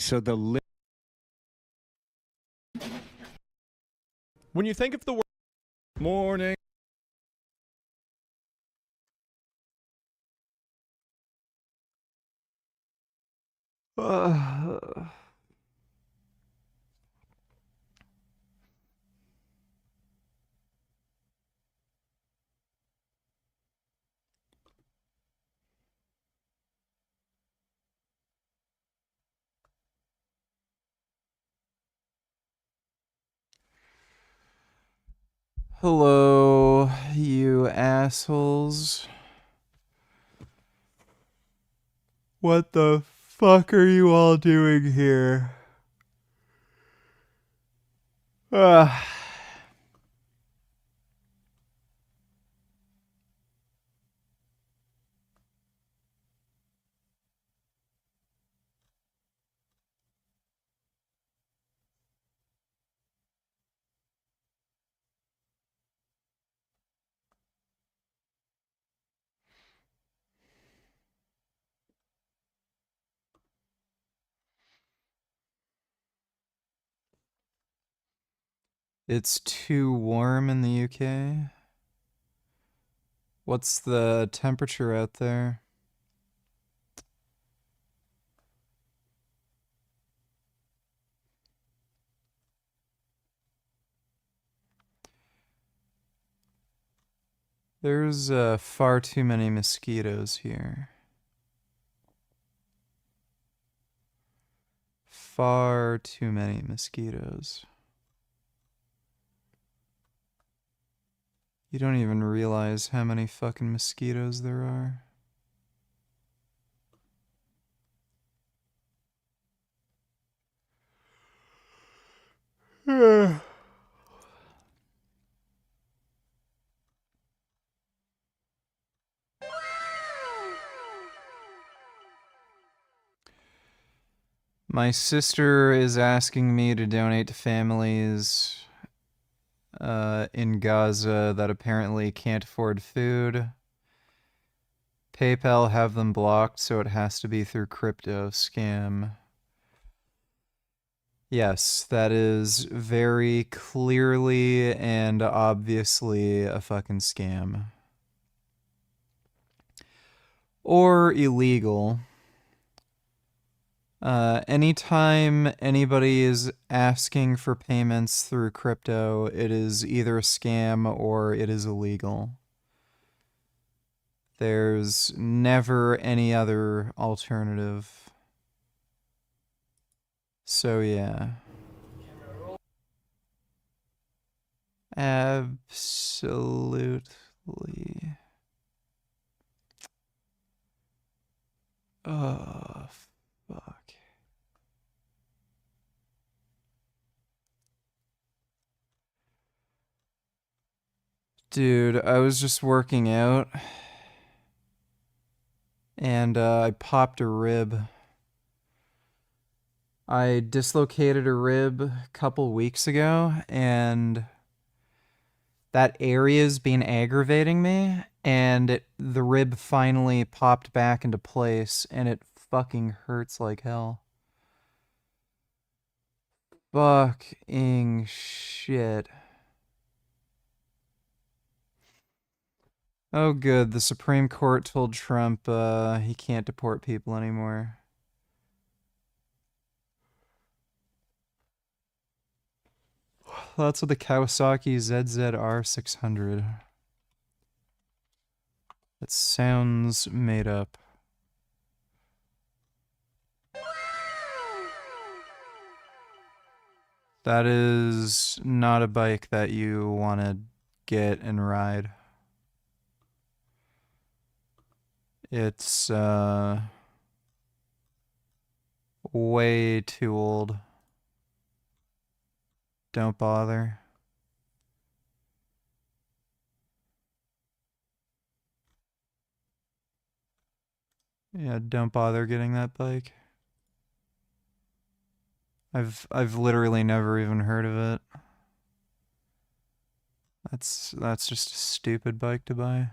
so the When you think of the word morning, hello, you assholes. What the fuck are you all doing here? Ah. It's too warm in the UK. What's the temperature out there? There's far too many mosquitoes here. Far too many mosquitoes. You don't even realize how many fucking mosquitoes there are. My sister is asking me to donate to families in Gaza that apparently can't afford food. PayPal have them blocked, so it has to be through crypto scam. Yes, that is very clearly and obviously a fucking scam. Or illegal. Anytime anybody is asking for payments through crypto, it is either a scam or it is illegal. There's never any other alternative. So yeah. Absolutely. Oh, fuck. Dude, I was just working out and I popped a rib. I dislocated a rib a couple weeks ago and that area's been aggravating me and the rib finally popped back into place and it fucking hurts like hell. Fucking shit. Oh, good. The Supreme Court told Trump he can't deport people anymore. That's what the Kawasaki ZZR 600. That sounds made up. That is not a bike that you want to get and ride. It's way too old. Don't bother. Yeah, don't bother getting that bike. I've literally never even heard of it. That's just a stupid bike to buy.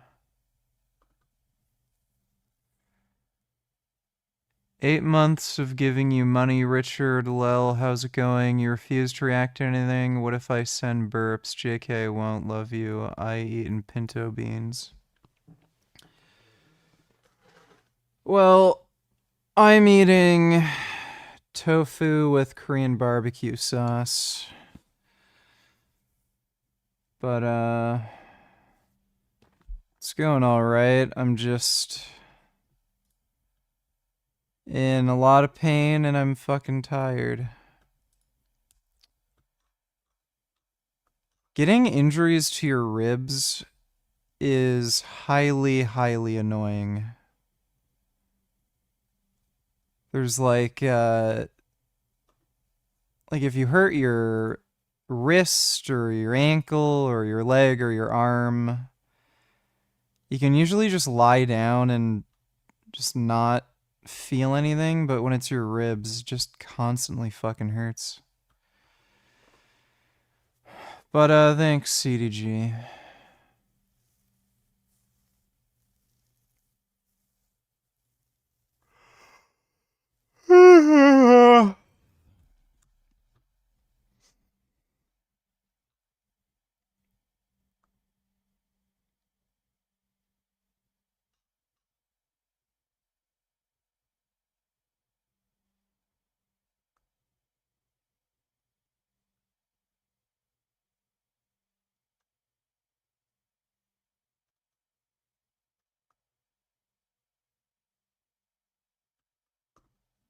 8 months of giving you money, Richard. Lel, how's it going? You refuse to react to anything. What if I send burps? JK won't love you. I eaten pinto beans. Well, I'm eating tofu with Korean barbecue sauce. But, it's going alright. I'm just in a lot of pain and I'm fucking tired. Getting injuries to your ribs is highly, highly annoying. There's like if you hurt your wrist or your ankle or your leg or your arm, you can usually just lie down and just not feel anything, but when it's your ribs, it just constantly fucking hurts. But thanks, CDG.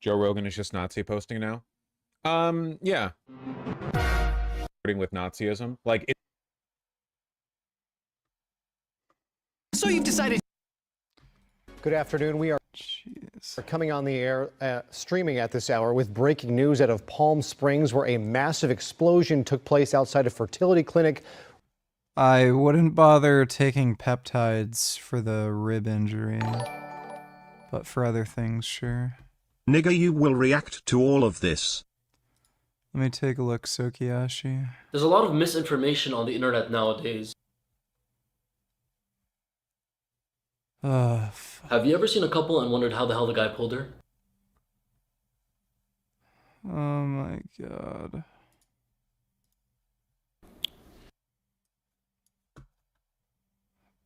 Joe Rogan is just Nazi posting now. Yeah. With Nazism, like it. So you've decided. Good afternoon. We are Jeez. coming on the air, streaming at this hour with breaking news out of Palm Springs, where a massive explosion took place outside a fertility clinic. I wouldn't bother taking peptides for the rib injury, but for other things, sure. Nigga, you will react to all of this. Let me take a look, Sokiyashi. There's a lot of misinformation on the internet nowadays. Have you ever seen a couple and wondered how the hell the guy pulled her? Oh my god.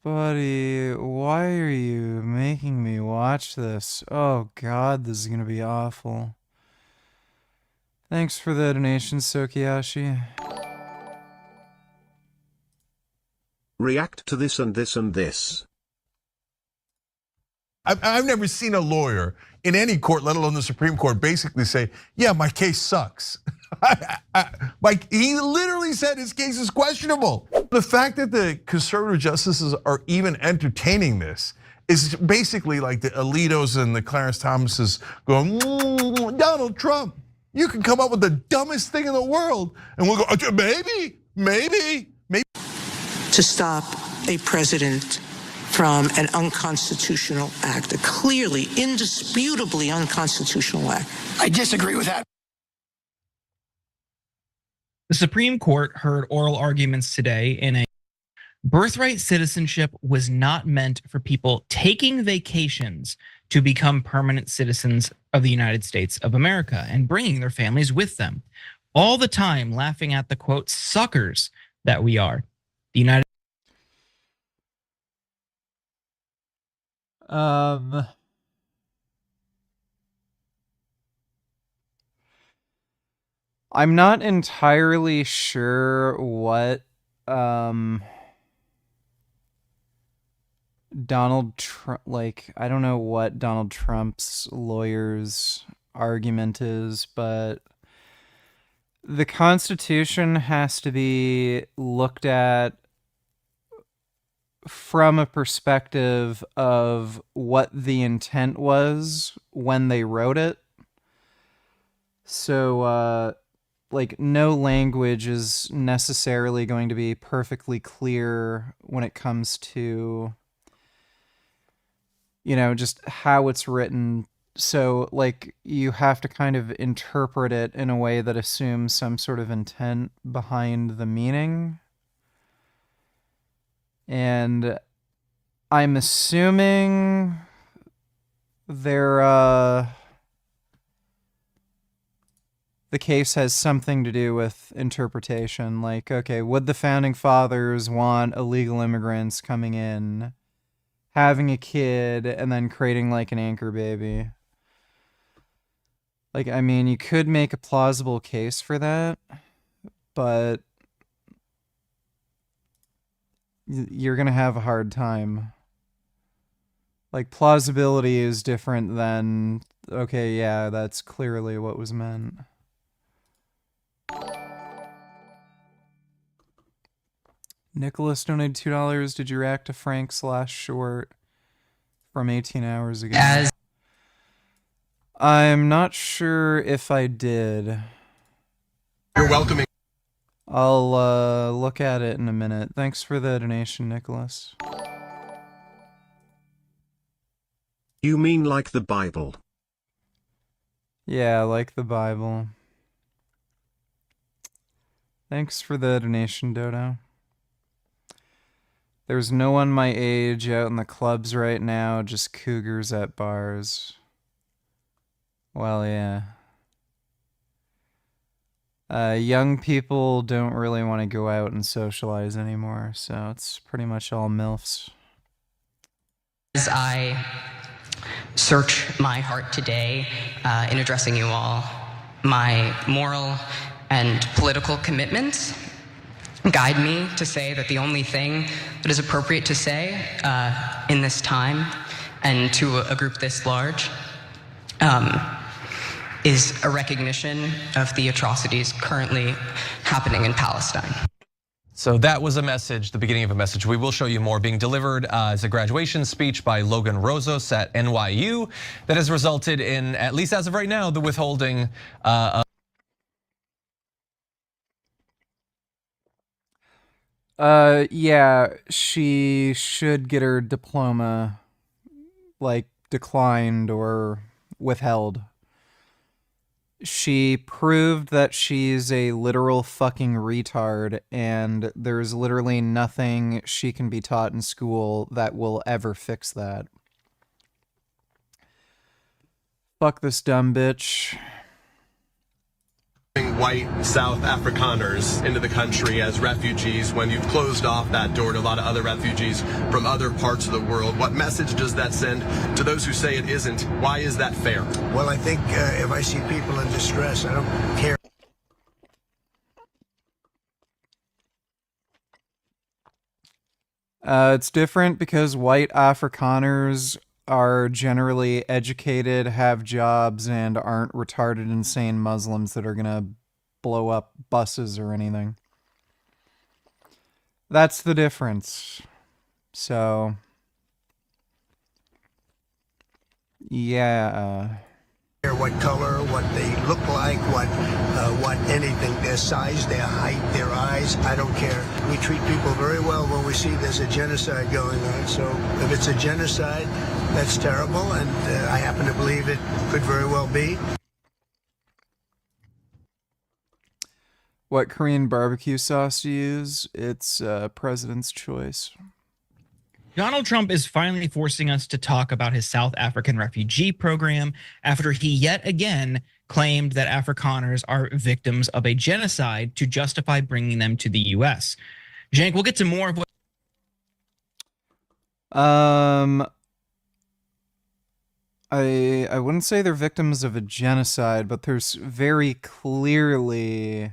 Buddy, why are you making me watch this? Oh god, this is gonna be awful. Thanks for the donation, Sokiyashi. React to this and this and this. I've never seen a lawyer in any court, let alone the Supreme Court, basically say, yeah, my case sucks. Like, he literally said his case is questionable. The fact that the conservative justices are even entertaining this is basically like the Alitos and the Clarence Thomases going, Donald Trump, you can come up with the dumbest thing in the world. And we'll go, maybe. To stop a president from an unconstitutional act, a clearly, indisputably unconstitutional act. I disagree with that. The Supreme Court heard oral arguments today in a birthright citizenship was not meant for people taking vacations to become permanent citizens of the United States of America and bringing their families with them. All the time laughing at the quote suckers that we are. The United I'm not entirely sure what Donald Trump, I don't know what Donald Trump's lawyer's argument is, but the Constitution has to be looked at from a perspective of what the intent was when they wrote it. So, no language is necessarily going to be perfectly clear when it comes to, just how it's written. So, you have to kind of interpret it in a way that assumes some sort of intent behind the meaning. And I'm assuming they're the case has something to do with interpretation. Like, okay, would the founding fathers want illegal immigrants coming in, having a kid, and then creating like an anchor baby? Like, I mean, you could make a plausible case for that, but you're gonna have a hard time. Like, plausibility is different than, okay, yeah, that's clearly what was meant. Nicholas donated $2. Did you react to Frank's last short from 18 hours ago? I'm not sure if I did. You're welcome. I'll look at it in a minute. Thanks for the donation, Nicholas. You mean like the Bible? Yeah, like the Bible. Thanks for the donation, Dodo. There's no one my age out in the clubs right now, just cougars at bars. Well, yeah. Young people don't really want to go out and socialize anymore, so it's pretty much all MILFs. As I search my heart today in addressing you all, my moral and political commitments guide me to say that the only thing that is appropriate to say in this time and to a group this large is a recognition of the atrocities currently happening in Palestine. So that was a message, the beginning of a message. We will show you more being delivered as a graduation speech by Logan Rozos at NYU that has resulted in, at least as of right now, the withholding of yeah, she should get her diploma, like, declined or withheld. She proved that she's a literal fucking retard, and there's literally nothing she can be taught in school that will ever fix that. Fuck this dumb bitch. White South Afrikaners into the country as refugees when you've closed off that door to a lot of other refugees from other parts of the world. What message does that send to those who say it isn't? Why is that fair? Well, I think if I see people in distress, I don't care. It's different because white Afrikaners are generally educated, have jobs, and aren't retarded, insane Muslims that are gonna blow up buses or anything. That's the difference. So, yeah. What color, what they look like, what anything, their size, their height, their eyes, I don't care. We treat people very well when we see there's a genocide going on. So if it's a genocide, that's terrible, and I happen to believe it could very well be. What Korean barbecue sauce to use? It's president's choice. Donald Trump is finally forcing us to talk about his South African refugee program after he yet again claimed that Afrikaners are victims of a genocide to justify bringing them to the U.S. Jank, we'll get to more of what. I wouldn't say they're victims of a genocide, but there's very clearly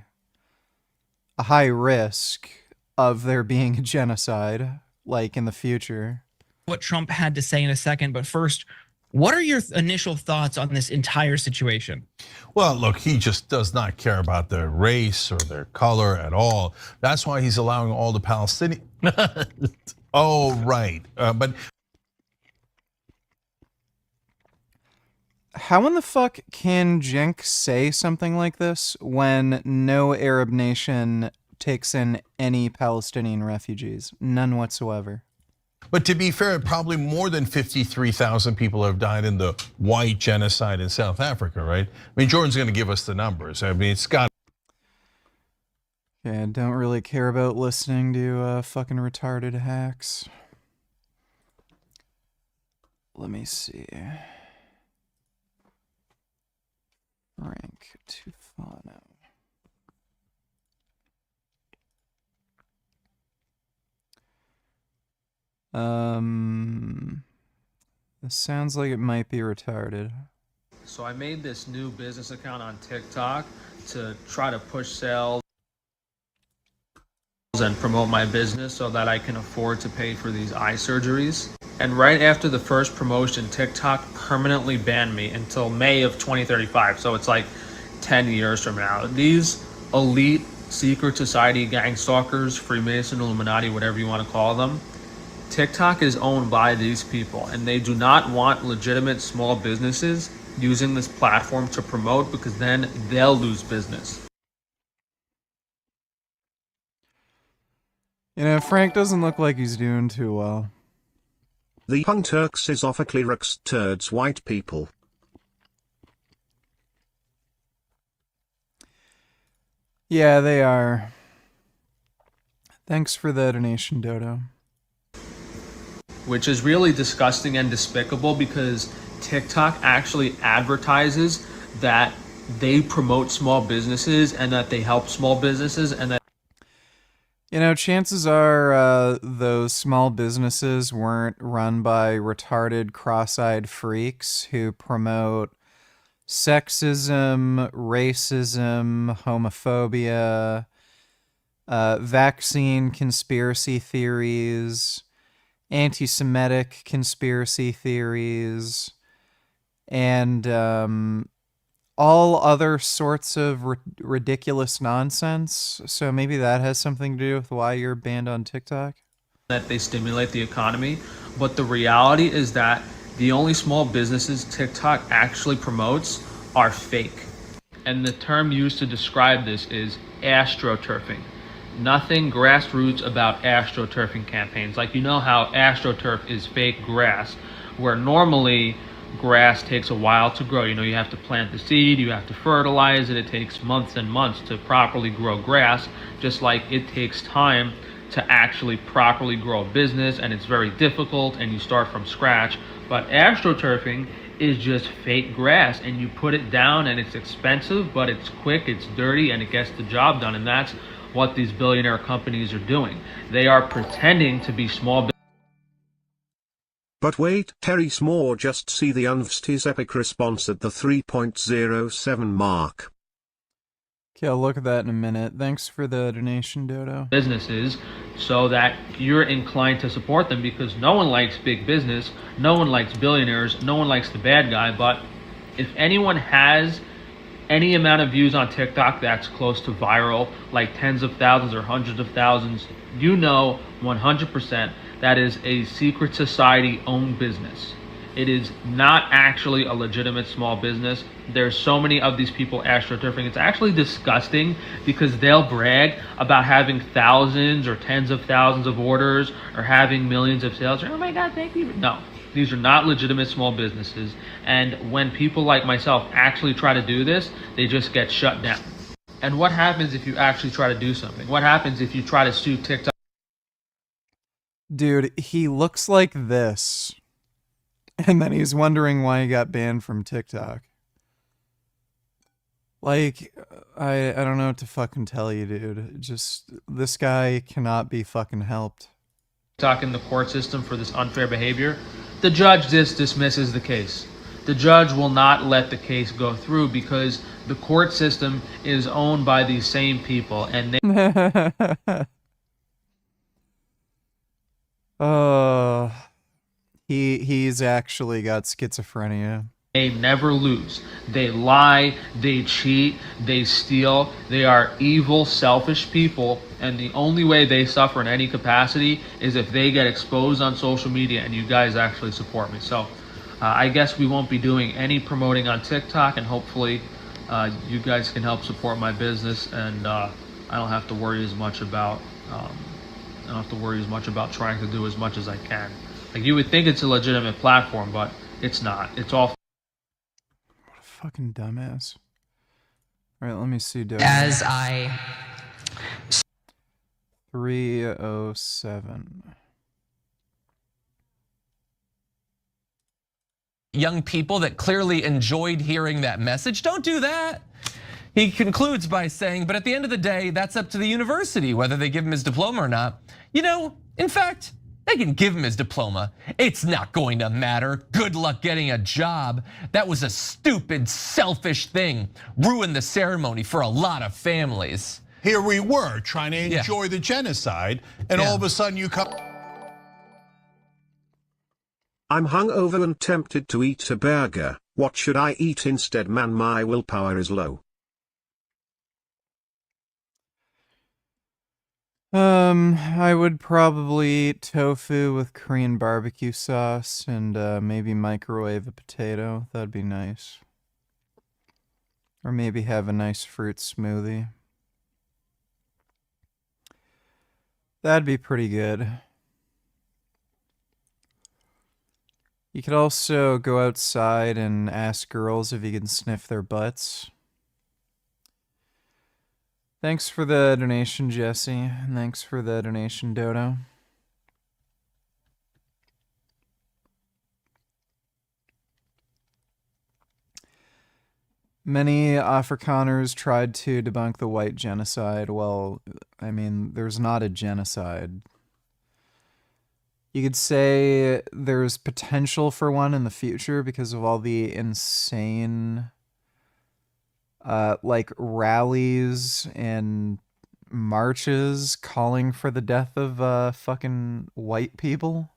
a high risk of there being a genocide, like in the future. What Trump had to say in a second, but first, what are your initial thoughts on this entire situation? Well, look, he just does not care about their race or their color at all. That's why he's allowing all the Palestinians. Oh, right, but. How in the fuck can Jenk say something like this when no Arab nation takes in any Palestinian refugees? None whatsoever. But to be fair, probably more than 53,000 people have died in the white genocide in South Africa, right? I mean, Jordan's gonna give us the numbers. I mean, it's got. Yeah, don't really care about listening to fucking retarded hacks. Let me see. Frank Tufano. This sounds like it might be retarded. So I made this new business account on TikTok to try to push sales and promote my business so that I can afford to pay for these eye surgeries. And right after the first promotion, TikTok permanently banned me until May of 2035. So it's like 10 years from now. These elite secret society gang stalkers, Freemason, Illuminati, whatever you want to call them, TikTok is owned by these people, and they do not want legitimate small businesses using this platform to promote, because then they'll lose business. You know, Frank doesn't look like he's doing too well. The Young Turks is off a clerics turds white people. Yeah, they are. Thanks for the donation, Dodo. Which is really disgusting and despicable, because TikTok actually advertises that they promote small businesses and that they help small businesses, and that, you know, chances are those small businesses weren't run by retarded, cross-eyed freaks who promote sexism, racism, homophobia, vaccine conspiracy theories, anti-Semitic conspiracy theories, and all other sorts of ridiculous nonsense. So maybe that has something to do with why you're banned on TikTok. that they stimulate the economy. But the reality is that the only small businesses TikTok actually promotes are fake. And the term used to describe this is astroturfing. Nothing grassroots about astroturfing campaigns. Like, you know how astroturf is fake grass, where normally grass takes a while to grow. You know, you have to plant the seed, you have to fertilize it, it takes months and months to properly grow grass, just like it takes time to actually properly grow a business, and it's very difficult and you start from scratch. But astroturfing is just fake grass, and you put it down and it's expensive, but it's quick, it's dirty, and it gets the job done. And that's what these billionaire companies are doing. They are pretending to be small. But wait, Terry Small just see the Unvstis epic response at the 3.07 mark. Okay, I'll look at that in a minute. Thanks for the donation, Dodo. Businesses, so that you're inclined to support them, because no one likes big business, no one likes billionaires, no one likes the bad guy. But if anyone has any amount of views on TikTok that's close to viral, like tens of thousands or hundreds of thousands, you know 100% that is a secret society owned business. It is not actually a legitimate small business. There's so many of these people astroturfing. It's actually disgusting, because they'll brag about having thousands or tens of thousands of orders or having millions of sales. Oh my God, thank you. No, these are not legitimate small businesses. And when people like myself actually try to do this, they just get shut down. And what happens if you actually try to do something? What happens if you try to sue TikTok? Dude, he looks like this. And then he's wondering why he got banned from TikTok. Like, I don't know what to fucking tell you, dude. Just, this guy cannot be fucking helped. TikTok in the court system for this unfair behavior, the judge just dismisses the case. The judge will not let the case go through, because the court system is owned by these same people, and they he's actually got schizophrenia. They never lose. They lie, they cheat, they steal. They are evil, selfish people, and the only way they suffer in any capacity is if they get exposed on social media and you guys actually support me. So I guess we won't be doing any promoting on TikTok, and hopefully you guys can help support my business, and I don't have to worry as much about trying to do as much as I can. Like, you would think it's a legitimate platform, but it's not. It's all. What a fucking dumbass. All right, let me see. As I 307. Young people that clearly enjoyed hearing that message. Don't do that. He concludes by saying, but at the end of the day, that's up to the university, whether they give him his diploma or not. You know, in fact, They can give him his diploma. It's not going to matter. Good luck getting a job. That was a stupid, selfish thing. Ruined the ceremony for a lot of families. Here we were trying to enjoy the genocide, and all of a sudden you come. I'm hungover and tempted to eat a burger. What should I eat instead, man? My willpower is low. I would probably eat tofu with Korean barbecue sauce and maybe microwave a potato. That'd be nice. Or maybe have a nice fruit smoothie. That'd be pretty good. You could also go outside and ask girls if you can sniff their butts. Thanks for the donation, Jesse. And thanks for the donation, Dodo. Many Afrikaners tried to debunk the white genocide. Well, I mean, there's not a genocide. You could say there's potential for one in the future because of all the insane like rallies and marches calling for the death of fucking white people.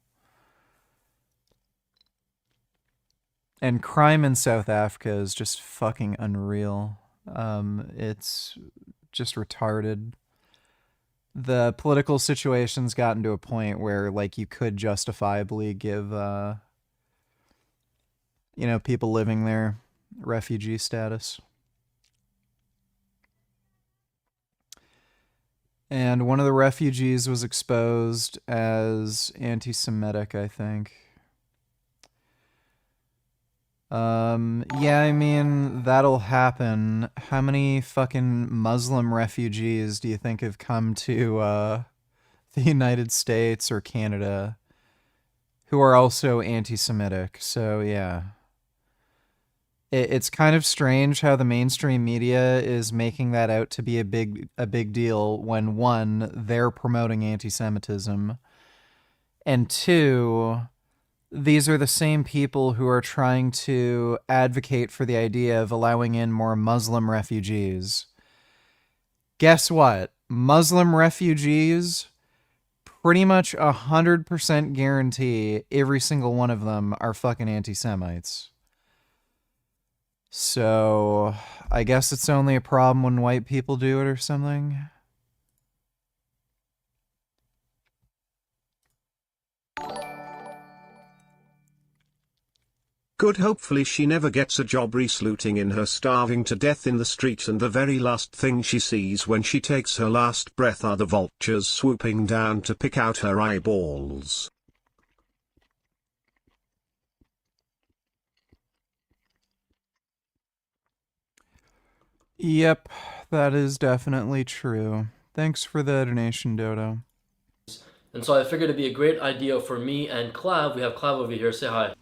And crime in South Africa is just fucking unreal. It's just retarded. The political situation's gotten to a point where, like, you could justifiably give, you know, people living there refugee status. And one of the refugees was exposed as anti-Semitic, I think. Yeah, I mean, that'll happen. How many fucking Muslim refugees do you think have come to the United States or Canada who are also anti-Semitic? So, yeah. It's kind of strange how the mainstream media is making that out to be a big deal when, one, they're promoting anti-Semitism, and two, these are the same people who are trying to advocate for the idea of allowing in more Muslim refugees. Guess what? Muslim refugees, pretty much 100% guarantee every single one of them are fucking anti-Semites. So, I guess it's only a problem when white people do it or something. Good, hopefully she never gets a job resaluting in her starving to death in the street, and the very last thing she sees when she takes her last breath are the vultures swooping down to pick out her eyeballs. Yep, that is definitely true. Thanks for the donation, Dodo. And so I figured it'd be a great idea for me and Clav. We have Clav over here. Say hi.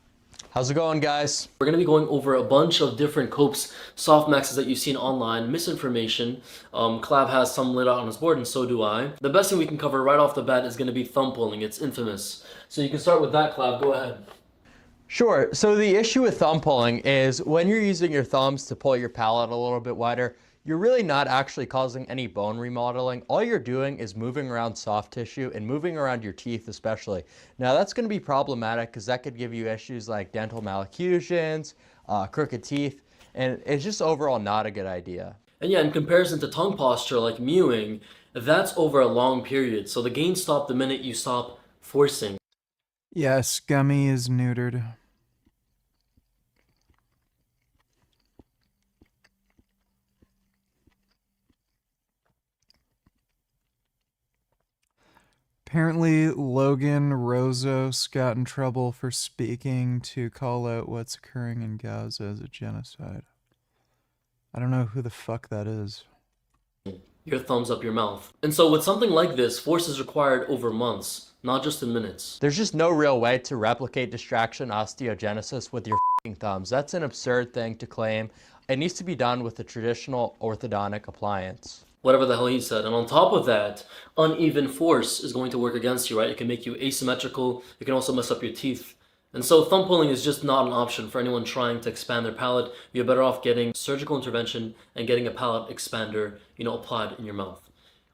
How's it going, guys? We're going to be going over a bunch of different copes, softmaxes that you've seen online, misinformation. Clav has some lit out on his board, and so do I. The best thing we can cover right off the bat is going to be thumb pulling. It's infamous. So you can start with that, Clav. Go ahead. Sure. So the issue with thumb pulling is when you're using your thumbs to pull your palate a little bit wider, you're really not actually causing any bone remodeling. All you're doing is moving around soft tissue and moving around your teeth especially. Now that's going to be problematic because that could give you issues like dental malocclusions, crooked teeth, and it's just overall not a good idea. And yeah, in comparison to tongue posture like mewing, that's over a long period. So the gain stops the minute you stop forcing. Yes, Gummy is neutered. Apparently, Logan Rozos got in trouble for speaking to call out what's occurring in Gaza as a genocide. I don't know who the fuck that is. Your thumbs up your mouth. And so with something like this, force is required over months, not just in minutes. There's just no real way to replicate distraction osteogenesis with your thumbs. That's an absurd thing to claim. It needs to be done with a traditional orthodontic appliance. whatever the hell he said. And on top of that, uneven force is going to work against you, right? It can make you asymmetrical. It can also mess up your teeth. And so thumb pulling is just not an option for anyone trying to expand their palate. You're better off getting surgical intervention and getting a palate expander, applied in your mouth.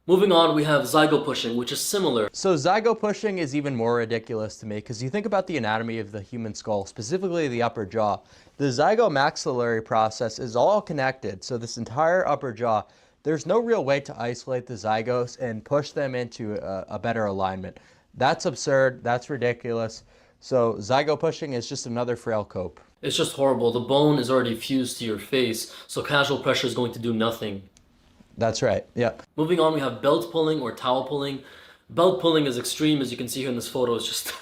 Moving on, we have zygo pushing, which is similar. So zygo pushing is even more ridiculous to me because you think about the anatomy of the human skull, specifically the upper jaw. The zygomaxillary process is all connected. So this entire upper jaw, there's no real way to isolate the zygos and push them into a better alignment. That's absurd. That's ridiculous. So zygo pushing is just another frail cope. It's just horrible. The bone is already fused to your face, so casual pressure is going to do nothing. That's right, yeah. Moving on, we have belt pulling or towel pulling. Belt pulling is extreme, as you can see here in this photo. It's just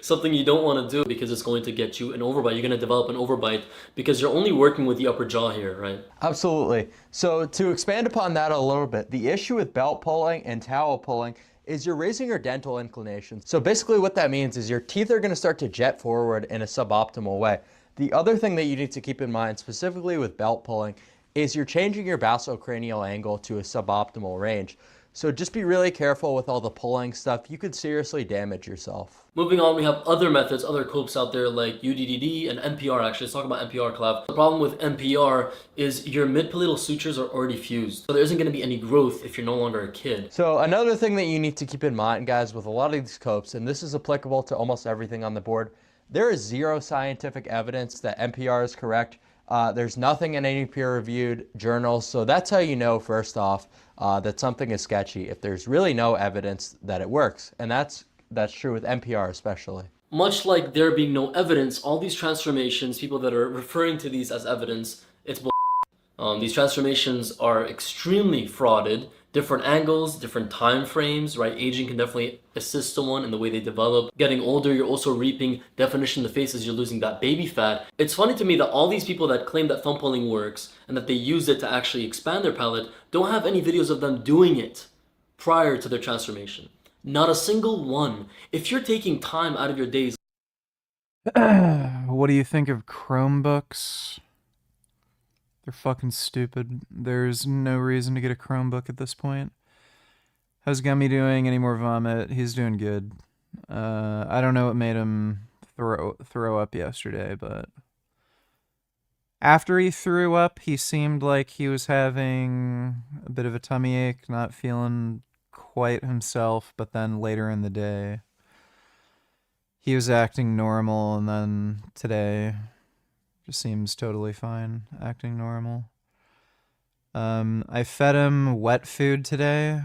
something you don't want to do because it's going to get you an overbite. You're going to develop an overbite because you're only working with the upper jaw here, right? Absolutely. So to expand upon that a little bit, the issue with belt pulling and towel pulling is you're raising your dental inclination. So basically what that means is your teeth are going to start to jet forward in a suboptimal way. The other thing that you need to keep in mind, specifically with belt pulling, is you're changing your basocranial angle to a suboptimal range. So just be really careful with all the pulling stuff. You could seriously damage yourself. Moving on, we have other methods, other copes out there like UDDD and NPR actually. Let's talk about NPR, Clav. The problem with NPR is your mid-palatal sutures are already fused. So there isn't going to be any growth if you're no longer a kid. So another thing that you need to keep in mind, guys, with a lot of these copes, and this is applicable to almost everything on the board, there is zero scientific evidence that NPR is correct. There's nothing in any peer-reviewed journals, so that's how you know, first off, that something is sketchy, if there's really no evidence that it works. And that's true with NPR especially. Much like there being no evidence, all these transformations, people that are referring to these as evidence, it's bull. These transformations are extremely frauded. Different angles, different time frames, right? Aging can definitely assist someone in the way they develop. Getting older, you're also reaping definition in the face as you're losing that baby fat. It's funny to me that all these people that claim that thumb pulling works and that they use it to actually expand their palate don't have any videos of them doing it prior to their transformation. Not a single one. If you're taking time out of your days. What do you think of Chromebooks? They're fucking stupid. There's no reason to get a Chromebook at this point. How's Gummy doing? Any more vomit? He's doing good. I don't know what made him throw up yesterday, but after he threw up, he seemed like he was having a bit of a tummy ache, not feeling quite himself, but then later in the day, he was acting normal, and then today just seems totally fine, acting normal. I fed him wet food today,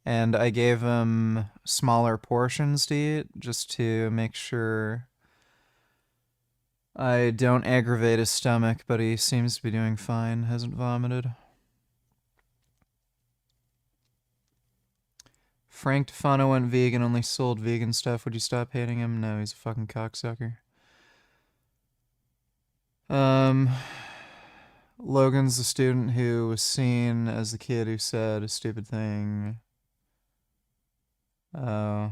and I gave him smaller portions to eat, just to make sure I don't aggravate his stomach, but he seems to be doing fine, hasn't vomited. Frank Tufano went vegan, only sold vegan stuff. Would you stop hating him? No, he's a fucking cocksucker. Logan's the student who was seen as the kid who said a stupid thing. Oh,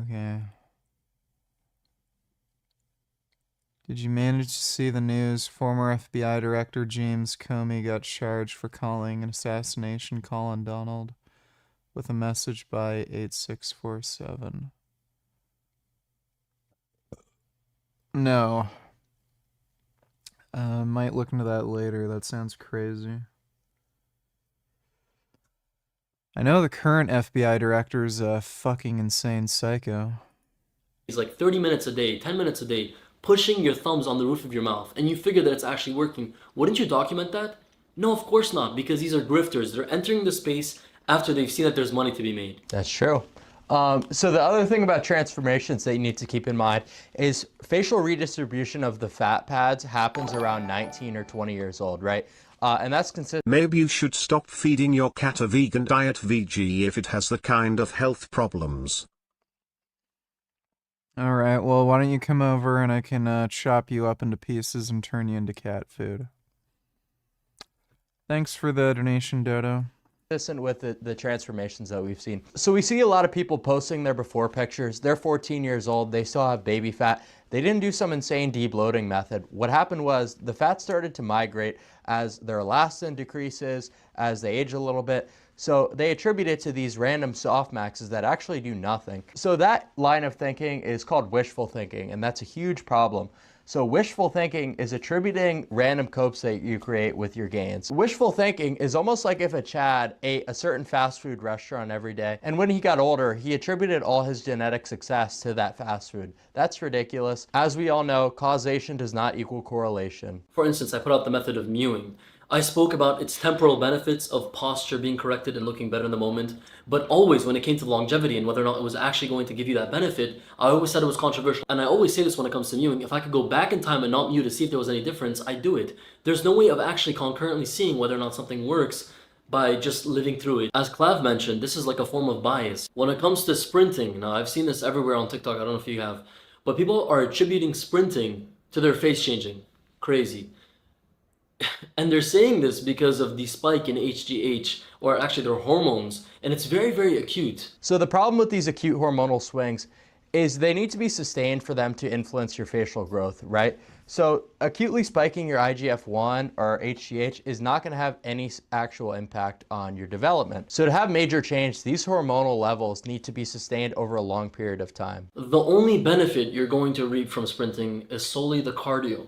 okay. Did you manage to see the news? Former FBI Director James Comey got charged for calling an assassination call on Donald with a message by 8647. No. Might look into that later. That sounds crazy. I know the current FBI director is a fucking insane psycho. He's like 30 minutes a day, 10 minutes a day, pushing your thumbs on the roof of your mouth, and you figure that it's actually working. Wouldn't you document that? No, of course not, because these are grifters. They're entering the space after they've seen that there's money to be made. That's true. So the other thing about transformations that you need to keep in mind is facial redistribution of the fat pads happens around 19 or 20 years old, right? And that's consistent. Maybe you should stop feeding your cat a vegan diet VG if it has the kind of health problems. Alright, well, why don't you come over and I can chop you up into pieces and turn you into cat food. Thanks for the donation, Dodo. consistent with the transformations that we've seen. So we see a lot of people posting their before pictures. They're 14 years old. They still have baby fat. They didn't do some insane debloating method. What happened was the fat started to migrate as their elastin decreases, as they age a little bit. So they attribute it to these random softmaxes that actually do nothing. So that line of thinking is called wishful thinking, and that's a huge problem. So wishful thinking is attributing random copes that you create with your gains. Wishful thinking is almost like if a Chad ate a certain fast food restaurant every day, and when he got older, he attributed all his genetic success to that fast food. That's ridiculous. As we all know, causation does not equal correlation. For instance, I put out the method of mewing. I spoke about its temporal benefits of posture being corrected and looking better in the moment, but always when it came to longevity and whether or not it was actually going to give you that benefit, I always said it was controversial. And I always say this when it comes to mewing. If I could go back in time and not mew to see if there was any difference, I'd do it. There's no way of actually concurrently seeing whether or not something works by just living through it. As Clav mentioned, this is like a form of bias. When it comes to sprinting, now I've seen this everywhere on TikTok, I don't know if you have, but people are attributing sprinting to their face changing. Crazy. And they're saying this because of the spike in HGH, or actually their hormones, and it's very, very acute. So the problem with these acute hormonal swings is they need to be sustained for them to influence your facial growth, right? So acutely spiking your IGF-1 or HGH is not going to have any actual impact on your development. So to have major change, these hormonal levels need to be sustained over a long period of time. The only benefit you're going to reap from sprinting is solely the cardio.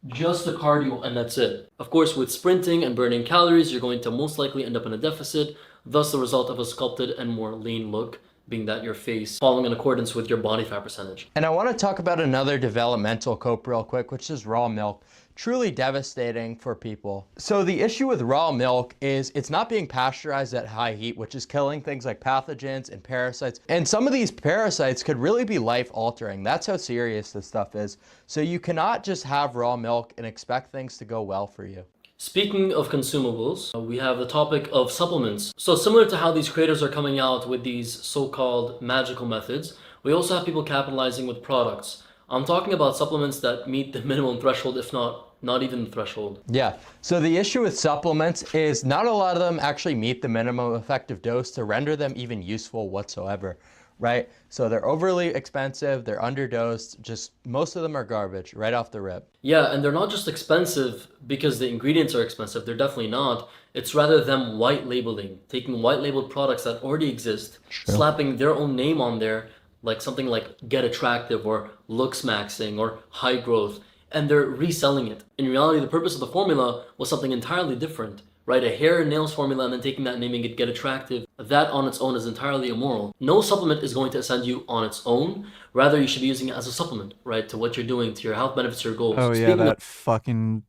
Just the cardio, and that's it. Of course, with sprinting and burning calories, you're going to most likely end up in a deficit, thus the result of a sculpted and more lean look, being that your face falling in accordance with your body fat percentage. And I want to talk about another developmental cope real quick, which is raw milk. Truly devastating for people. So the issue with raw milk is it's not being pasteurized at high heat, which is killing things like pathogens and parasites. And some of these parasites could really be life-altering. That's how serious this stuff is. So you cannot just have raw milk and expect things to go well for you. Speaking of consumables, we have the topic of supplements. So similar to how these creators are coming out with these so-called magical methods, we also have people capitalizing with products. I'm talking about supplements that meet the minimum threshold, if not even the threshold. Yeah, so the issue with supplements is not a lot of them actually meet the minimum effective dose to render them even useful whatsoever, right? So they're overly expensive, they're underdosed, just most of them are garbage right off the rip. Yeah, and they're not just expensive because the ingredients are expensive, they're definitely not. It's rather them white labeling, taking white labeled products that already exist, slapping their own name on there, like something like Get Attractive or Looks Maxing or High Growth, and they're reselling it. In reality, the purpose of the formula was something entirely different, right? A hair and nails formula and then taking that, naming it Get Attractive. That on its own is entirely immoral. No supplement is going to ascend you on its own. Rather, you should be using it as a supplement, right? To what you're doing, to your health benefits, your goals. Oh yeah, that fucking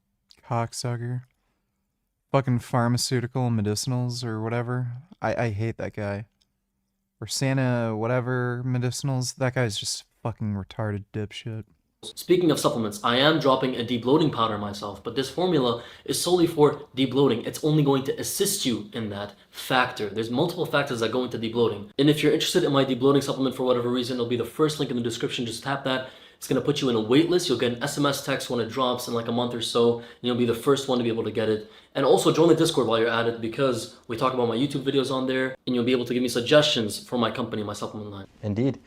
cocksucker. Fucking pharmaceutical medicinals or whatever. I hate that guy. Or Santa whatever medicinals. That guy's just fucking retarded dipshit. Speaking of supplements, I am dropping a debloating powder myself, but this formula is solely for debloating. It's only going to assist you in that factor. There's multiple factors that go into debloating. And if you're interested in my debloating supplement for whatever reason, it'll be the first link in the description. Just tap that. It's going to put you in a wait list. You'll get an SMS text when it drops in like a month or so, and you'll be the first one to be able to get it. And also join the Discord while you're at it, because we talk about my YouTube videos on there, and you'll be able to give me suggestions for my company, my supplement line. Indeed.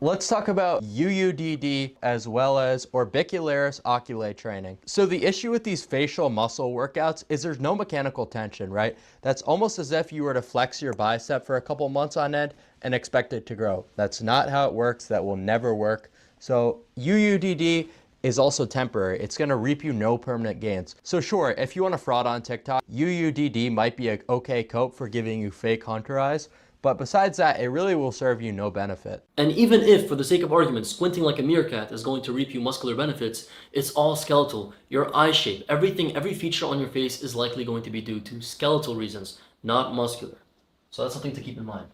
Let's talk about UUDD as well as orbicularis oculi training. So the issue with these facial muscle workouts is there's no mechanical tension, right? That's almost as if you were to flex your bicep for a couple months on end and expect it to grow. That's not how it works. That will never work. So UUDD is also temporary. It's gonna reap you no permanent gains. So sure, if you want to fraud on TikTok, UUDD might be an okay cope for giving you fake hunter eyes, but besides that, it really will serve you no benefit. And even if, for the sake of argument, squinting like a meerkat is going to reap you muscular benefits, it's all skeletal. Your eye shape, everything, every feature on your face is likely going to be due to skeletal reasons, not muscular. So that's something to keep in mind.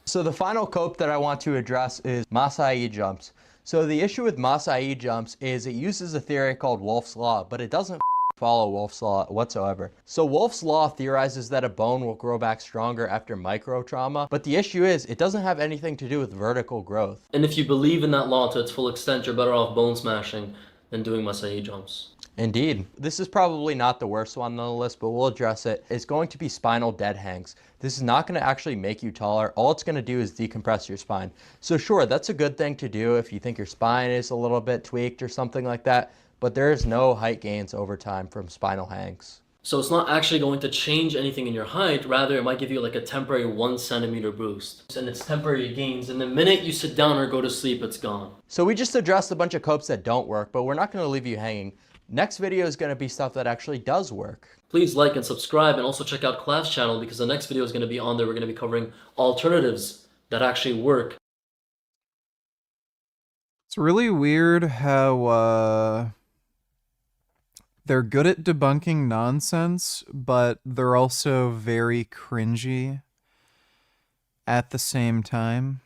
So the final cope that I want to address is Masai jumps. So the issue with Masai jumps is it uses a theory called Wolff's Law, but it doesn't follow Wolff's Law whatsoever. So Wolff's Law theorizes that a bone will grow back stronger after micro trauma, but the issue is it doesn't have anything to do with vertical growth. And if you believe in that law to its full extent, you're better off bone smashing than doing Masai jumps. Indeed. This is probably not the worst one on the list, but we'll address it. It's going to be spinal dead hangs. This is not going to actually make you taller. All it's going to do is decompress your spine. So sure, that's a good thing to do if you think your spine is a little bit tweaked or something like that, but there is no height gains over time from spinal hangs. So it's not actually going to change anything in your height, rather it might give you like a temporary 1 centimeter boost. And it's temporary gains, and the minute you sit down or go to sleep, it's gone. So we just addressed a bunch of copes that don't work, but we're not going to leave you hanging. Next video is going to be stuff that actually does work. Please like and subscribe, and also check out Clav's channel because the next video is going to be on there. We're going to be covering alternatives that actually work. It's really weird how they're good at debunking nonsense, but they're also very cringy at the same time.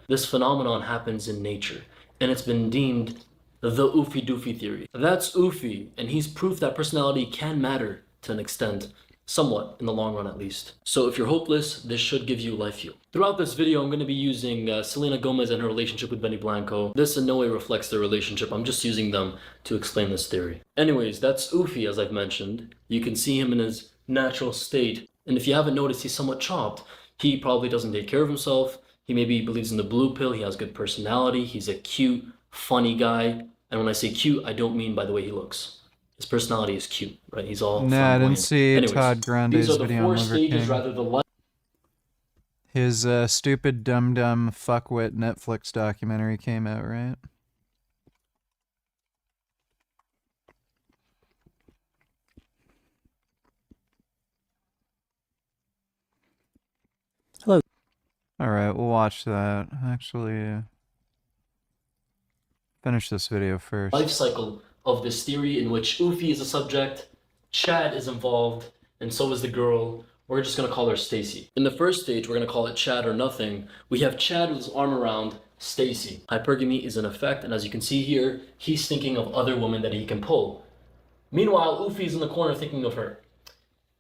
This phenomenon happens in nature, and it's been deemed the oofy doofy theory. That's oofy, and he's proof that personality can matter to an extent, somewhat, in the long run at least. So if you're hopeless, this should give you life fuel. Throughout this video, I'm going to be using Selena Gomez and her relationship with Benny Blanco. This in no way reflects their relationship, I'm just using them to explain this theory. Anyways, that's oofy, as I've mentioned. You can see him in his natural state, and if you haven't noticed, he's somewhat chopped. He probably doesn't take care of himself. He maybe believes in the blue pill. He has good personality. He's a cute, funny guy. And when I say cute, I don't mean by the way he looks. His personality is cute, right? He's all Nah, I didn't see Anyways, Todd Grande's these are the video 4 on Liver stages, King. rather the His stupid dumb fuckwit Netflix documentary came out, right? Hello. Alright, we'll watch that. Actually, finish this video first. life cycle of this theory in which Oofy is a subject, Chad is involved, and so is the girl. We're just going to call her Stacy. In the first stage, we're going to call it Chad or nothing. We have Chad with his arm around Stacy. Hypergamy is in effect, and as you can see here, he's thinking of other women that he can pull. Meanwhile, Oofy's in the corner thinking of her.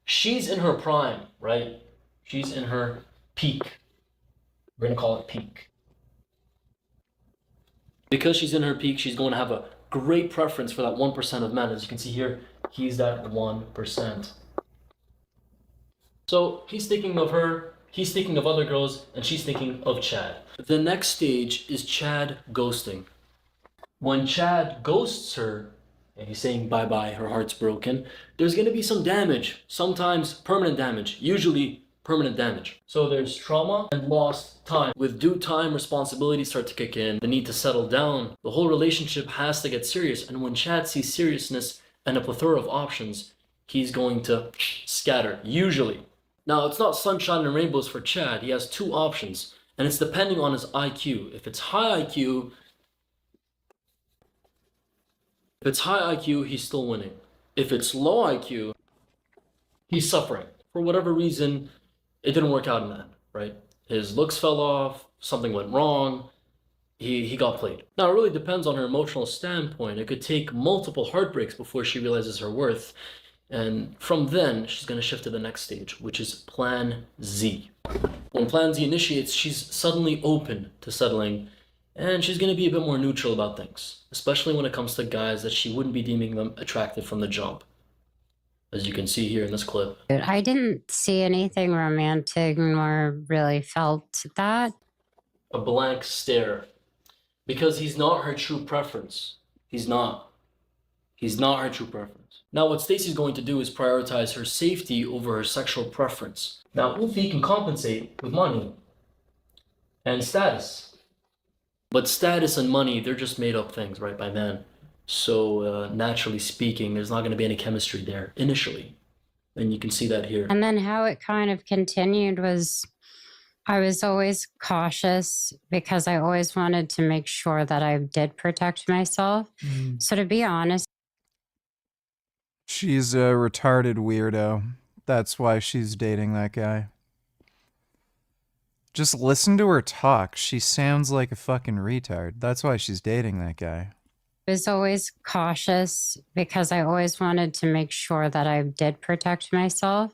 She's in her prime, right? She's in her peak. We're going to call it peak. Because she's in her peak, she's going to have a great preference for that 1% of men. As you can see here, he's that 1%. So he's thinking of her, he's thinking of other girls, and she's thinking of Chad. The next stage is Chad ghosting. When Chad ghosts her, and he's saying bye-bye, her heart's broken, there's going to be some damage, sometimes permanent damage, usually permanent damage. So there's trauma and lost time. With due time, responsibilities start to kick in, the need to settle down. The whole relationship has to get serious, and when Chad sees seriousness and a plethora of options, he's going to scatter, usually. Now, it's not sunshine and rainbows for Chad. He has 2 options, and it's depending on his IQ. If it's high IQ, he's still winning. If it's low IQ, he's suffering. For whatever reason, it didn't work out in the end, right? His looks fell off, something went wrong, he got played. Now, it really depends on her emotional standpoint. It could take multiple heartbreaks before she realizes her worth. And from then, she's going to shift to the next stage, which is Plan Z. When Plan Z initiates, she's suddenly open to settling, and she's going to be a bit more neutral about things, especially when it comes to guys that she wouldn't be deeming them attractive from the jump. As you can see here in this clip. I didn't see anything romantic nor really felt that. A blank stare. Because he's not her true preference. He's not her true preference. Now what Stacy's going to do is prioritize her safety over her sexual preference. Now Oofy can compensate with money and status. But status and money, they're just made up things, right, by men. So naturally speaking, there's not going to be any chemistry there initially. And you can see that here. And then how it kind of continued was I was always cautious because I always wanted to make sure that I did protect myself. So to be honest, She's a retarded weirdo. That's why she's dating that guy. Just listen to her talk. She sounds like a fucking retard. That's why she's dating that guy. I was always cautious because I always wanted to make sure that I did protect myself.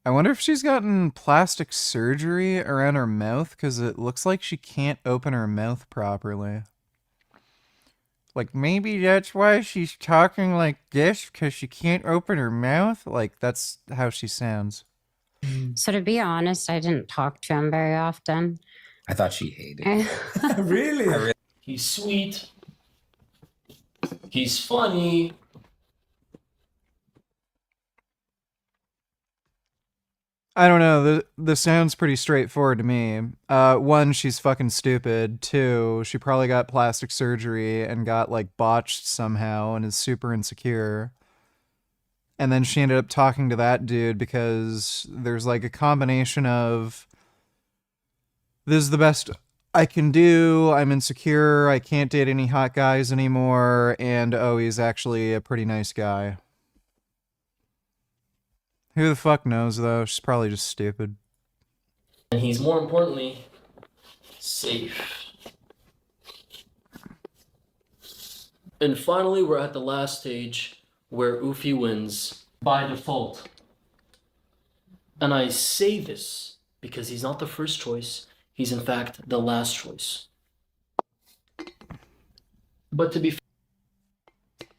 I wonder if she's gotten plastic surgery around her mouth because it looks like she can't open her mouth properly. Like, maybe that's why she's talking like this, because she can't open her mouth. Like, that's how she sounds. So to be honest, I didn't talk to him very often. I thought she hated him. Really? He's sweet. He's funny. I don't know. The sound's pretty straightforward to me. One, she's fucking stupid. Two, she probably got plastic surgery and got like botched somehow and is super insecure. And then she ended up talking to that dude because there's like a combination of, this is the best I can do, I'm insecure, I can't date any hot guys anymore, and oh, he's actually a pretty nice guy. Who the fuck knows, though? She's probably just stupid. And he's, more importantly, safe. And finally, we're at the last stage where Ufi wins by default. And I say this because he's not the first choice. He's, in fact, the last choice. But to be fair,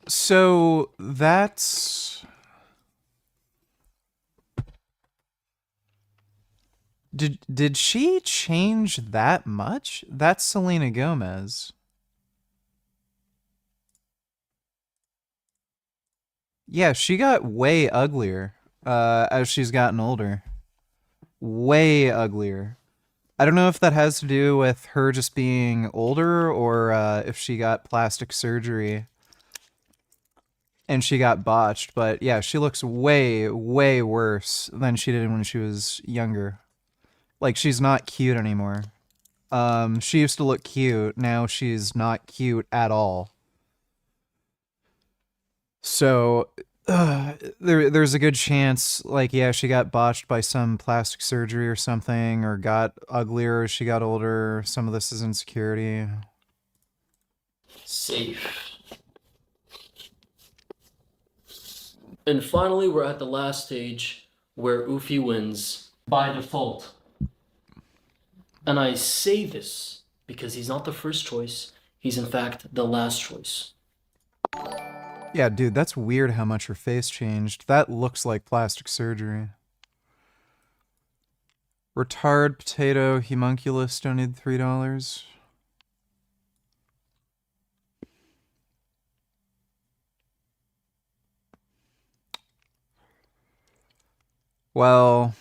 so that's... Did she change that much? That's Selena Gomez. Yeah, she got way uglier as she's gotten older. Way uglier. I don't know if that has to do with her just being older or if she got plastic surgery and she got botched, but yeah, she looks way, way worse than she did when she was younger. Like, she's not cute anymore. She used to look cute, now she's not cute at all. So, there's a good chance, like, yeah, she got botched by some plastic surgery or something, or got uglier as she got older. Some of this is insecurity. safe. And finally, we're at the last stage where Ufi wins by default. And I say this because he's not the first choice. He's, in fact, the last choice. Yeah, dude, that's weird how much her face changed. That looks like plastic surgery. Retard potato homunculus donated $3. Well,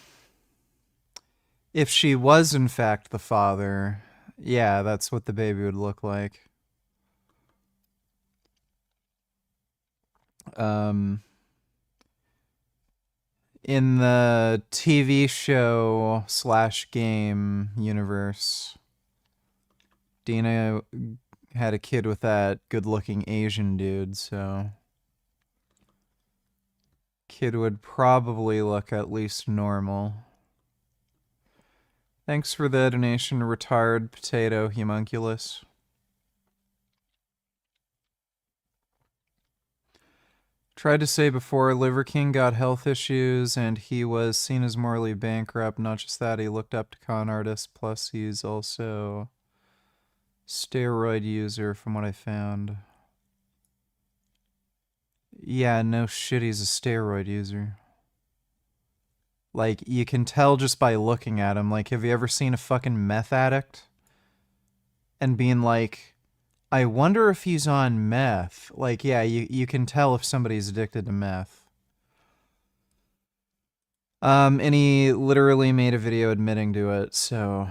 if she was in fact the father, yeah, that's what the baby would look like. In the TV show / game universe, Dina had a kid with that good-looking Asian dude, so kid would probably look at least normal. Thanks for the donation, Retard Potato Homunculus. Tried to say before, Liver King got health issues and he was seen as morally bankrupt. Not just that, he looked up to con artists, plus he's also steroid user from what I found. Yeah, no shit, he's a steroid user. Like, you can tell just by looking at him. Like, have you ever seen a fucking meth addict? And being like, I wonder if he's on meth. Like, yeah, you can tell if somebody's addicted to meth. And he literally made a video admitting to it, so...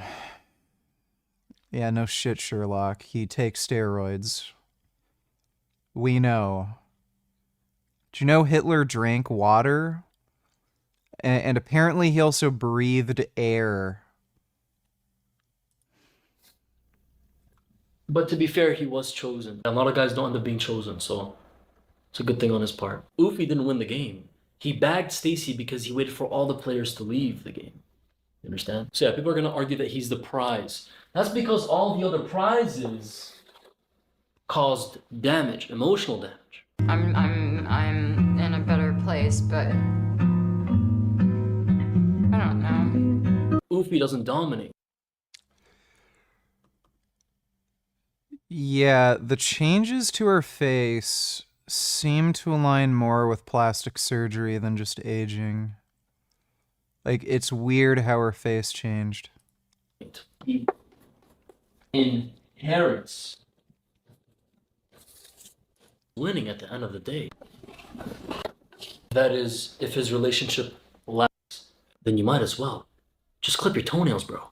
Yeah, no shit, Sherlock. He takes steroids. We know. Do you know Hitler drank water? And apparently he also breathed air. But to be fair, he was chosen. A lot of guys don't end up being chosen, so it's a good thing on his part. Ufi didn't win the game. He bagged Stacy because he waited for all the players to leave the game. You understand? So yeah, people are gonna argue that he's the prize. That's because all the other prizes caused damage, emotional damage. I'm in a better place, but I don't know. Ufi doesn't dominate. Yeah, the changes to her face seem to align more with plastic surgery than just aging. Like, it's weird how her face changed. Inherits winning at the end of the day. That is, if his relationship lasts, then you might as well. Just clip your toenails, bro.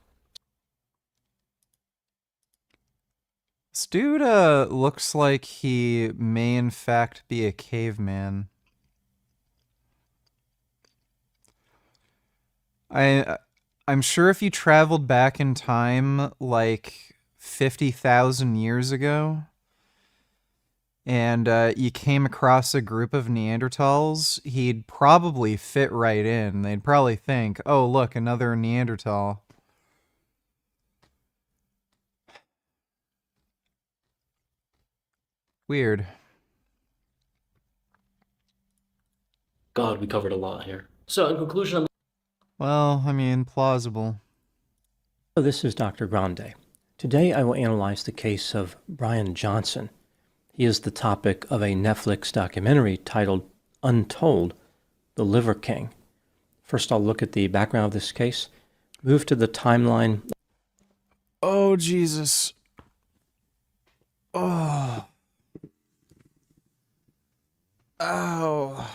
This dude looks like he may in fact be a caveman. I'm sure if you traveled back in time like 50,000 years ago and you came across a group of Neanderthals, he'd probably fit right in. They'd probably think, "Oh, look, another Neanderthal." Weird. God, we covered a lot here. So, in conclusion, Well, I mean, plausible. This is Dr. Grande. Today I will analyze the case of Brian Johnson. He is the topic of a Netflix documentary titled Untold, The Liver King. First, I'll look at the background of this case, move to the timeline. Oh, Jesus. Oh. Ow.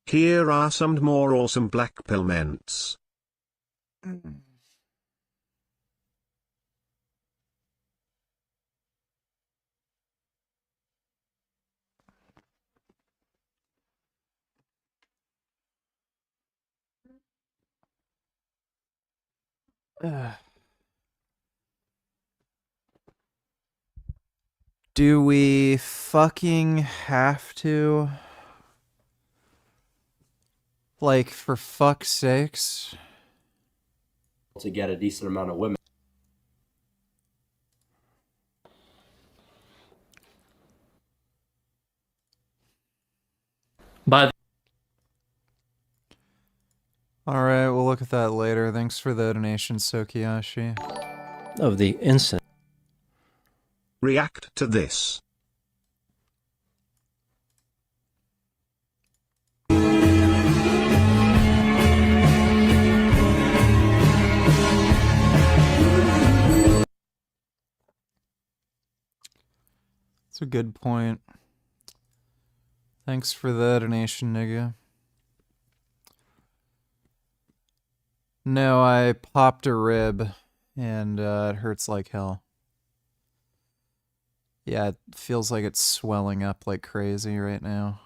Here are some more awesome black pill mints. Do we fucking have to? Like, for fuck's sakes? To get a decent amount of women. Alright, we'll look at that later. Thanks for the donation, Sokiyashi. Of the incident. React to this. That's a good point. Thanks for the donation, nigga. No, I popped a rib, and it hurts like hell. Yeah, it feels like it's swelling up like crazy right now.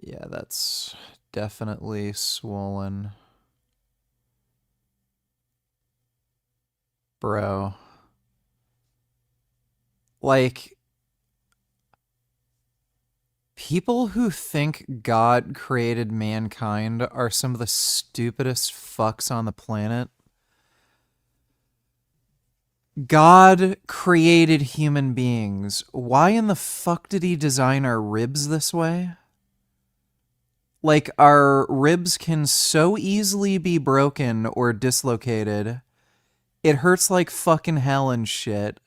Yeah, that's definitely swollen. Bro. Like, people who think God created mankind are some of the stupidest fucks on the planet. God created human beings. Why in the fuck did he design our ribs this way? Like, our ribs can so easily be broken or dislocated. It hurts like fucking hell and shit.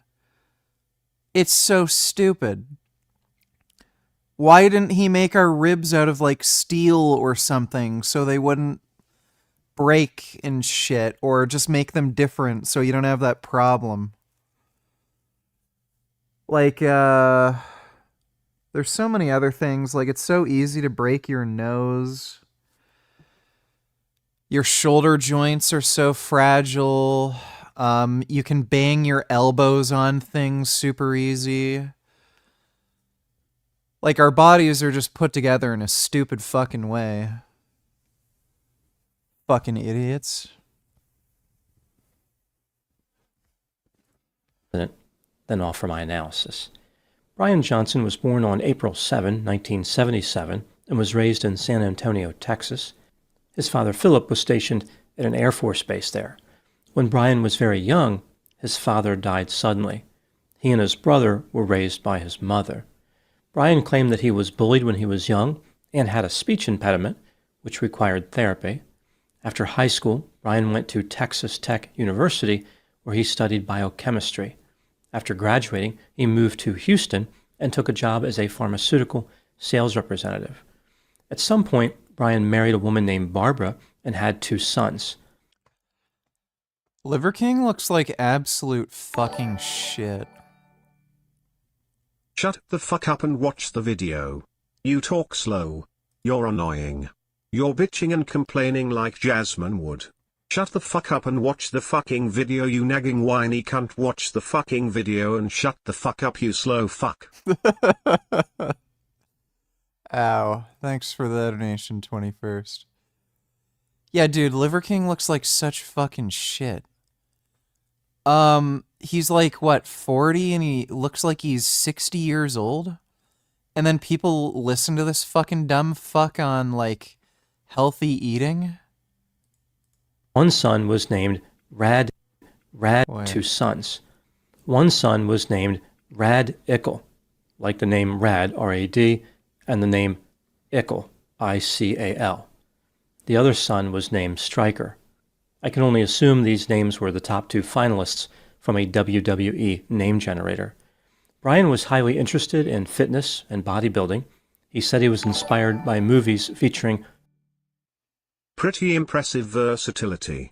It's so stupid. Why didn't he make our ribs out of, like, steel or something so they wouldn't break and shit, or just make them different so you don't have that problem? Like, there's so many other things. Like, it's so easy to break your nose. Your shoulder joints are so fragile. You can bang your elbows on things super easy. Like, our bodies are just put together in a stupid fucking way. Fucking idiots. Then offer my analysis. Brian Johnson was born on April 7, 1977, and was raised in San Antonio, Texas. His father, Philip, was stationed at an Air Force base there. When Brian was very young, his father died suddenly. He and his brother were raised by his mother. Brian claimed that he was bullied when he was young and had a speech impediment, which required therapy. After high school, Brian went to Texas Tech University, where he studied biochemistry. After graduating, he moved to Houston and took a job as a pharmaceutical sales representative. At some point, Brian married a woman named Barbara and had 2 sons. Liver King looks like absolute fucking shit. Shut the fuck up and watch the video. You talk slow. You're annoying. You're bitching and complaining like Jasmine would. Shut the fuck up and watch the fucking video, you nagging whiny cunt. Watch the fucking video and shut the fuck up, you slow fuck. Ow. Thanks for the donation, 21st. Yeah, dude, Liver King looks like such fucking shit. He's like, what, 40, and he looks like he's 60 years old? And then people listen to this fucking dumb fuck on, like, healthy eating? One son was named Rad, Wait. 2 sons. One son was named Rad Ickle, like the name Rad, R-A-D, and the name Ickle, I-C-A-L. The other son was named Stryker. I can only assume these names were the top 2 finalists from a WWE name generator. Brian was highly interested in fitness and bodybuilding. He said he was inspired by movies featuring pretty impressive versatility.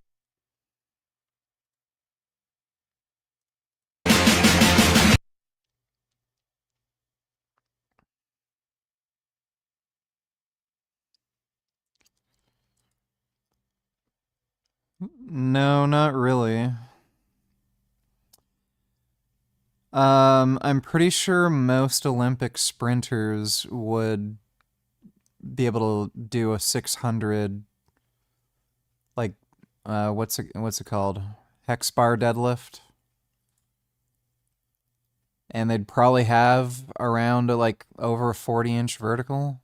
No, not really. I'm pretty sure most Olympic sprinters would be able to do a 600, like, what's it called? Hex bar deadlift. And they'd probably have around, like, over a 40-inch vertical.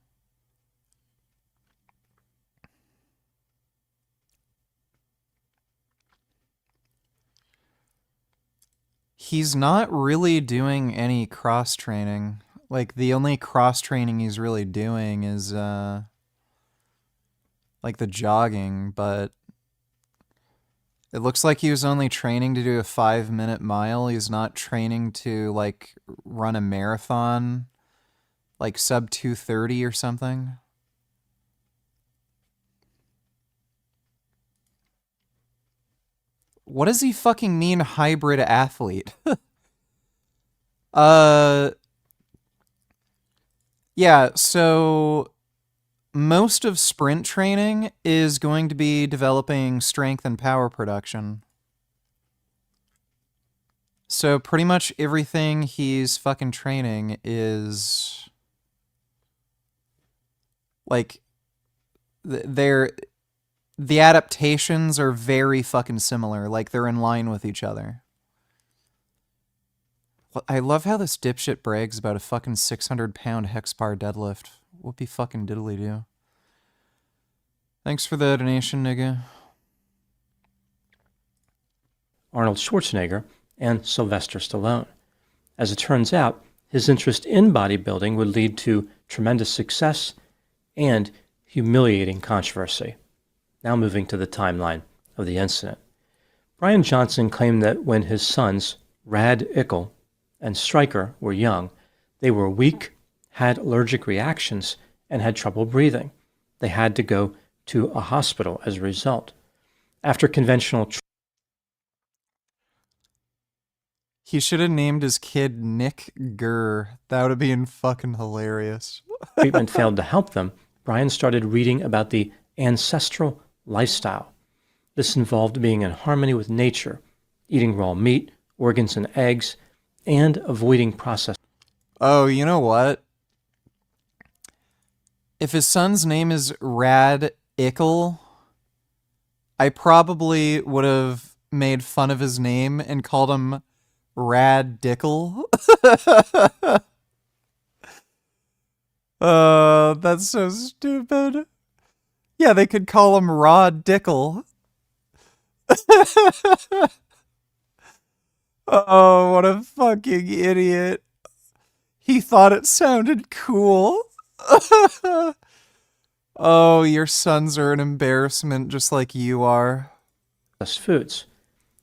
He's not really doing any cross-training. Like, the only cross-training he's really doing is, like, the jogging, but it looks like he was only training to do a 5-minute mile. He's not training to, like, run a marathon, like, sub 2:30 or something. What does he fucking mean, hybrid athlete? Yeah, so most of sprint training is going to be developing strength and power production. So pretty much everything he's fucking training is like the adaptations are very fucking similar. Like, they're in line with each other. I love how this dipshit brags about a fucking 600-pound hex bar deadlift. Whoopie fucking diddly do. Thanks for the donation, nigga. Arnold Schwarzenegger and Sylvester Stallone. As it turns out, his interest in bodybuilding would lead to tremendous success and humiliating controversy. Now moving to the timeline of the incident. Brian Johnson claimed that when his sons, Rad Ickle and Stryker, were young, they were weak, had allergic reactions, and had trouble breathing. They had to go to a hospital as a result. After conventional He should have named his kid Nick Gurr. That would have been fucking hilarious. treatment failed to help them, Brian started reading about the ancestral lifestyle. This involved being in harmony with nature, eating raw meat, organs, and eggs, and avoiding processed. Oh, you know what? If his son's name is Rad Ickle, I probably would have made fun of his name and called him Rad Dickle. That's so stupid. Yeah, they could call him Rod Dickel. Oh, what a fucking idiot. He thought it sounded cool. Oh, your sons are an embarrassment just like you are. Foods.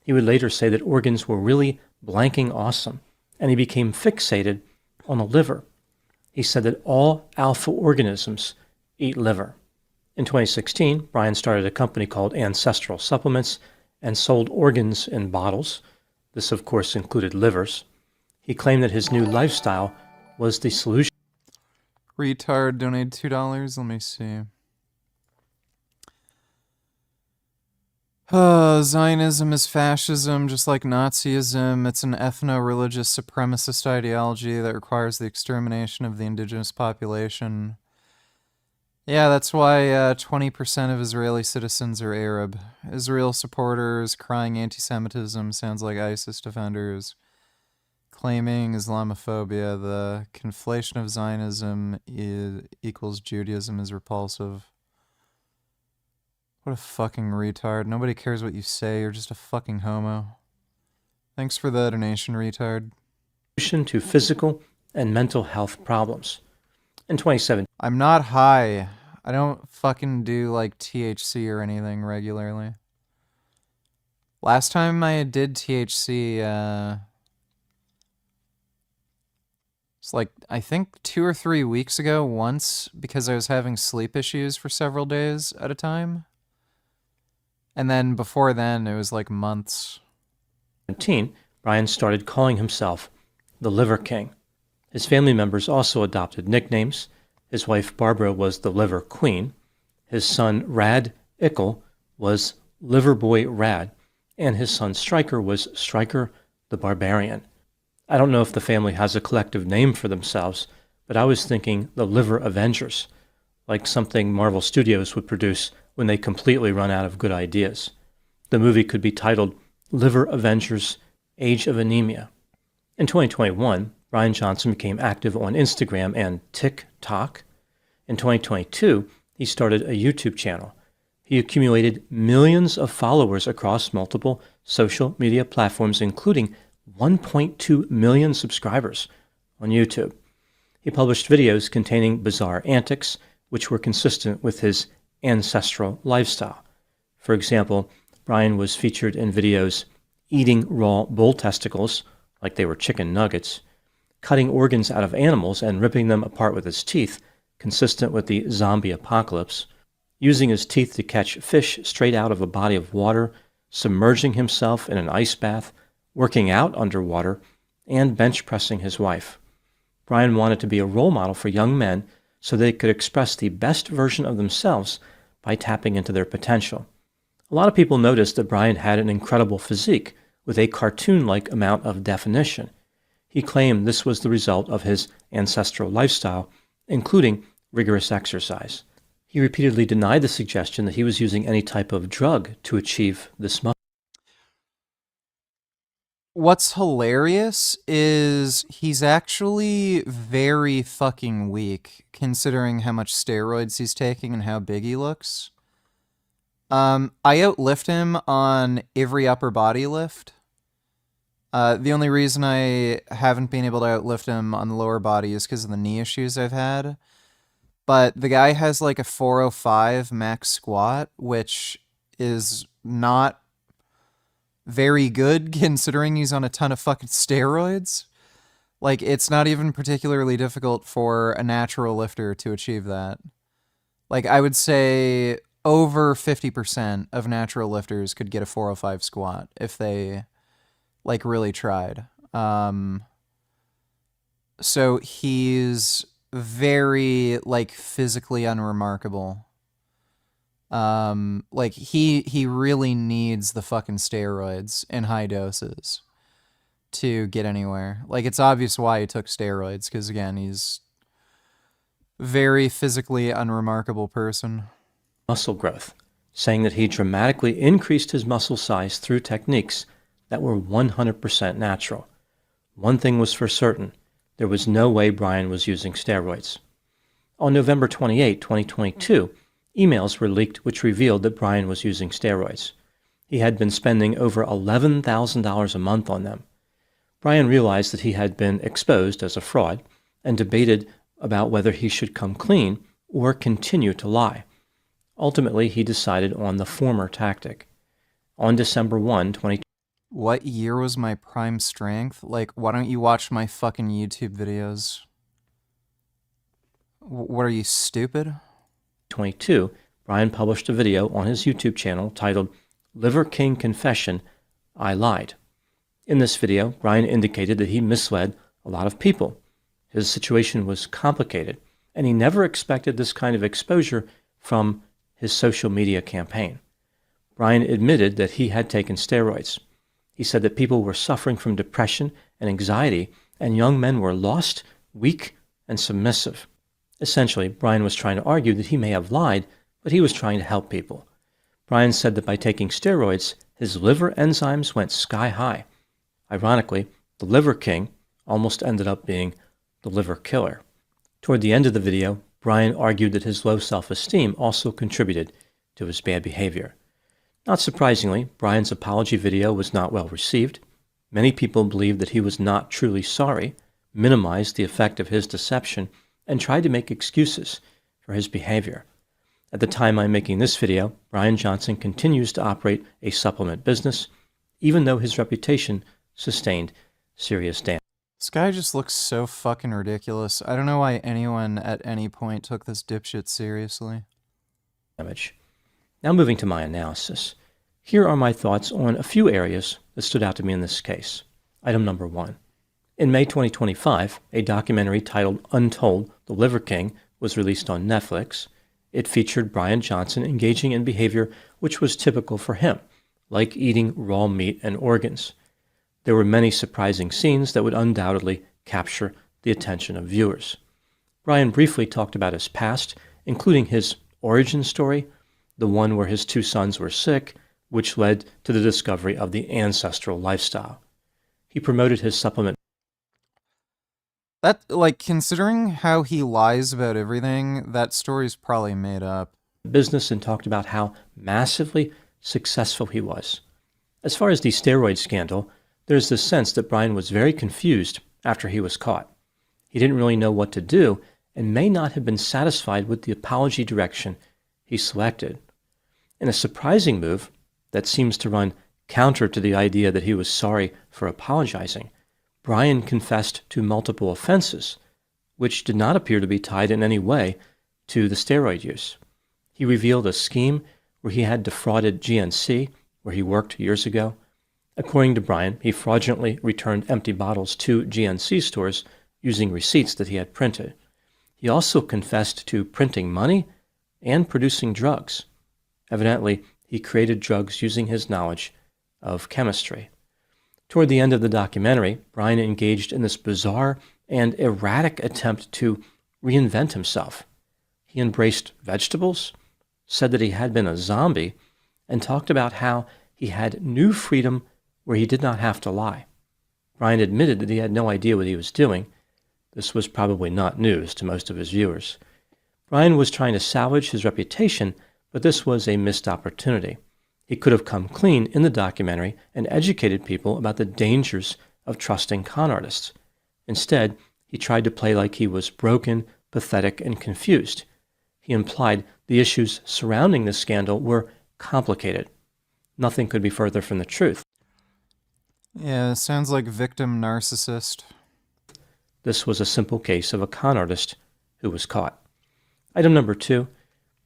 He would later say that organs were really blanking awesome, and he became fixated on the liver. He said that all alpha organisms eat liver. In 2016, Brian started a company called Ancestral Supplements and sold organs in bottles. This, of course, included livers. He claimed that his new lifestyle was the solution. Retard donated $2. Let me see. Zionism is fascism, just like Nazism. It's an ethno-religious supremacist ideology that requires the extermination of the indigenous population. Yeah, that's why 20% of Israeli citizens are Arab. Israel supporters crying anti-Semitism sounds like ISIS defenders claiming Islamophobia. The conflation of Zionism equals Judaism is repulsive. What a fucking retard. Nobody cares what you say. You're just a fucking homo. Thanks for the donation, retard. To physical and mental health problems. In 2017, I'm not high. I don't fucking do like THC or anything regularly. Last time I did THC, it's like, I think 2 or 3 weeks ago once because I was having sleep issues for several days at a time. And then before then, it was like months. 2017, Brian started calling himself the Liver King. His family members also adopted nicknames. His wife Barbara was the Liver Queen. His son Rad Ickle was Liver Boy Rad. And his son Stryker was Stryker the Barbarian. I don't know if the family has a collective name for themselves, but I was thinking the Liver Avengers, like something Marvel Studios would produce when they completely run out of good ideas. The movie could be titled Liver Avengers: Age of Anemia. In 2021, Brian Johnson became active on Instagram and TikTok. In 2022, he started a YouTube channel. He accumulated millions of followers across multiple social media platforms, including 1.2 million subscribers on YouTube. He published videos containing bizarre antics, which were consistent with his ancestral lifestyle. For example, Brian was featured in videos eating raw bull testicles, like they were chicken nuggets, cutting organs out of animals and ripping them apart with his teeth, consistent with the zombie apocalypse, using his teeth to catch fish straight out of a body of water, submerging himself in an ice bath, working out underwater, and bench pressing his wife. Brian wanted to be a role model for young men so they could express the best version of themselves by tapping into their potential. A lot of people noticed that Brian had an incredible physique with a cartoon-like amount of definition. He claimed this was the result of his ancestral lifestyle, including rigorous exercise. He repeatedly denied the suggestion that he was using any type of drug to achieve this muscle. What's hilarious is he's actually very fucking weak, considering how much steroids he's taking and how big he looks. I outlift him on every upper body lift. The only reason I haven't been able to outlift him on the lower body is because of the knee issues I've had. But the guy has like a 405 max squat, which is not very good considering he's on a ton of fucking steroids. Like, it's not even particularly difficult for a natural lifter to achieve that. Like, I would say over 50% of natural lifters could get a 405 squat if they, like, really tried. So he's very, like, physically unremarkable. Like, he really needs the fucking steroids in high doses to get anywhere. Like, it's obvious why he took steroids, because, again, he's very physically unremarkable person. Muscle growth, saying that he dramatically increased his muscle size through techniques that were 100% natural. One thing was for certain, there was no way Brian was using steroids. On November 28, 2022, Emails were leaked which revealed that Brian was using steroids. He had been spending over $11,000 a month on them. Brian realized that he had been exposed as a fraud and debated about whether he should come clean or continue to lie. Ultimately, he decided on the former tactic. On December 1, 2020, What year was my prime strength? Like, why don't you watch my fucking YouTube videos? What are you, stupid? 2022, Brian published a video on his YouTube channel titled Liver King Confession, I Lied. In this video, Brian indicated that he misled a lot of people. His situation was complicated, and he never expected this kind of exposure from his social media campaign. Brian admitted that he had taken steroids. He said that people were suffering from depression and anxiety, and young men were lost, weak, and submissive. Essentially, Brian was trying to argue that he may have lied, but he was trying to help people. Brian said that by taking steroids, his liver enzymes went sky high. Ironically, the Liver King almost ended up being the liver killer. Toward the end of the video, Brian argued that his low self-esteem also contributed to his bad behavior. Not surprisingly, Brian's apology video was not well received. Many people believed that he was not truly sorry, minimized the effect of his deception, and tried to make excuses for his behavior. At the time I'm making this video, Brian Johnson continues to operate a supplement business, even though his reputation sustained serious damage. This guy just looks so fucking ridiculous. I don't know why anyone at any point took this dipshit seriously. Now moving to my analysis. Here are my thoughts on a few areas that stood out to me in this case. Item number 1. In May 2025, a documentary titled Untold, The Liver King was released on Netflix. It featured Brian Johnson engaging in behavior which was typical for him, like eating raw meat and organs. There were many surprising scenes that would undoubtedly capture the attention of viewers. Brian briefly talked about his past, including his origin story, the one where his 2 sons were sick, which led to the discovery of the ancestral lifestyle. He promoted his supplement. That, like, considering how he lies about everything, that story's probably made up. Business and talked about how massively successful he was. As far as the steroid scandal, there's this sense that Brian was very confused after he was caught. He didn't really know what to do and may not have been satisfied with the apology direction he selected. In a surprising move that seems to run counter to the idea that he was sorry for apologizing, Brian confessed to multiple offenses, which did not appear to be tied in any way to the steroid use. He revealed a scheme where he had defrauded GNC, where he worked years ago. According to Brian, he fraudulently returned empty bottles to GNC stores using receipts that he had printed. He also confessed to printing money and producing drugs. Evidently, he created drugs using his knowledge of chemistry. Toward the end of the documentary, Brian engaged in this bizarre and erratic attempt to reinvent himself. He embraced vegetables, said that he had been a zombie, and talked about how he had new freedom where he did not have to lie. Brian admitted that he had no idea what he was doing. This was probably not news to most of his viewers. Brian was trying to salvage his reputation, but this was a missed opportunity. He could have come clean in the documentary and educated people about the dangers of trusting con artists. Instead, he tried to play like he was broken, pathetic, and confused. He implied the issues surrounding the scandal were complicated. Nothing could be further from the truth. Yeah, sounds like victim narcissist. This was a simple case of a con artist who was caught. Item number 2,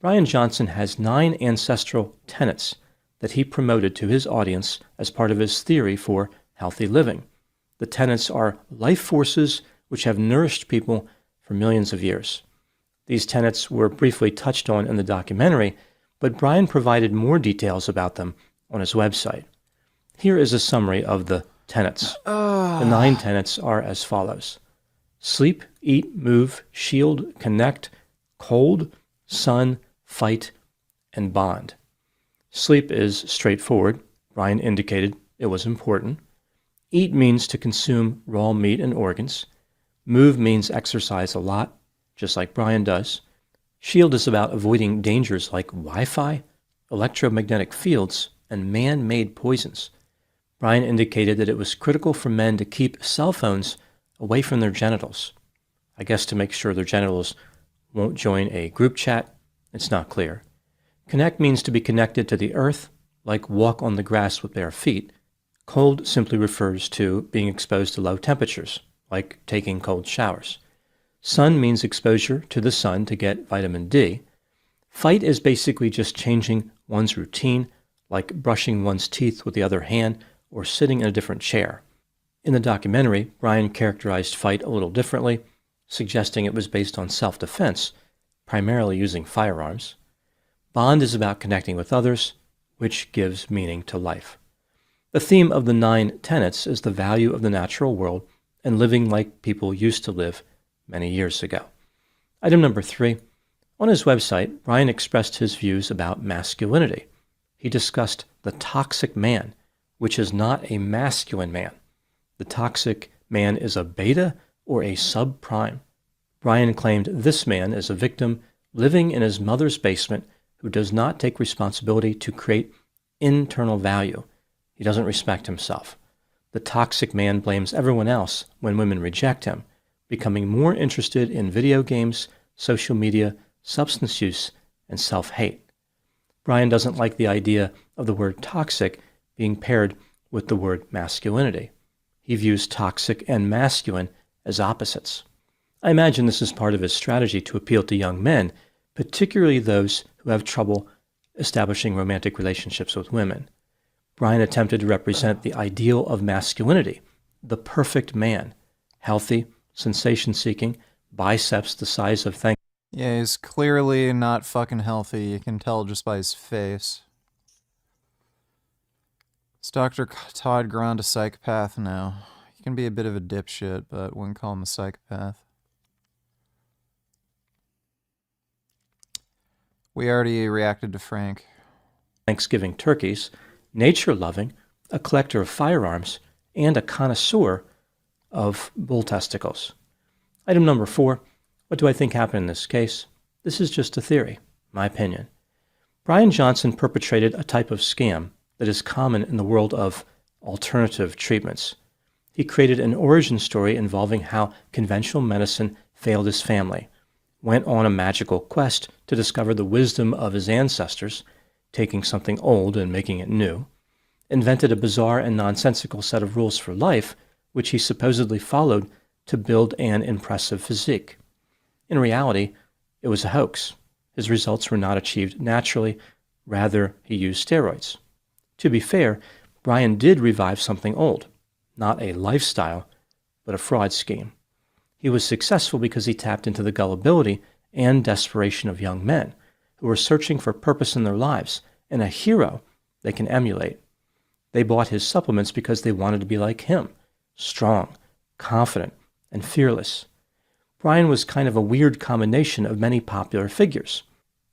Brian Johnson has 9 ancestral tenets that he promoted to his audience as part of his theory for healthy living. The tenets are life forces which have nourished people for millions of years. These tenets were briefly touched on in the documentary, but Brian provided more details about them on his website. Here is a summary of the tenets. The 9 tenets are as follows: sleep, eat, move, shield, connect, cold, sun, fight, and bond. Sleep is straightforward. Brian indicated it was important. Eat means to consume raw meat and organs. Move means exercise a lot, just like Brian does. SHIELD is about avoiding dangers like Wi-Fi, electromagnetic fields, and man-made poisons. Brian indicated that it was critical for men to keep cell phones away from their genitals. I guess to make sure their genitals won't join a group chat. It's not clear. Connect means to be connected to the earth, like walk on the grass with bare feet. Cold simply refers to being exposed to low temperatures, like taking cold showers. Sun means exposure to the sun to get vitamin D. Fight is basically just changing one's routine, like brushing one's teeth with the other hand or sitting in a different chair. In the documentary, Brian characterized fight a little differently, suggesting it was based on self-defense, primarily using firearms. Bond is about connecting with others, which gives meaning to life. The theme of the 9 tenets is the value of the natural world and living like people used to live many years ago. Item number 3. On his website, Brian expressed his views about masculinity. He discussed the toxic man, which is not a masculine man. The toxic man is a beta or a subprime. Brian claimed this man is a victim living in his mother's basement who does not take responsibility to create internal value. He doesn't respect himself. The toxic man blames everyone else when women reject him, becoming more interested in video games, social media, substance use, and self-hate. Brian doesn't like the idea of the word toxic being paired with the word masculinity. He views toxic and masculine as opposites. I imagine this is part of his strategy to appeal to young men, particularly those who have trouble establishing romantic relationships with women. Brian attempted to represent the ideal of masculinity, the perfect man, healthy, sensation-seeking, biceps the size of things. Yeah, he's clearly not fucking healthy. You can tell just by his face. Is Dr. Todd Grant a psychopath? No. He can be a bit of a dipshit, but wouldn't call him a psychopath. We already reacted to Frank. Thanksgiving turkeys, nature-loving, a collector of firearms, and a connoisseur of bull testicles. Item number 4. What do I think happened in this case? This is just a theory, my opinion. Brian Johnson perpetrated a type of scam that is common in the world of alternative treatments. He created an origin story involving how conventional medicine failed his family, went on a magical quest to discover the wisdom of his ancestors, taking something old and making it new, invented a bizarre and nonsensical set of rules for life, which he supposedly followed to build an impressive physique. In reality, it was a hoax. His results were not achieved naturally, rather he used steroids. To be fair, Brian did revive something old, not a lifestyle, but a fraud scheme. He was successful because he tapped into the gullibility and desperation of young men who were searching for purpose in their lives and a hero they can emulate. They bought his supplements because they wanted to be like him, strong, confident, and fearless. Brian was kind of a weird combination of many popular figures.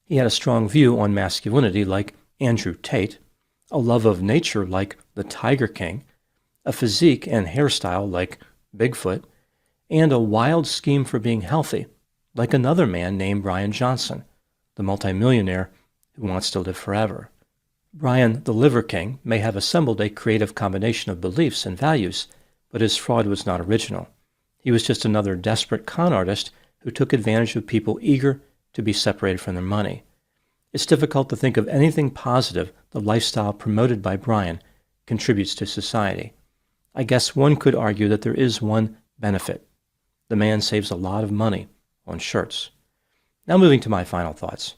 He had a strong view on masculinity like Andrew Tate, a love of nature like the Tiger King, a physique and hairstyle like Bigfoot, and a wild scheme for being healthy like another man named Brian Johnson, the multimillionaire who wants to live forever. Brian, the Liver King, may have assembled a creative combination of beliefs and values, but his fraud was not original. He was just another desperate con artist who took advantage of people eager to be separated from their money. It's difficult to think of anything positive the lifestyle promoted by Brian contributes to society. I guess one could argue that there is one benefit. The man saves a lot of money on shirts. Now moving to my final thoughts.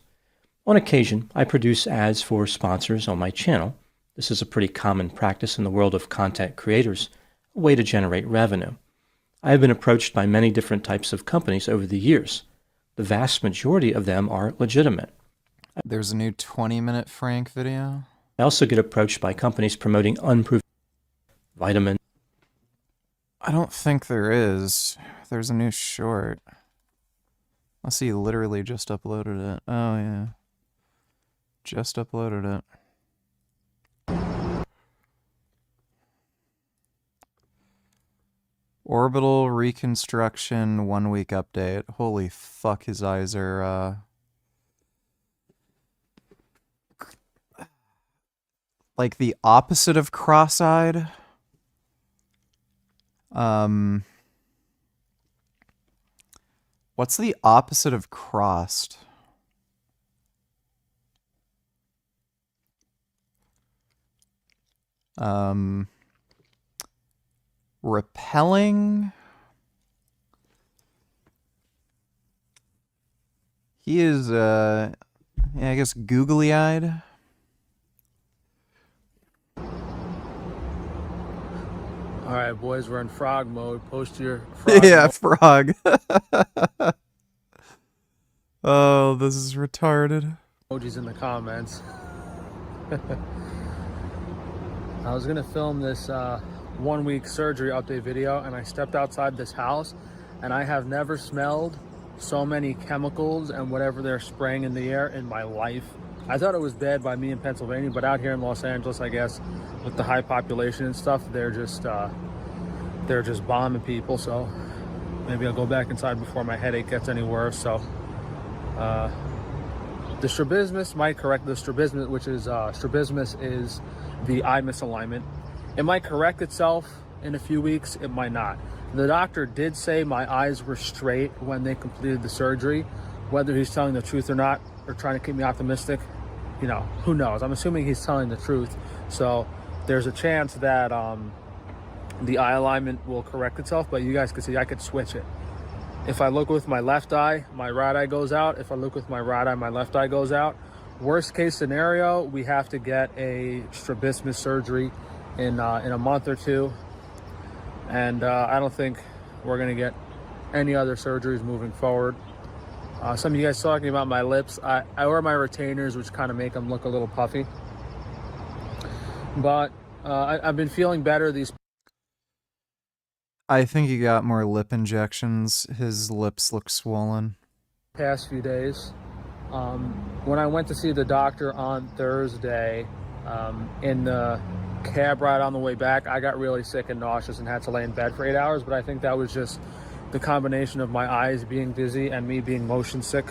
On occasion, I produce ads for sponsors on my channel. This is a pretty common practice in the world of content creators, a way to generate revenue. I have been approached by many different types of companies over the years. The vast majority of them are legitimate. There's a new 20-minute Frank video. I also get approached by companies promoting unproven vitamin. I don't think there is. There's a new short. Unless he literally just uploaded it. Oh, yeah. Just uploaded it. Orbital reconstruction 1 week update. Holy fuck, his eyes are like the opposite of cross-eyed. What's the opposite of crossed? Repelling. He is, yeah, I guess googly-eyed. All right, boys, we're in frog mode. Post your frog Yeah, mode. frog. Oh, this is retarded. Emojis in the comments. I was gonna film this 1 week surgery update video, and I stepped outside this house, and I have never smelled so many chemicals and whatever they're spraying in the air in my life. I thought it was bad by me in Pennsylvania, but out here in Los Angeles, I guess, with the high population and stuff, they're just bombing people. So maybe I'll go back inside before my headache gets any worse. So the strabismus might correct the strabismus, which is strabismus is the eye misalignment. It might correct itself in a few weeks. It might not. The doctor did say my eyes were straight when they completed the surgery. Whether he's telling the truth or not, or trying to keep me optimistic, you know, who knows? I'm assuming he's telling the truth. So there's a chance that the eye alignment will correct itself, but you guys can see I could switch it. If I look with my left eye, my right eye goes out. If I look with my right eye, my left eye goes out. Worst case scenario, we have to get a strabismus surgery in a month or two. And I don't think we're gonna get any other surgeries moving forward. Some of you guys talking about my lips. I wear my retainers, which kind of make them look a little puffy. But I've been feeling better these I think he got more lip injections. His lips look swollen. past few days. When I went to see the doctor on Thursday, in the cab ride on the way back, I got really sick and nauseous and had to lay in bed for 8 hours, but I think that was just the combination of my eyes being dizzy and me being motion sick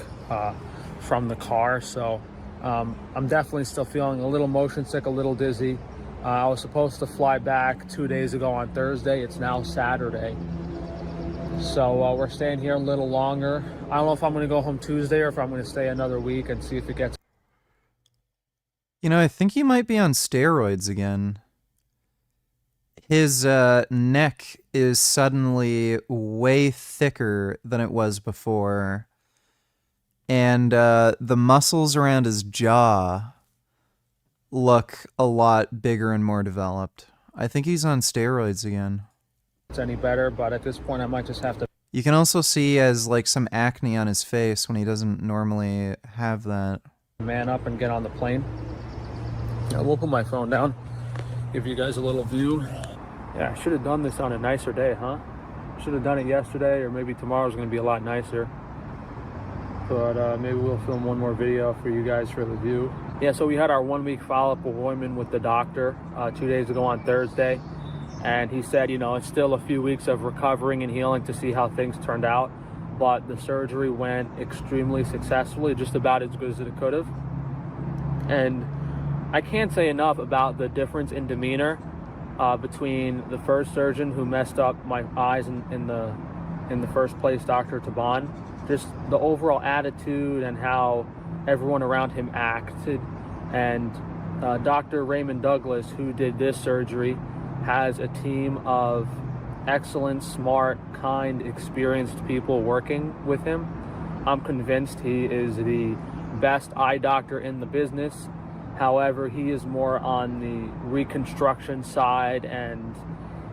from the car. So I'm definitely still feeling a little motion sick, a little dizzy. I was supposed to fly back 2 days ago on Thursday. It's now Saturday. So we're staying here a little longer. I don't know if I'm going to go home Tuesday or if I'm going to stay another week and see if it gets... You know, I think he might be on steroids again. His neck is suddenly way thicker than it was before. And the muscles around his jaw look a lot bigger and more developed. I think he's on steroids again. It's any better, but at this point I might just have to... You can also see he has like some acne on his face when he doesn't normally have that. Man up and get on the plane. We'll put my phone down, give you guys a little view. Yeah, I should have done this on a nicer day, huh? Should have done it yesterday, or maybe tomorrow's going to be a lot nicer. But maybe we'll film one more video for you guys for the view. Yeah, so we had our 1 week follow-up appointment with the doctor 2 days ago on Thursday. And he said, you know, it's still a few weeks of recovering and healing to see how things turned out. But the surgery went extremely successfully, just about as good as it could have. And I can't say enough about the difference in demeanor between the first surgeon who messed up my eyes in the first place, Dr. Taban. Just the overall attitude and how everyone around him acted. And Dr. Raymond Douglas, who did this surgery, has a team of excellent, smart, kind, experienced people working with him. I'm convinced he is the best eye doctor in the business. However, he is more on the reconstruction side, and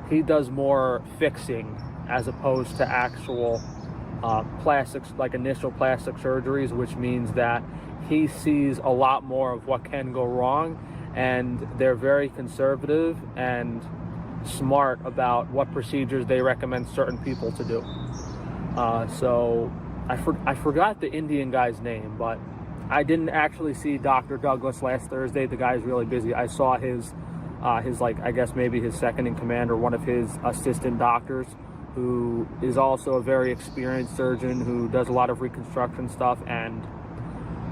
he does more fixing as opposed to actual plastics, like initial plastic surgeries, which means that he sees a lot more of what can go wrong, and they're very conservative and smart about what procedures they recommend certain people to do. So I forgot the Indian guy's name, but I didn't actually see Dr. Douglas last Thursday. The guy's really busy. I saw his like, I guess maybe his second in command or one of his assistant doctors, who is also a very experienced surgeon who does a lot of reconstruction stuff. And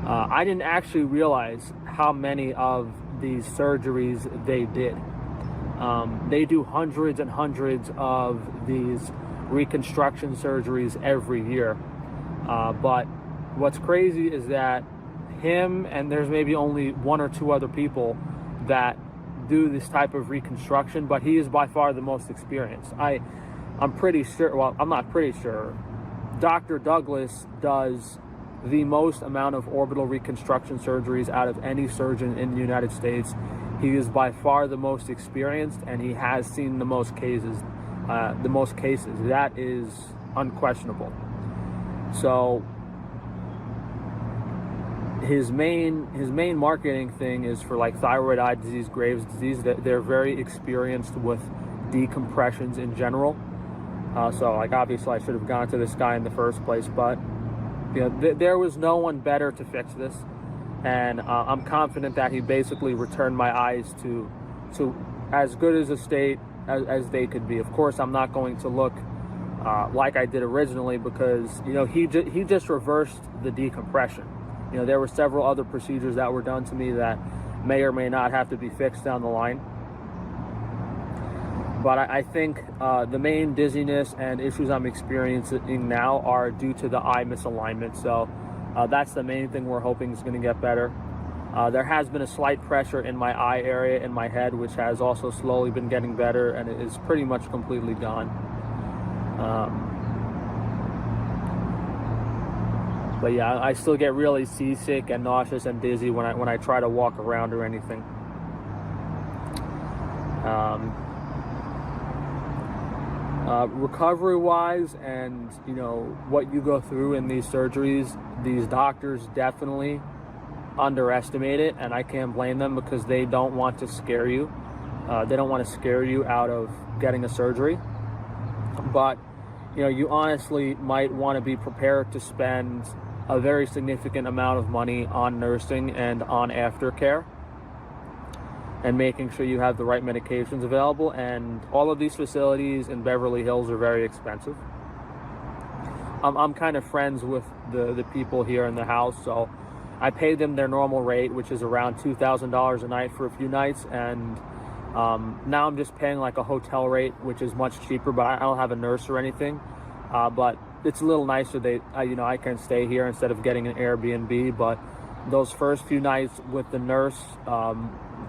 I didn't actually realize how many of these surgeries they did. They do hundreds and hundreds of these reconstruction surgeries every year. But what's crazy is that him and there's maybe only one or two other people that do this type of reconstruction, but he is by far the most experienced. I'm pretty sure, well, I'm not pretty sure, Dr. Douglas does the most amount of orbital reconstruction surgeries out of any surgeon in the United States. He is by far the most experienced, and he has seen the most cases. That is unquestionable. So his main marketing thing is for like thyroid eye disease, Graves' disease. That they're very experienced with decompressions in general. So like obviously I should have gone to this guy in the first place, but you know, there was no one better to fix this, and I'm confident that he basically returned my eyes to as good as a state as they could be. Of course, I'm not going to look like I did originally, because you know he just reversed the decompression. You know, there were several other procedures that were done to me that may or may not have to be fixed down the line. But I think the main dizziness and issues I'm experiencing now are due to the eye misalignment. So that's the main thing we're hoping is going to get better. There has been a slight pressure in my eye area in my head, which has also slowly been getting better, and it is pretty much completely gone. But yeah, I still get really seasick and nauseous and dizzy when I try to walk around or anything. Recovery-wise, and you know what you go through in these surgeries, these doctors definitely underestimate it, and I can't blame them, because they don't want to scare you. They don't want to scare you out of getting a surgery. But you know, you honestly might want to be prepared to spend a very significant amount of money on nursing and on aftercare, and making sure you have the right medications available. And all of these facilities in Beverly Hills are very expensive. I'm kind of friends with the people here in the house, so I pay them their normal rate, which is around $2,000 a night for a few nights, and now I'm just paying like a hotel rate, which is much cheaper, but I don't have a nurse or anything. But it's a little nicer. I can stay here instead of getting an Airbnb. But those first few nights with the nurse,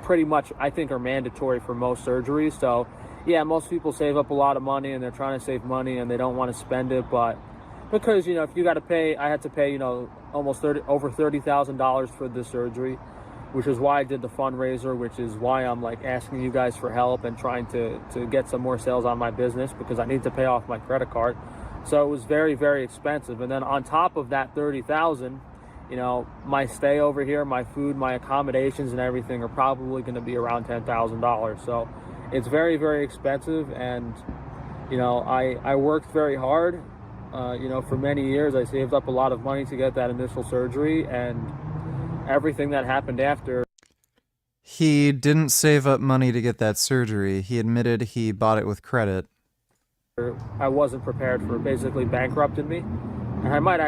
pretty much I think are mandatory for most surgeries. So yeah, most people save up a lot of money, and they're trying to save money, and they don't want to spend it. But because you know, if you got to pay, I had to pay almost over $30,000 for this surgery, which is why I did the fundraiser, which is why I'm like asking you guys for help and trying to get some more sales on my business, because I need to pay off my credit card. So it was very, very expensive. And then on top of that $30,000, you know, my stay over here, my food, my accommodations and everything are probably going to be around $10,000. So it's very, very expensive. And, you know, I worked very hard, for many years. I saved up a lot of money to get that initial surgery, and everything that happened after. He didn't save up money to get that surgery. He admitted he bought it with credit. I wasn't prepared for, basically bankrupted me. And I might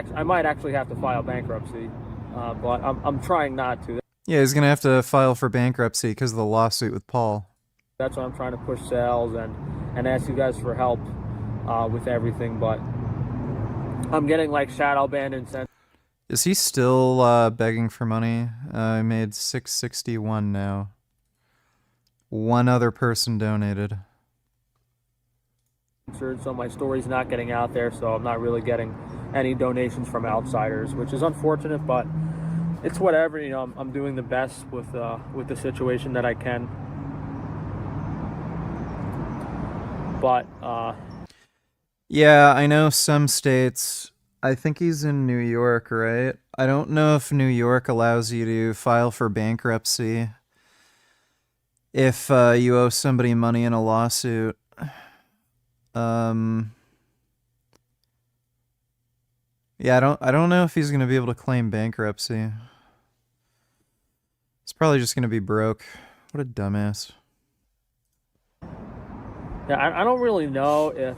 actually have to file bankruptcy, but I'm trying not to. Yeah, he's gonna have to file for bankruptcy because of the lawsuit with Paul. That's why I'm trying to push sales and ask you guys for help with everything. But I'm getting like shadow banned and Is he still begging for money? I made $661 now. One other person donated. So my story's not getting out there, so I'm not really getting any donations from outsiders, which is unfortunate, but it's whatever. You know, I'm doing the best with the situation that I can. But yeah, I know some states. I think he's in New York, right? I don't know if New York allows you to file for bankruptcy if you owe somebody money in a lawsuit. Yeah, I don't know if he's gonna be able to claim bankruptcy. He's probably just gonna be broke. What a dumbass. Yeah, I don't really know if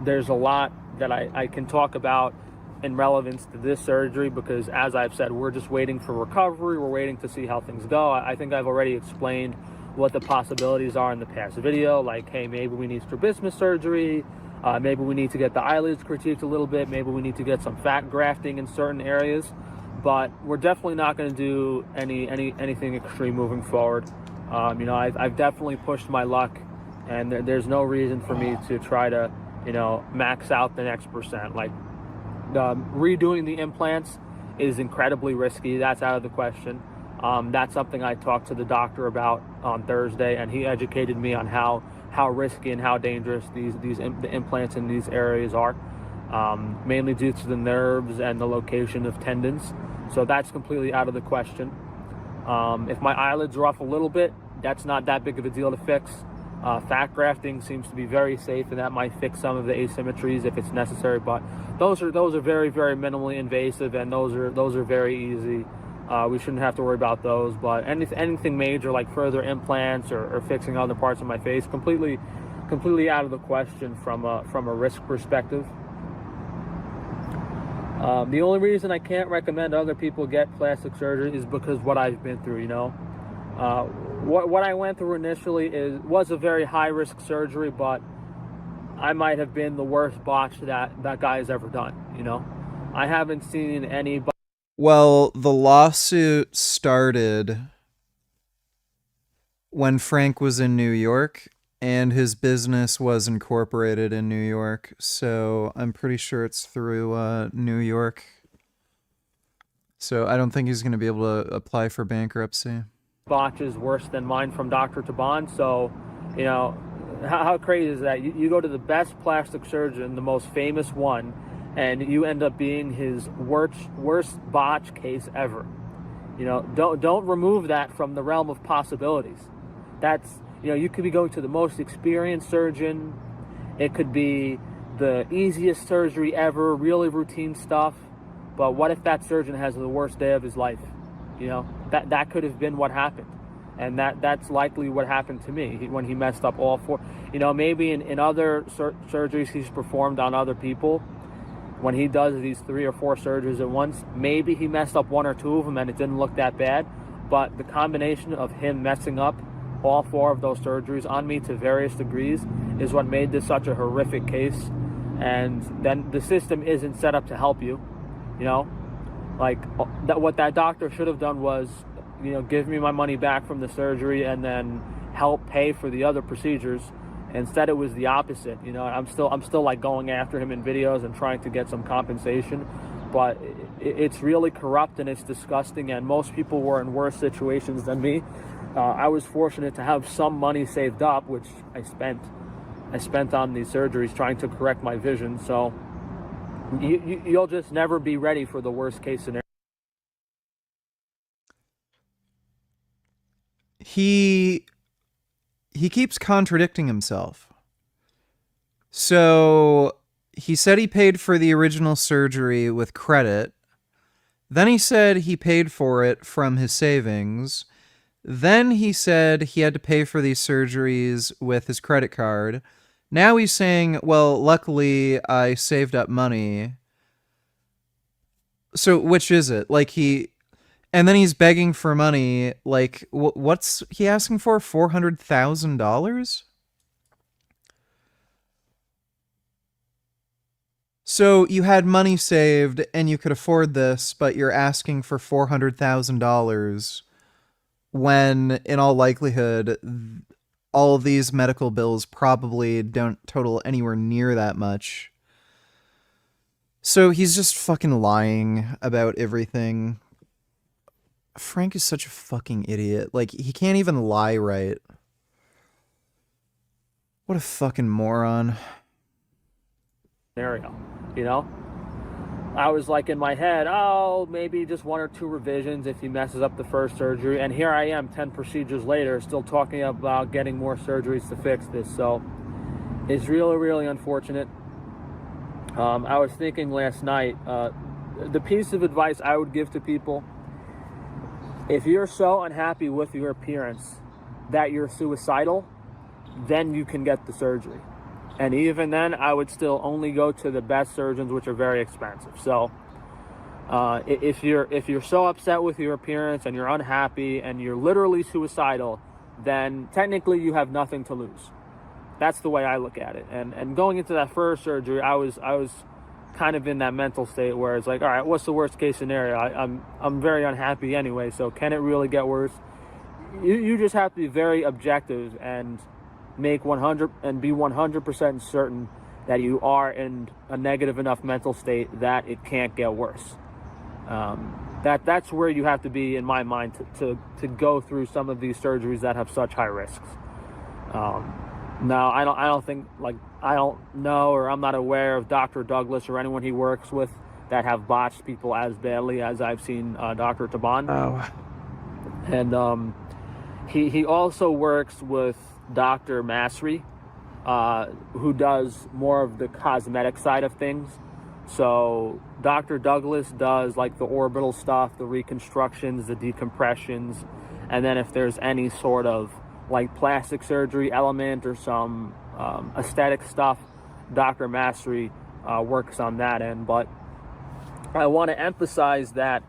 there's a lot that I can talk about in relevance to this surgery, because as I've said, we're just waiting for recovery. We're waiting to see how things go. I think I've already explained what the possibilities are in the past video, like, hey, maybe we need strabismus surgery, maybe we need to get the eyelids critiqued a little bit, maybe we need to get some fat grafting in certain areas, but we're definitely not going to do anything extreme moving forward. You know, I've definitely pushed my luck, and there's no reason for me to try to, you know, max out the next percent. Like, redoing the implants is incredibly risky. That's out of the question. That's something I talked to the doctor about on Thursday, and he educated me on how risky and how dangerous the implants in these areas are, mainly due to the nerves and the location of tendons. So that's completely out of the question. If my eyelids are off a little bit, that's not that big of a deal to fix. Fat grafting seems to be very safe, and that might fix some of the asymmetries if it's necessary. But those are very, very minimally invasive, and those are very easy. We shouldn't have to worry about those. But anything major like further implants or fixing other parts of my face, completely out of the question from a risk perspective. The only reason I can't recommend other people get plastic surgery is because what I've been through. You know, what I went through initially was a very high risk surgery, but I might have been the worst botch that guy has ever done. You know, I haven't seen anybody. Well, the lawsuit started when Frank was in New York, and his business was incorporated in New York, so I'm pretty sure it's through New York. So I don't think he's going to be able to apply for bankruptcy. Botches worse than mine from doctor to bond. So, you know, how crazy is that? You go to the best plastic surgeon, the most famous one, and you end up being his worst botch case ever. You know, don't remove that from the realm of possibilities. That's, you know, you could be going to the most experienced surgeon. It could be the easiest surgery ever, really routine stuff. But what if that surgeon has the worst day of his life? You know, that could have been what happened. And that's likely what happened to me when he messed up all four. You know, maybe in other surgeries he's performed on other people, when he does these 3 or 4 surgeries at once, maybe he messed up 1 or 2 of them and it didn't look that bad. But the combination of him messing up all 4 of those surgeries on me to various degrees is what made this such a horrific case. And then the system isn't set up to help you. You know, like what that doctor should have done was, you know, give me my money back from the surgery and then help pay for the other procedures. Instead, it was the opposite. You know, I'm still like going after him in videos and trying to get some compensation, but it's really corrupt and it's disgusting. And most people were in worse situations than me. I was fortunate to have some money saved up, which I spent on these surgeries trying to correct my vision. So you'll just never be ready for the worst case scenario. He keeps contradicting himself. So he said he paid for the original surgery with credit. Then he said he paid for it from his savings. Then he said he had to pay for these surgeries with his credit card. Now he's saying, well, luckily I saved up money. So which is it? Like and then he's begging for money. Like, what's he asking for? $400,000? So you had money saved and you could afford this, but you're asking for $400,000 when, in all likelihood, all of these medical bills probably don't total anywhere near that much. So he's just fucking lying about everything. Frank is such a fucking idiot. Like, he can't even lie right. What a fucking moron. Scenario, you know? I was like in my head, oh, maybe just 1 or 2 revisions if he messes up the first surgery. And here I am 10 procedures later still talking about getting more surgeries to fix this. So it's really, really unfortunate. I was thinking last night, the piece of advice I would give to people, if you're so unhappy with your appearance that you're suicidal, then you can get the surgery. And even then, I would still only go to the best surgeons, which are very expensive. So if you're so upset with your appearance and you're unhappy and you're literally suicidal, then technically you have nothing to lose. That's the way I look at it. And going into that first surgery, I was kind of in that mental state where it's like, all right, what's the worst case scenario? I'm very unhappy anyway, so can it really get worse? You just have to be very objective and be 100% certain that you are in a negative enough mental state that it can't get worse. That's where you have to be, in my mind, to go through some of these surgeries that have such high risks. Now, I don't know, or I'm not aware of Dr. Douglas or anyone he works with that have botched people as badly as I've seen Dr. Taban. Oh. And he also works with Dr. Masri, who does more of the cosmetic side of things. So Dr. Douglas does like the orbital stuff, the reconstructions, the decompressions, and then if there's any sort of like plastic surgery element or some aesthetic stuff, Dr. Masri works on that end. But I want to emphasize that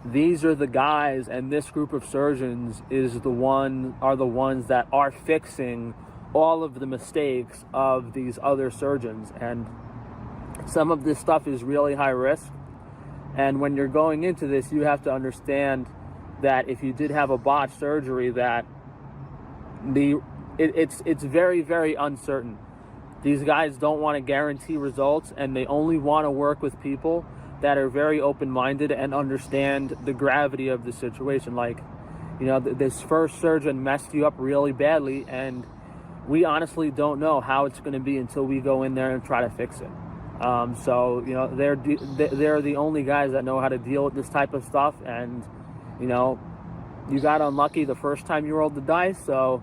these are the guys, and this group of surgeons are the ones that are fixing all of the mistakes of these other surgeons. And some of this stuff is really high risk. And when you're going into this, you have to understand that if you did have a botched surgery, that it's very, very uncertain. These guys don't want to guarantee results, and they only want to work with people that are very open-minded and understand the gravity of the situation. Like, you know, this first surgeon messed you up really badly, and we honestly don't know how it's going to be until we go in there and try to fix it. So, you know, they're the only guys that know how to deal with this type of stuff. And, you know, you got unlucky the first time you rolled the dice, so,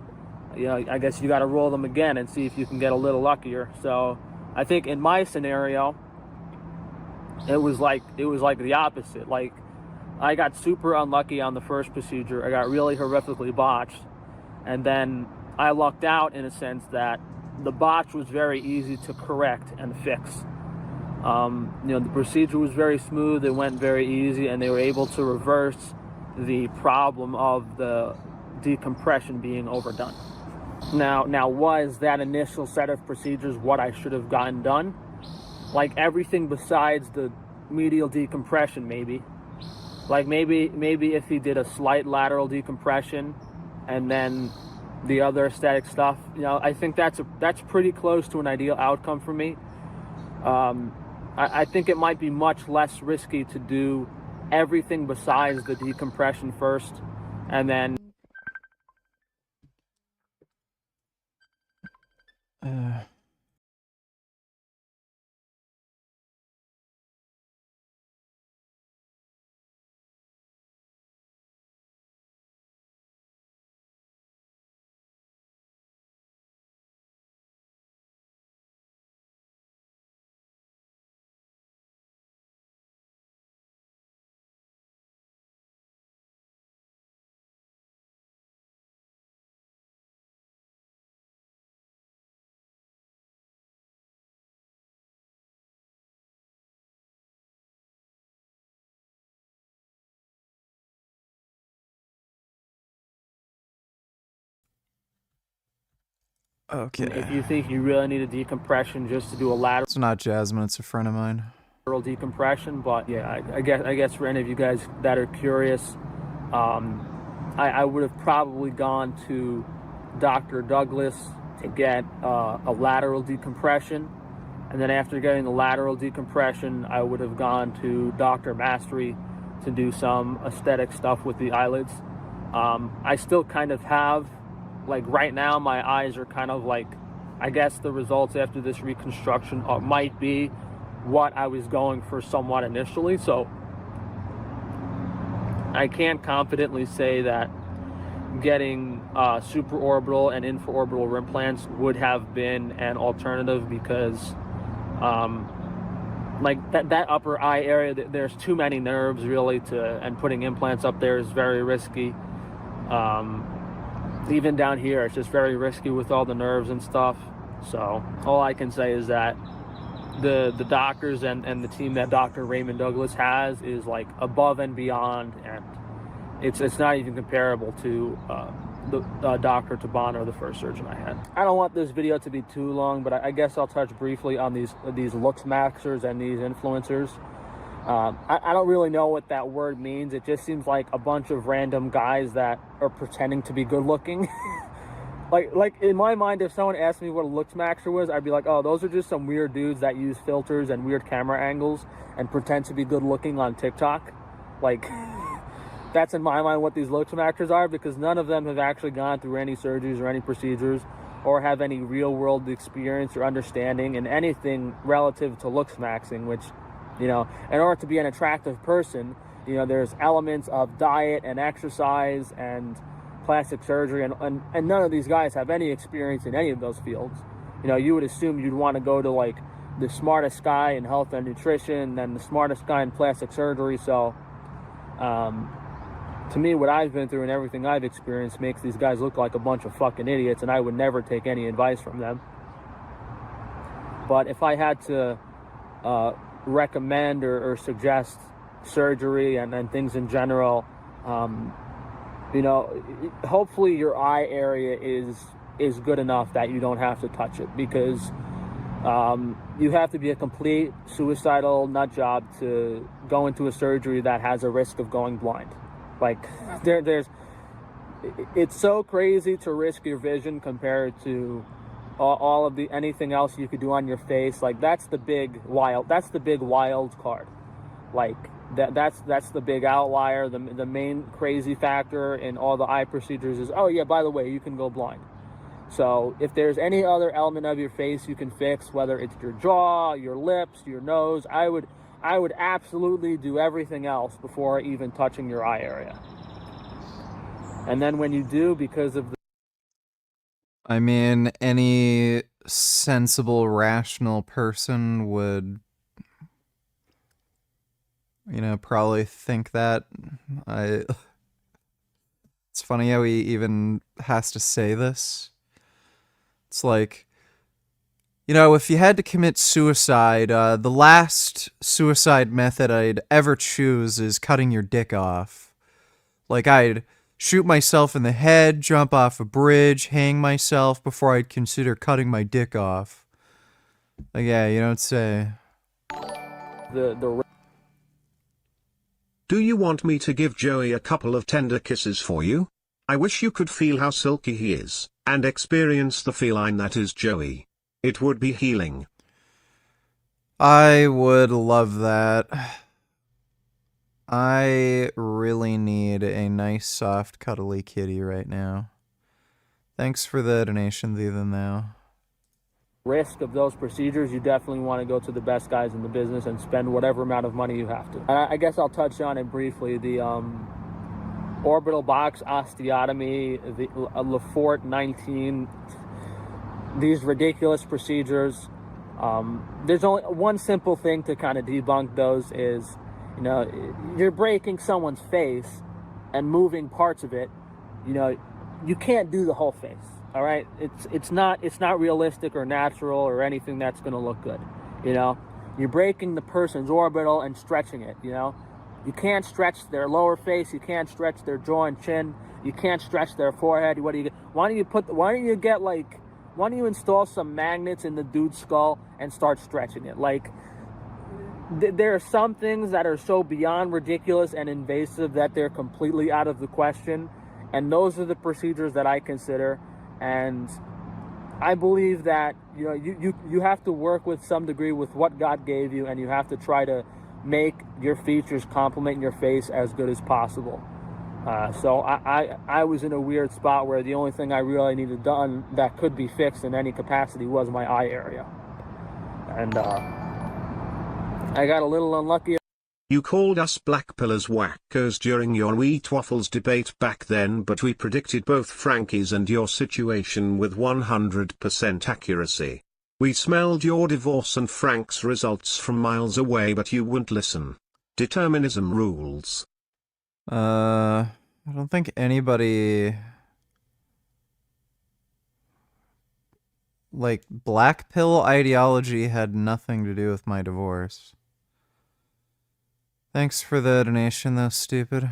you know, I guess you got to roll them again and see if you can get a little luckier. So I think in my scenario, it was like the opposite. Like, I got super unlucky on the first procedure. I got really horrifically botched, and then I lucked out in a sense that the botch was very easy to correct and fix. You know, the procedure was very smooth. It went very easy, and they were able to reverse the problem of the decompression being overdone. Now, was that initial set of procedures what I should have gotten done? Like everything besides the medial decompression, maybe. Like maybe if he did a slight lateral decompression and then the other aesthetic stuff, you know, I think that's pretty close to an ideal outcome for me. I think it might be much less risky to do everything besides the decompression first, and then Okay. if you think you really need a decompression just to do a lateral. It's not Jasmine, it's a friend of mine. Decompression, but yeah, I guess for any of you guys that are curious, I would have probably gone to Dr. Douglas to get a lateral decompression, and then after getting the lateral decompression, I would have gone to Dr. Mastery to do some aesthetic stuff with the eyelids. I still kind of have, like right now, my eyes are kind of like, I guess the results after this reconstruction might be what I was going for somewhat initially. So I can't confidently say that getting supraorbital and infraorbital implants would have been an alternative, because like that upper eye area, there's too many nerves really and putting implants up there is very risky. Even down here, it's just very risky with all the nerves and stuff. So all I can say is that the doctors and the team that Dr. Raymond Douglas has is like above and beyond, and it's not even comparable to the Dr. Tufano, the first surgeon I had. I don't want this video to be too long, but I guess I'll touch briefly on these looks maxers and these influencers. I don't really know what that word means. It just seems like a bunch of random guys that are pretending to be good looking. like in my mind, if someone asked me what a looks maxer was, I'd be like, oh, those are just some weird dudes that use filters and weird camera angles and pretend to be good looking on TikTok. Like, that's in my mind what these looks maxers are, because none of them have actually gone through any surgeries or any procedures or have any real world experience or understanding in anything relative to looks maxing, which, you know, in order to be an attractive person, you know, there's elements of diet and exercise and plastic surgery, and none of these guys have any experience in any of those fields. You know, you would assume you'd want to go to like the smartest guy in health and nutrition and the smartest guy in plastic surgery. So to me, what I've been through and everything I've experienced makes these guys look like a bunch of fucking idiots, and I would never take any advice from them. But if I had to recommend or suggest surgery and things in general, you know, hopefully your eye area is good enough that you don't have to touch it, because you have to be a complete suicidal nut job to go into a surgery that has a risk of going blind. Like, it's so crazy to risk your vision compared to all of anything else you could do on your face. Like, that's the big wild card. Like, that's the big outlier. The main crazy factor in all the eye procedures is, oh yeah, by the way, you can go blind. So if there's any other element of your face you can fix, whether it's your jaw, your lips, your nose, I would absolutely do everything else before even touching your eye area. And then when you do, because of the I mean, any sensible, rational person would, you know, probably think that. It's funny how he even has to say this. It's like, you know, if you had to commit suicide, the last suicide method I'd ever choose is cutting your dick off. Like, I'd shoot myself in the head, jump off a bridge, hang myself before I'd consider cutting my dick off. Like, yeah, you don't say. Do you want me to give Joey a couple of tender kisses for you? I wish you could feel how silky he is, and experience the feline that is Joey. It would be healing. I would love that. I really need a nice, soft, cuddly kitty right now. Thanks for the donation, Thee Than Thou. risk of those procedures, you definitely want to go to the best guys in the business and spend whatever amount of money you have to. And I guess I'll touch on it briefly. The orbital box osteotomy, the Lefort 19, these ridiculous procedures. There's only one simple thing to kind of debunk those is, you know, you're breaking someone's face and moving parts of it. You know, you can't do the whole face. All right, it's not realistic or natural or anything that's going to look good. You know, you're breaking the person's orbital and stretching it. You know, you can't stretch their lower face, you can't stretch their jaw and chin, you can't stretch their forehead. What do you? Why don't you install some magnets in the dude's skull and start stretching it? Like, there are some things that are so beyond ridiculous and invasive that they're completely out of the question, and those are the procedures that I consider. And I believe that, you know, you have to work with some degree with what God gave you, and you have to try to make your features complement your face as good as possible. So I was in a weird spot where the only thing I really needed done that could be fixed in any capacity was my eye area. And I got a little unlucky. You called us black pillars wackos during your Wheat Waffles debate back then, but we predicted both Frankie's and your situation with 100% accuracy. We smelled your divorce and Frank's results from miles away, but you wouldn't listen. Determinism rules. I don't think anybody like, black pill ideology had nothing to do with my divorce. Thanks for the donation, though, stupid.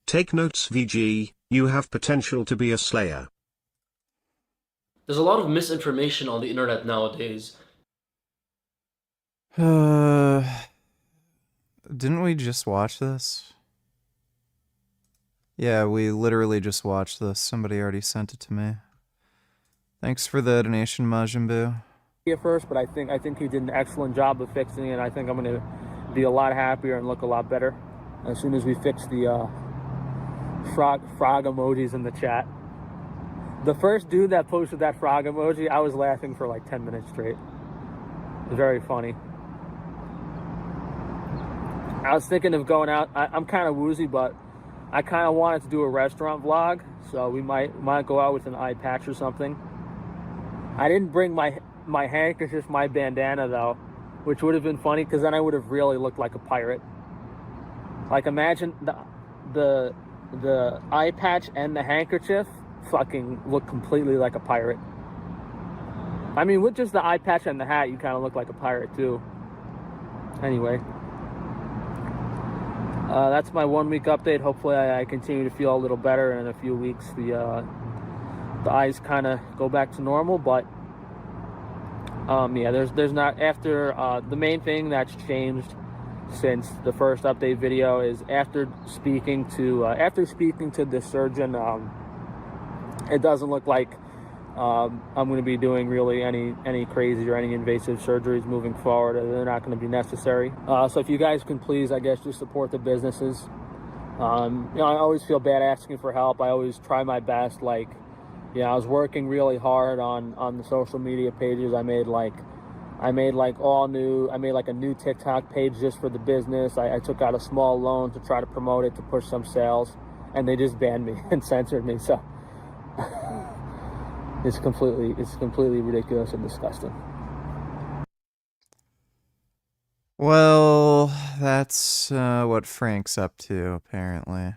Take notes, VG, you have potential to be a slayer. There's a lot of misinformation on the internet nowadays. Didn't we just watch this? Yeah, we literally just watched this. Somebody already sent it to me. Thanks for the donation, Majin Buu. At first, but I think he did an excellent job of fixing it. I think I'm going to be a lot happier and look a lot better as soon as we fix the frog emojis in the chat. The first dude that posted that frog emoji, I was laughing for like 10 minutes straight. Very funny. I was thinking of going out. I'm kind of woozy, but I kind of wanted to do a restaurant vlog, so we might go out with an eye patch or something. I didn't bring my handkerchief, my bandana though, which would have been funny because then I would have really looked like a pirate. Like imagine the eye patch and the handkerchief fucking look completely like a pirate. I mean, with just the eye patch and the hat, you kind of look like a pirate too. Anyway, that's my 1 week update. Hopefully I continue to feel a little better, and in a few weeks the eyes kind of go back to normal. But yeah, there's not, after the main thing that's changed since the first update video is after speaking to the surgeon, it doesn't look like I'm going to be doing really any crazy or any invasive surgeries moving forward. They're not going to be necessary. So if you guys can please, I guess, just support the businesses. You know, I always feel bad asking for help. I always try my best. Like, yeah, I was working really hard on the social media pages. I made like a new TikTok page just for the business. I took out a small loan to try to promote it, to push some sales, and they just banned me and censored me. So it's completely ridiculous and disgusting. Well, that's what Frank's up to, apparently.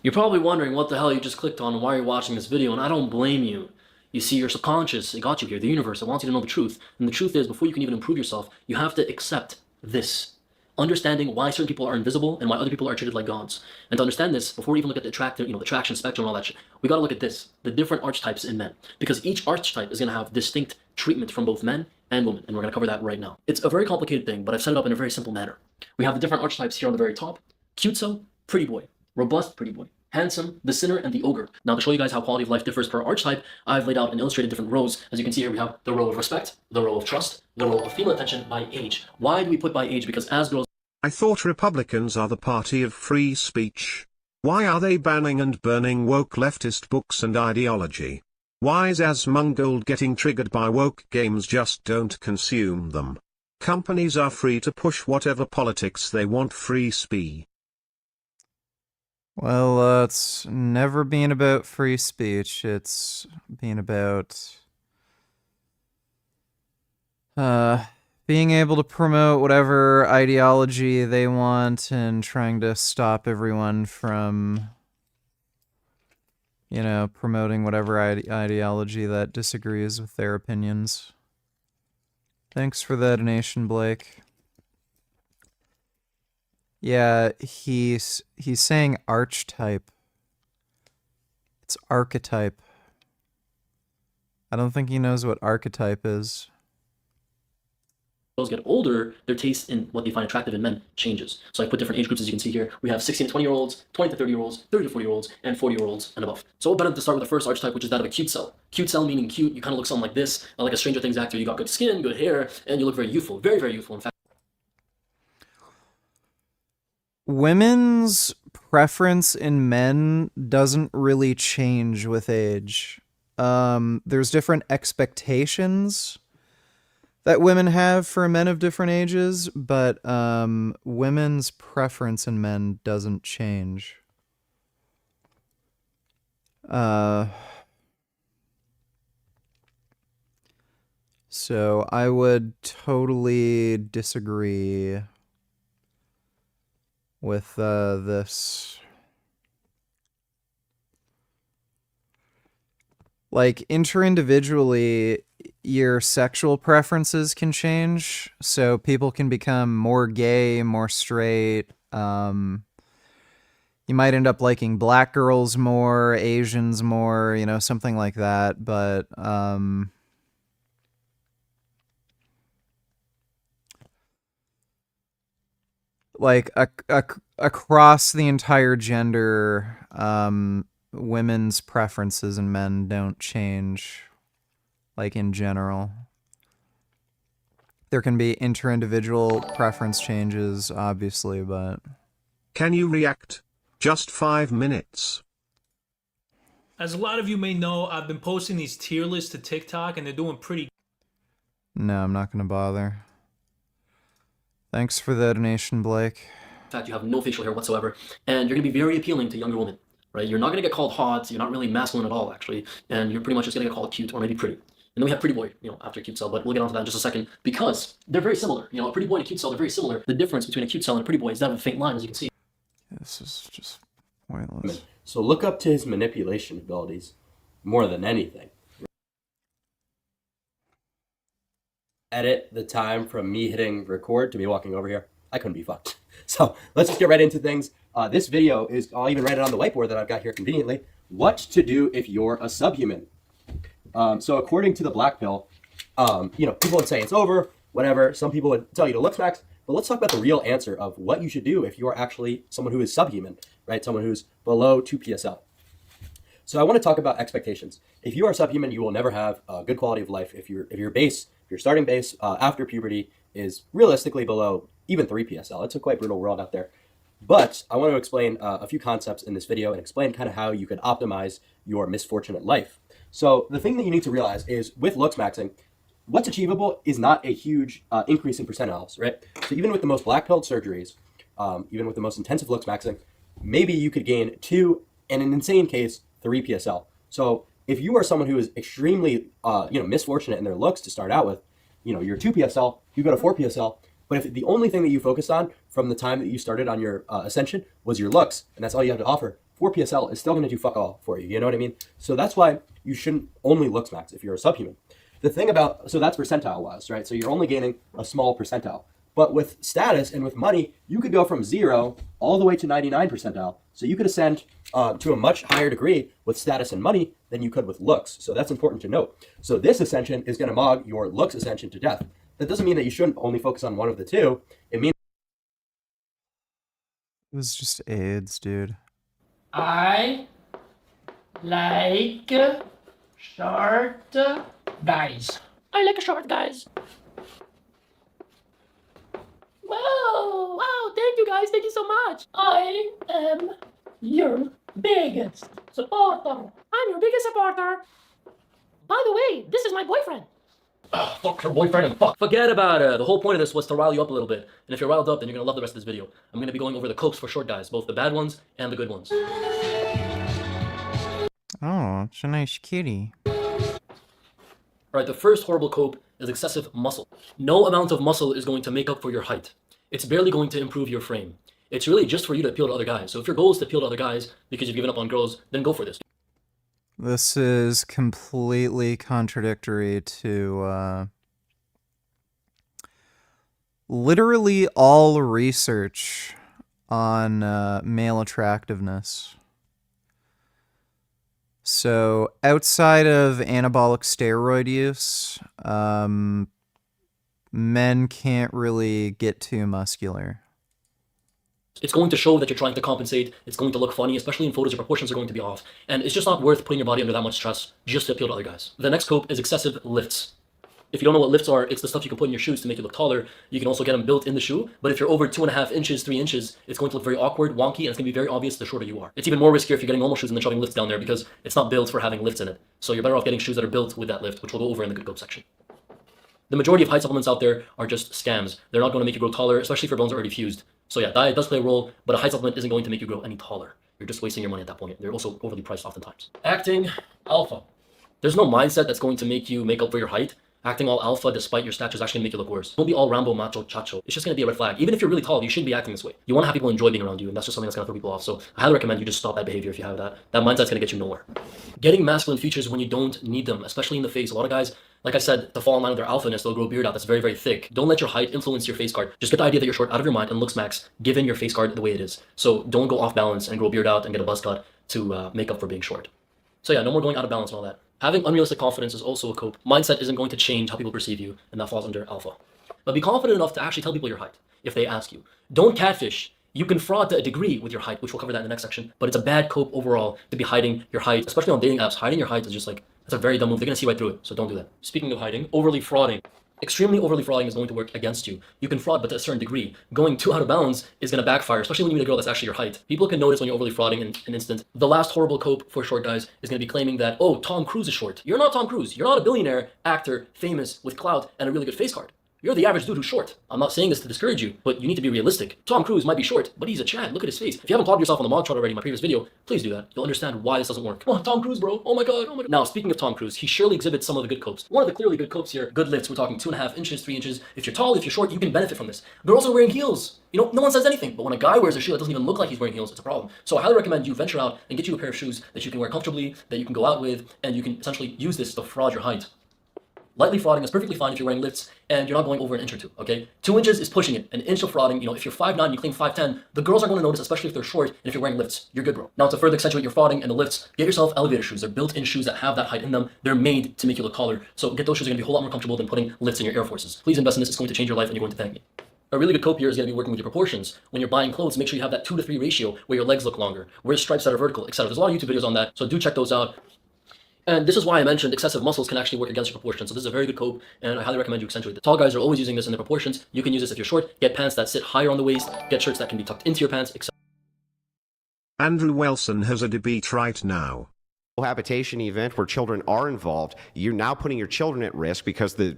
You're probably wondering what the hell you just clicked on and why you're watching this video, and I don't blame you. You see, your subconscious, it got you here. The universe, it wants you to know the truth. And the truth is, before you can even improve yourself, you have to accept this. Understanding why certain people are invisible and why other people are treated like gods. And to understand this, before we even look at the attraction spectrum and all that shit, we gotta look at this, the different archetypes in men. Because each archetype is gonna have distinct treatment from both men and women, and we're gonna cover that right now. It's a very complicated thing, but I've set it up in a very simple manner. We have the different archetypes here on the very top. Cute so, pretty boy. Robust, pretty boy. Handsome, the sinner, and the ogre. Now, to show you guys how quality of life differs per archetype, I've laid out and illustrated different rows. As you can see here, we have the row of respect, the row of trust, the row of female attention by age. Why do we put by age? Because as girls... I thought Republicans are the party of free speech. Why are they banning and burning woke leftist books and ideology? Why is Asmongold getting triggered by woke games? Just don't consume them. Companies are free to push whatever politics they want. Free speech. Well, it's never been about free speech. It's been about being able to promote whatever ideology they want and trying to stop everyone from, you know, promoting whatever ideology that disagrees with their opinions. Thanks for the donation, Blake. Yeah, he's saying archetype. It's archetype. I don't think he knows what archetype is. Girls get older, their taste in what they find attractive in men changes. So I put different age groups, as you can see here. We have 16 to 20-year-olds, 20 to 30-year-olds, 30 to 40-year-olds, and 40-year-olds and above. So what better to start with the first archetype, which is that of a cute cell. Cute cell meaning cute, you kind of look something like this, like a Stranger Things actor. You got good skin, good hair, and you look very youthful, very, very youthful. In fact, women's preference in men doesn't really change with age. There's different expectations that women have for men of different ages, but women's preference in men doesn't change. So I would totally disagree with this like interindividually, your sexual preferences can change. So people can become more gay, more straight. You might end up liking black girls more, Asians more, you know, something like that. But like across the entire gender, women's preferences and men don't change, like in general. There can be interindividual preference changes, obviously, but... Can you react? Just 5 minutes. As a lot of you may know, I've been posting these tier lists to TikTok, and they're doing pretty. No, I'm not going to bother. Thanks for the donation, Blake. In fact, you have no facial hair whatsoever, and you're going to be very appealing to younger women, right? You're not going to get called hot, you're not really masculine at all, actually, and you're pretty much just going to get called cute or maybe pretty. And then we have pretty boy, you know, after cute cell, but we'll get onto that in just a second, because they're very similar. You know, a pretty boy and a cute cell, they're very similar. The difference between a cute cell and a pretty boy is that of a faint line, as you can see. This is just pointless. So look up to his manipulation abilities more than anything. Edit the time from me hitting record to me walking over here. I couldn't be fucked. So let's just get right into things. This video is, I'll even write it on the whiteboard that I've got here conveniently. What to do if you're a subhuman. So according to the black pill, you know, people would say it's over, whatever. Some people would tell you to look max. But let's talk about the real answer of what you should do if you are actually someone who is subhuman, right? Someone who's below 2 PSL. So I want to talk about expectations. If you are subhuman, you will never have a good quality of life. If your starting base after puberty is realistically below even 3 PSL. It's a quite brutal world out there. But I want to explain a few concepts in this video and explain kind of how you can optimize your misfortunate life. So the thing that you need to realize is with looks maxing, what's achievable is not a huge increase in percentiles, right? So even with the most black-pilled surgeries, even with the most intensive looks maxing, maybe you could gain 2, and in an insane case, 3 PSL. So if you are someone who is extremely, misfortunate in their looks to start out with, you know, you're 2 PSL, you go to 4 PSL, but if the only thing that you focused on from the time that you started on your ascension was your looks, and that's all you have to offer, 4 PSL is still going to do fuck all for you, you know what I mean? So that's why you shouldn't only looks max if you're a subhuman. The thing about, so that's percentile wise, right? So you're only gaining a small percentile. But with status and with money, you could go from 0 all the way to 99 percentile. So you could ascend to a much higher degree with status and money than you could with looks. So that's important to note. So this ascension is going to mog your looks ascension to death. That doesn't mean that you shouldn't only focus on one of the two. It means It was just AIDS, dude. I like short guys. I like short guys. Whoa! Wow! Thank you guys. Thank you so much. I am your biggest supporter. I'm your biggest supporter. By the way, this is my boyfriend. Fuck your boyfriend and fuck. Forget about it. The whole point of this was to rile you up a little bit. And if you're riled up, then you're going to love the rest of this video. I'm going to be going over the copes for short guys, both the bad ones and the good ones. Oh, it's a nice kitty. Alright, the first horrible cope is excessive muscle. No amount of muscle is going to make up for your height. It's barely going to improve your frame. It's really just for you to appeal to other guys. So if your goal is to appeal to other guys because you've given up on girls, then go for this. This is completely contradictory to literally all research on male attractiveness. So outside of anabolic steroid use, men can't really get too muscular. It's going to show that you're trying to compensate. It's going to look funny, especially in photos, your proportions are going to be off. And it's just not worth putting your body under that much stress just to appeal to other guys. The next cope is excessive lifts. If you don't know what lifts are, it's the stuff you can put in your shoes to make you look taller. You can also get them built in the shoe. But if you're over 2.5 inches, 3 inches, it's going to look very awkward, wonky, and it's going to be very obvious the shorter you are. It's even more riskier if you're getting normal shoes and then shoving lifts down there because it's not built for having lifts in it. So you're better off getting shoes that are built with that lift, which we'll go over in the good cope section. The majority of height supplements out there are just scams. They're not going to make you grow taller, especially if your bones are already fused. So yeah, diet does play a role, but a height supplement isn't going to make you grow any taller. You're just wasting your money at that point. They're also overly priced oftentimes. Acting alpha. There's no mindset that's going to make you make up for your height. Acting all alpha despite your stature is actually gonna make you look worse. Don't be all Rambo, macho, chacho. It's just gonna be a red flag. Even if you're really tall, you shouldn't be acting this way. You wanna have people enjoy being around you, and that's just something that's gonna throw people off. So I highly recommend you just stop that behavior if you have that. That mindset's gonna get you nowhere. Getting masculine features when you don't need them, especially in the face. A lot of guys, like I said, to fall in line with their alphaness, they'll grow a beard out that's very, very thick. Don't let your height influence your face card. Just get the idea that you're short out of your mind and looks max, given your face card the way it is. So don't go off balance and grow a beard out and get a buzz cut to make up for being short. So yeah, no more going out of balance and all that. Having unrealistic confidence is also a cope. Mindset isn't going to change how people perceive you, and that falls under alpha. But be confident enough to actually tell people your height if they ask you. Don't catfish. You can fraud to a degree with your height, which we'll cover that in the next section, but it's a bad cope overall to be hiding your height, especially on dating apps. Hiding your height is just like, that's a very dumb move. They're gonna see right through it, so don't do that. Speaking of hiding, overly frauding. Extremely overly frauding is going to work against you. You can fraud, but to a certain degree. Going too out of bounds is going to backfire, especially when you meet a girl that's actually your height. People can notice when you're overly frauding in an instant. The last horrible cope for short guys is going to be claiming that, oh, Tom Cruise is short. You're not Tom Cruise. You're not a billionaire, actor, famous, with clout, and a really good face card. You're the average dude who's short. I'm not saying this to discourage you, but you need to be realistic. Tom Cruise might be short, but he's a Chad. Look at his face. If you haven't plotted yourself on the mug chart already in my previous video, please do that. You'll understand why this doesn't work. Oh, Tom Cruise, bro. Oh my god, oh my god. Now, speaking of Tom Cruise, he surely exhibits some of the good copes. One of the clearly good copes here, good lifts. We're talking 2.5 inches, 3 inches. If you're tall, if you're short, you can benefit from this. Girls are wearing heels. You know, no one says anything, but when a guy wears a shoe that doesn't even look like he's wearing heels, it's a problem. So I highly recommend you venture out and get you a pair of shoes that you can wear comfortably, that you can go out with, and you can essentially use this to fraud your height. Lightly frauding is perfectly fine if you're wearing lifts and you're not going over an inch or two, okay? 2 inches is pushing it. An inch of frauding, you know, if you're 5'9", you claim 5'10", the girls are going to notice, especially if they're short, and if you're wearing lifts, you're good, bro. Now, to further accentuate your frauding and the lifts, get yourself elevator shoes. They're built-in shoes that have that height in them. They're made to make you look taller. So get those shoes. Are going to be a whole lot more comfortable than putting lifts in your Air Forces. Please invest in this. It's going to change your life and you're going to thank me. A really good cope here is going to be working with your proportions. When you're buying clothes, make sure you have that 2 to 3 ratio where your legs look longer, wear stripes that are vertical, etc. There's a lot of YouTube videos on that, so do check those out. And this is why I mentioned excessive muscles can actually work against your proportions. So this is a very good cope, and I highly recommend you accentuate it. Tall guys are always using this in their proportions. You can use this if you're short. Get pants that sit higher on the waist, get shirts that can be tucked into your pants, etc. Andrew Wilson has a debate right now. Habitation event where children are involved, you're now putting your children at risk because the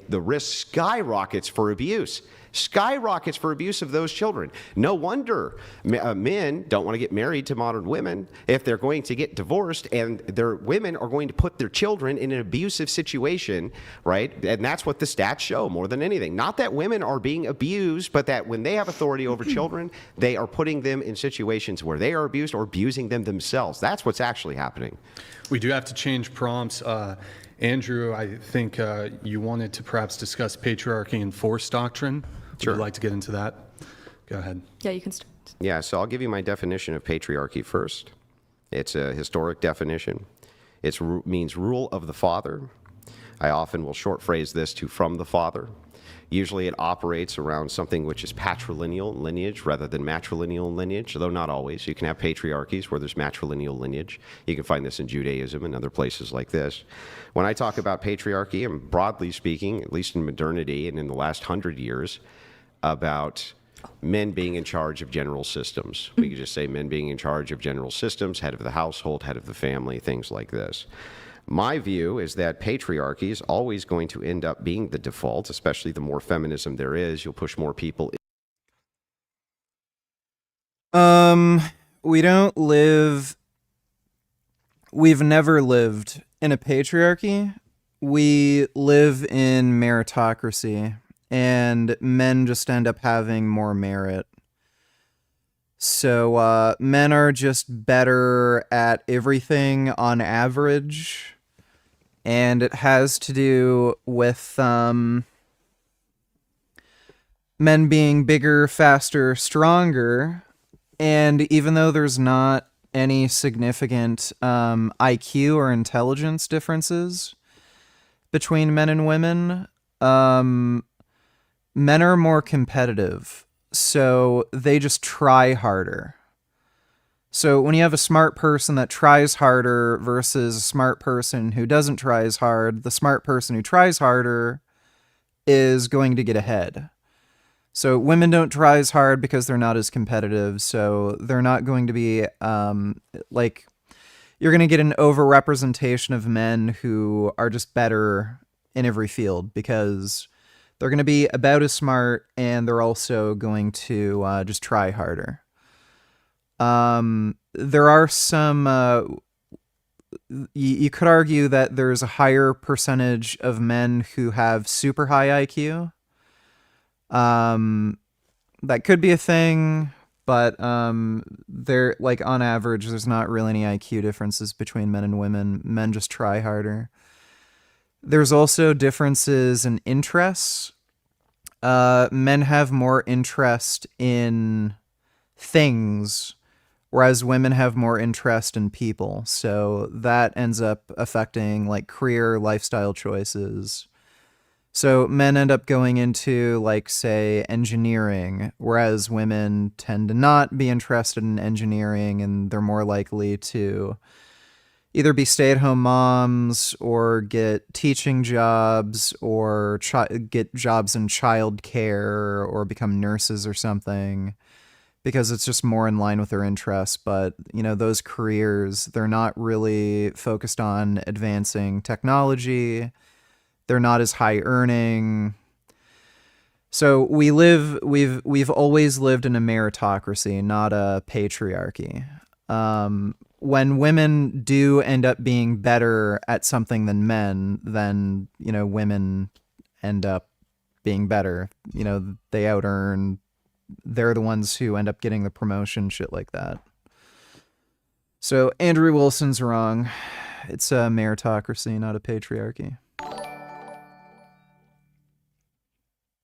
risk skyrockets for abuse. Skyrockets for abuse of those children. No wonder men don't want to get married to modern women if they're going to get divorced, and their women are going to put their children in an abusive situation, right? And that's what the stats show more than anything. Not that women are being abused, but that when they have authority over children, they are putting them in situations where they are abused or abusing them themselves. That's what's actually happening. We do have to change prompts. Andrew, I think you wanted to perhaps discuss patriarchy and force doctrine. Sure. Would you like to get into that? Go ahead. Yeah, you can start. Yeah, so I'll give you my definition of patriarchy first. It's a historic definition. It means rule of the father. I often will short phrase this to from the father. Usually it operates around something which is patrilineal lineage rather than matrilineal lineage, though not always. You can have patriarchies where there's matrilineal lineage. You can find this in Judaism and other places like this. When I talk about patriarchy, I'm broadly speaking, at least in modernity and in the last 100 years, about men being in charge of general systems. We could just say men being in charge of general systems, head of the household, head of the family, things like this. My view is that patriarchy is always going to end up being the default, especially the more feminism there is. You'll push more people. We don't live, we've never lived in a patriarchy. We live in meritocracy, and men just end up having more merit. So men are just better at everything on average, and it has to do with men being bigger, faster, stronger, and even though there's not any significant IQ or intelligence differences between men and women, men are more competitive, so they just try harder. So when you have a smart person that tries harder versus a smart person who doesn't try as hard, the smart person who tries harder is going to get ahead. So women don't try as hard because they're not as competitive, so they're not going to be, like, you're going to get an overrepresentation of men who are just better in every field because they're going to be about as smart, and they're also going to just try harder. There are some you could argue that there's a higher percentage of men who have super high IQ. That could be a thing, but they're like on average, there's not really any IQ differences between men and women. Men just try harder. There's also differences in interests. Men have more interest in things, whereas women have more interest in people. So that ends up affecting like career, lifestyle choices. So men end up going into, like, say, engineering, whereas women tend to not be interested in engineering, and they're more likely to either be stay-at-home moms or get teaching jobs or get jobs in childcare or become nurses or something, because it's just more in line with their interests. But, you know, those careers, they're not really focused on advancing technology. They're not as high earning. So we've always lived in a meritocracy, not a patriarchy. When women do end up being better at something than men, then, you know, women end up being better. You know, they out earn. They're the ones who end up getting the promotion, shit like that. So Andrew Wilson's wrong. It's a meritocracy, not a patriarchy.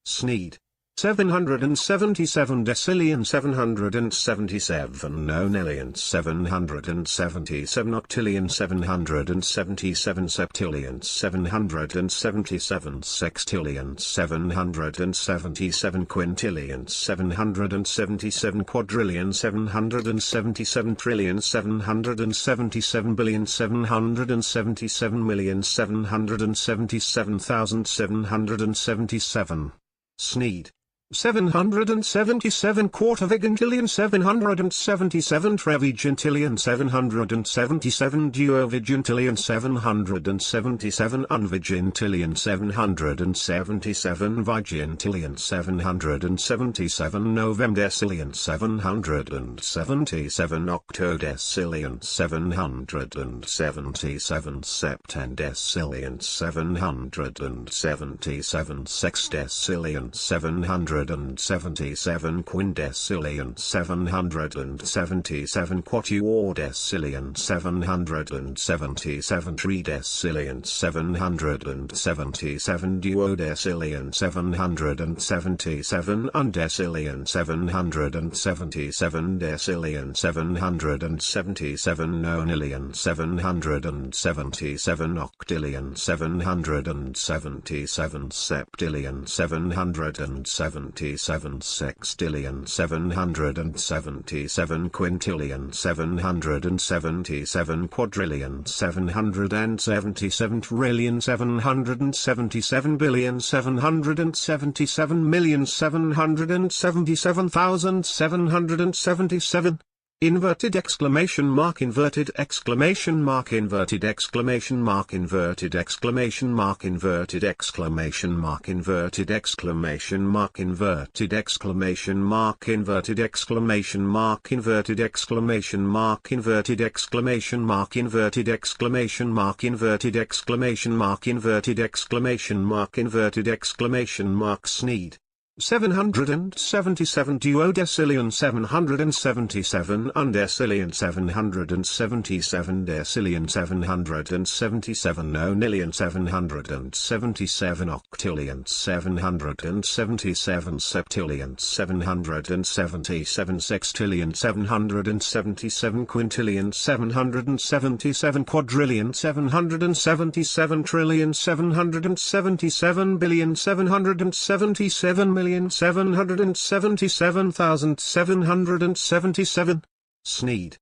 Sneed. 777 decillion 777 nonillion 777 octillion 777 septillion 777 sextillion 777 quintillion 777 quadrillion 777 trillion 777 billion 777 million 777,777. Sneed. 777 quarter-vigintillion 777 trevigintillion 777 duovigintillion 777 unvigintillion 777 vigintillion 777 novemdecillion 777 octodecillion 777 septendecillion 777 sexdecillion 777 quindecillion 777 quatuordecillion 777 tridecillion 777 duodecillion 777 undecillion 777 decillion 777 nonillion 777 octillion 777 septillion 777 sextillion 777 quintillion 777 quadrillion 777 trillion 777 billion 777 million 777,777. Inverted exclamation mark, inverted exclamation mark, inverted exclamation mark, inverted exclamation mark, inverted exclamation mark, inverted exclamation mark, inverted exclamation mark, inverted exclamation mark, inverted exclamation mark, inverted exclamation mark, inverted exclamation mark, inverted exclamation mark, inverted exclamation mark, inverted exclamation mark. Sneed. 777 duodecillion 777 undecillion 777 decillion 777 nonillion 777 octillion 777 septillion 777 sextillion 777 quintillion 777 quadrillion 777 trillion 777 billion 777 million 777,777. Sneed.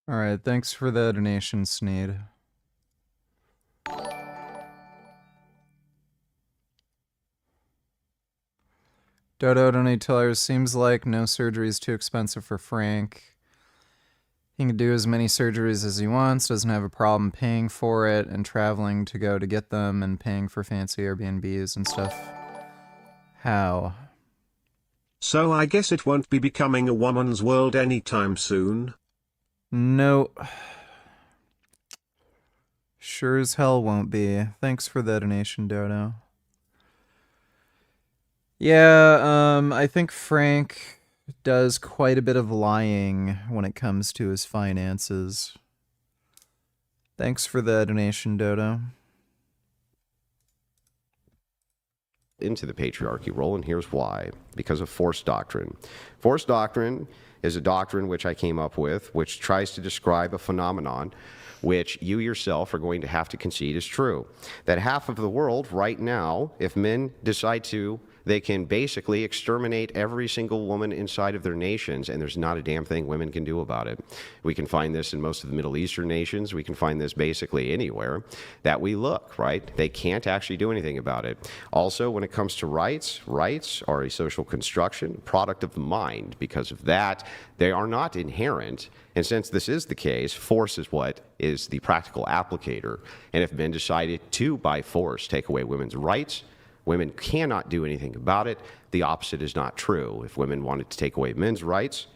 All right, thanks for the donation, Sneed. Dodo donate tellers, seems like no surgery is too expensive for Frank. He can do as many surgeries as he wants, doesn't have a problem paying for it and traveling to go to get them and paying for fancy Airbnbs and stuff. How? So I guess it won't be becoming a woman's world anytime soon? No. Sure as hell won't be. Thanks for the donation, Dodo. Yeah, I think Frank does quite a bit of lying when it comes to his finances. Thanks for the donation, Dodo. Into the patriarchy role, and here's why. Because of force doctrine. Force doctrine is a doctrine which I came up with, which tries to describe a phenomenon which you yourself are going to have to concede is true. That half of the world right now, if men decide to, they can basically exterminate every single woman inside of their nations, and there's not a damn thing women can do about it. We can find this in most of the Middle Eastern nations. We can find this basically anywhere that we look, right? They can't actually do anything about it. Also, when it comes to rights, rights are a social construction, product of the mind. Because of that, they are not inherent. And since this is the case, force is what is the practical applicator. And if men decided to, by force, take away women's rights, women cannot do anything about it. The opposite is not true. If women wanted to take away men's rights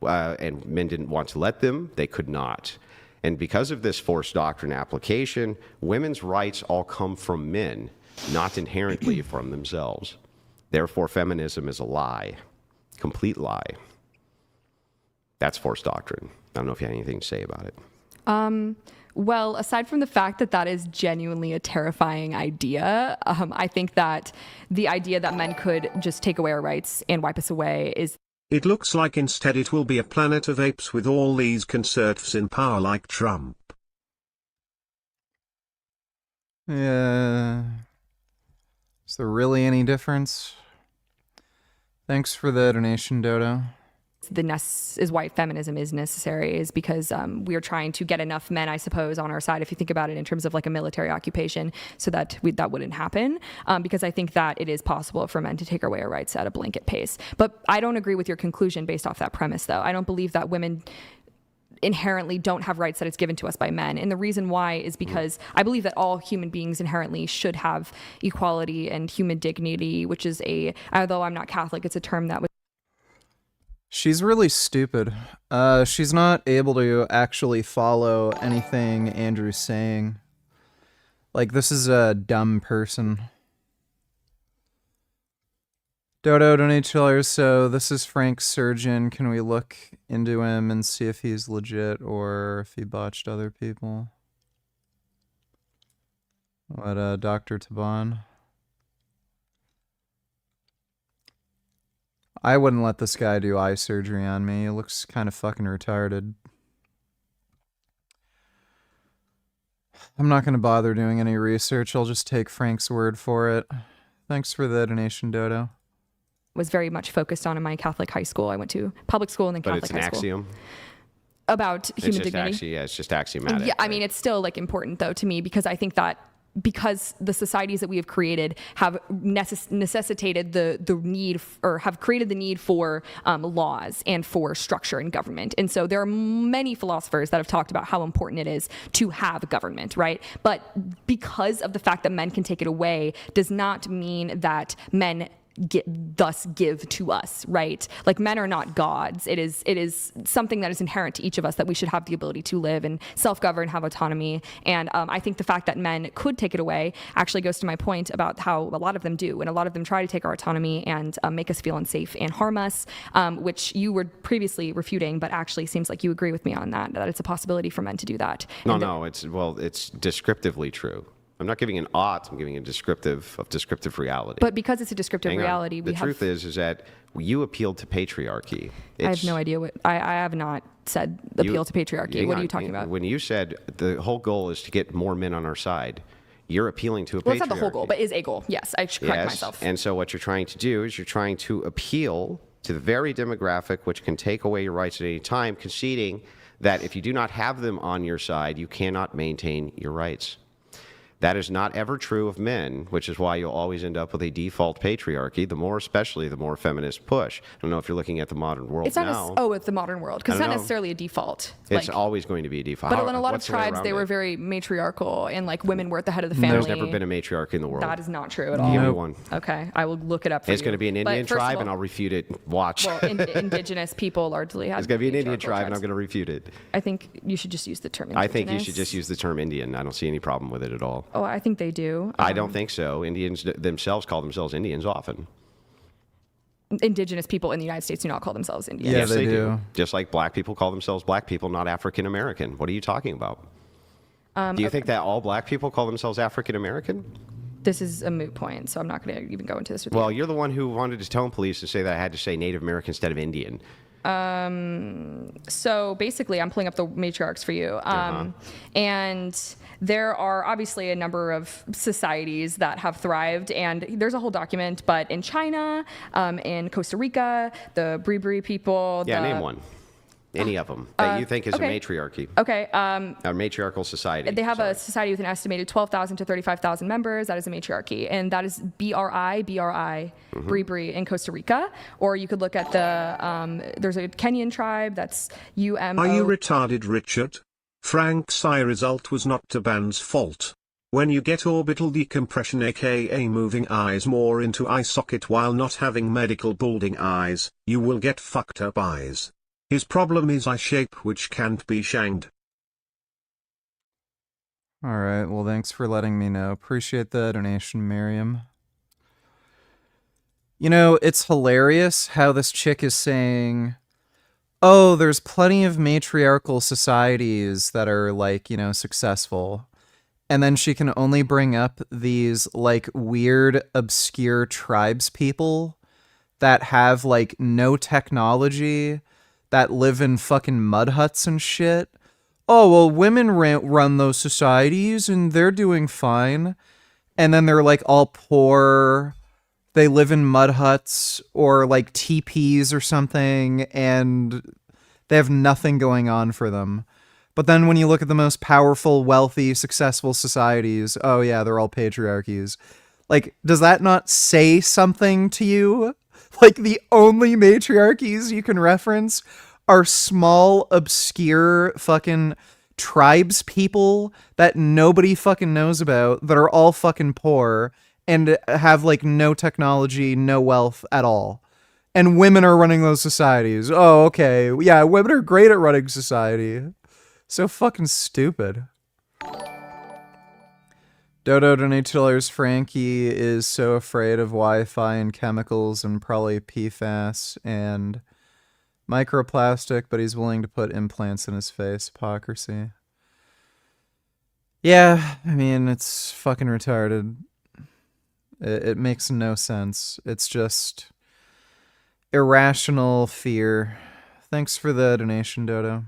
and men didn't want to let them, they could not. And because of this force doctrine application, women's rights all come from men, not inherently from themselves. Therefore, feminism is a lie, complete lie. That's force doctrine. I don't know if you have anything to say about it. Well, aside from the fact that that is genuinely a terrifying idea, I think that the idea that men could just take away our rights and wipe us away is... It looks like instead it will be a planet of apes with all these conservatives in power like Trump. Yeah. Is there really any difference? Thanks for the donation, Dodo. Is why feminism is necessary, is because we are trying to get enough men, I suppose, on our side, if you think about it in terms of like a military occupation, so that that wouldn't happen, because I think that it is possible for men to take away our rights at a blanket pace. But I don't agree with your conclusion based off that premise, though. I don't believe that women inherently don't have rights that it's given to us by men. And the reason why is because I believe that all human beings inherently should have equality and human dignity, which is although I'm not Catholic, it's a term that was... She's really stupid. She's not able to actually follow anything Andrew's saying. Like, this is a dumb person. Dodo, donate $2. So this is Frank's surgeon. Can we look into him and see if he's legit or if he botched other people? What, Dr. Taban? I wouldn't let this guy do eye surgery on me. He looks kind of fucking retarded. I'm not going to bother doing any research. I'll just take Frank's word for it. Thanks for the donation, Dodo. Was very much focused on in my Catholic high school. I went to public school and then Catholic high school. But it's an axiom? About human dignity? It's just axiomatic. Yeah, I mean, it's still like important though to me, because I think that because the societies that we have created have necessitated the need, or have created the need for laws and for structure in government. And so there are many philosophers that have talked about how important it is to have government, right? But because of the fact that men can take it away does not mean that men thus give to us, right? Like, men are not gods. It is something that is inherent to each of us, that we should have the ability to live and self-govern, have autonomy. And I think the fact that men could take it away actually goes to my point about how a lot of them do, and a lot of them try to take our autonomy and make us feel unsafe and harm us, which you were previously refuting, but actually seems like you agree with me on that it's a possibility for men to do that. No, it's descriptively true. I'm not giving an ought, I'm giving a descriptive reality. But because it's a descriptive reality, the truth is that you appealed to patriarchy. I have no idea what, I have not said appeal to patriarchy. What are you talking about? When you said the whole goal is to get more men on our side, you're appealing to a patriarchy. Well, it's not the whole goal, but is a goal. Yes, I should correct myself. And so what you're trying to do is you're trying to appeal to the very demographic which can take away your rights at any time, conceding that if you do not have them on your side, you cannot maintain your rights. That is not ever true of men, which is why you'll always end up with a default patriarchy, especially the more feminist push. I don't know if you're looking at the modern world It's not now. it's the modern world, because it's not necessarily a default. It's always going to be a default. But in a lot of tribes, they were very matriarchal, and like women were at the head of the family. There's never been a matriarchy in the world. That is not true at all. Give me one. Okay, I will look it up for you. It's going to be an Indian tribe, and I'll refute it. Watch. Well, indigenous people largely have. It's going to be an Indian tribe, and I'm going to refute it. I think you should just use the term indigenous. I think you should just use the term Indian. I don't see any problem with it at all. Oh, I think they do. I don't think so. Indians themselves call themselves Indians often. Indigenous people in the United States do not call themselves Indians. Yes, they do. Just like black people call themselves black people, not African American. What are you talking about? Do you think that all black people call themselves African American? This is a moot point, so I'm not going to even go into this with you. Well, you're the one who wanted to tell police to say that I had to say Native American instead of Indian. So basically, I'm pulling up the matriarchs for you. And there are obviously a number of societies that have thrived, and there's a whole document, but in China, in Costa Rica, the Bribri people. Yeah, name one. Any of them that you think is a matriarchy. Okay. A matriarchal society. They have a society with an estimated 12,000 to 35,000 members. That is a matriarchy. And that is BRI, Bribri in Costa Rica. Or you could look at there's a Kenyan tribe that's UMO. Are you retarded, Richard? Frank's eye result was not Taban's fault. When you get orbital decompression, aka moving eyes more into eye socket while not having medical balding eyes, you will get fucked up eyes. His problem is eye shape, which can't be shanked. All right, well, thanks for letting me know. Appreciate the donation, Miriam. You know, it's hilarious how this chick is saying, oh, there's plenty of matriarchal societies that are, like, you know, successful. And then she can only bring up these, like, weird, obscure tribes people that have, like, no technology, that live in fucking mud huts and shit. Oh, well, women run those societies and they're doing fine. And then they're like all poor. They live in mud huts or like teepees or something, and they have nothing going on for them. But then when you look at the most powerful, wealthy, successful societies, oh yeah, they're all patriarchies. Like, does that not say something to you? Like, the only matriarchies you can reference are small, obscure fucking tribes people that nobody fucking knows about, that are all fucking poor and have, like, no technology, no wealth at all. And women are running those societies. Oh, okay. Yeah, women are great at running society. So fucking stupid. Dodo donates $2. Frankie is so afraid of Wi-Fi and chemicals and probably PFAS and microplastic, but he's willing to put implants in his face. Hypocrisy. Yeah, I mean, it's fucking retarded. It makes no sense. It's just irrational fear. Thanks for the donation, Dodo.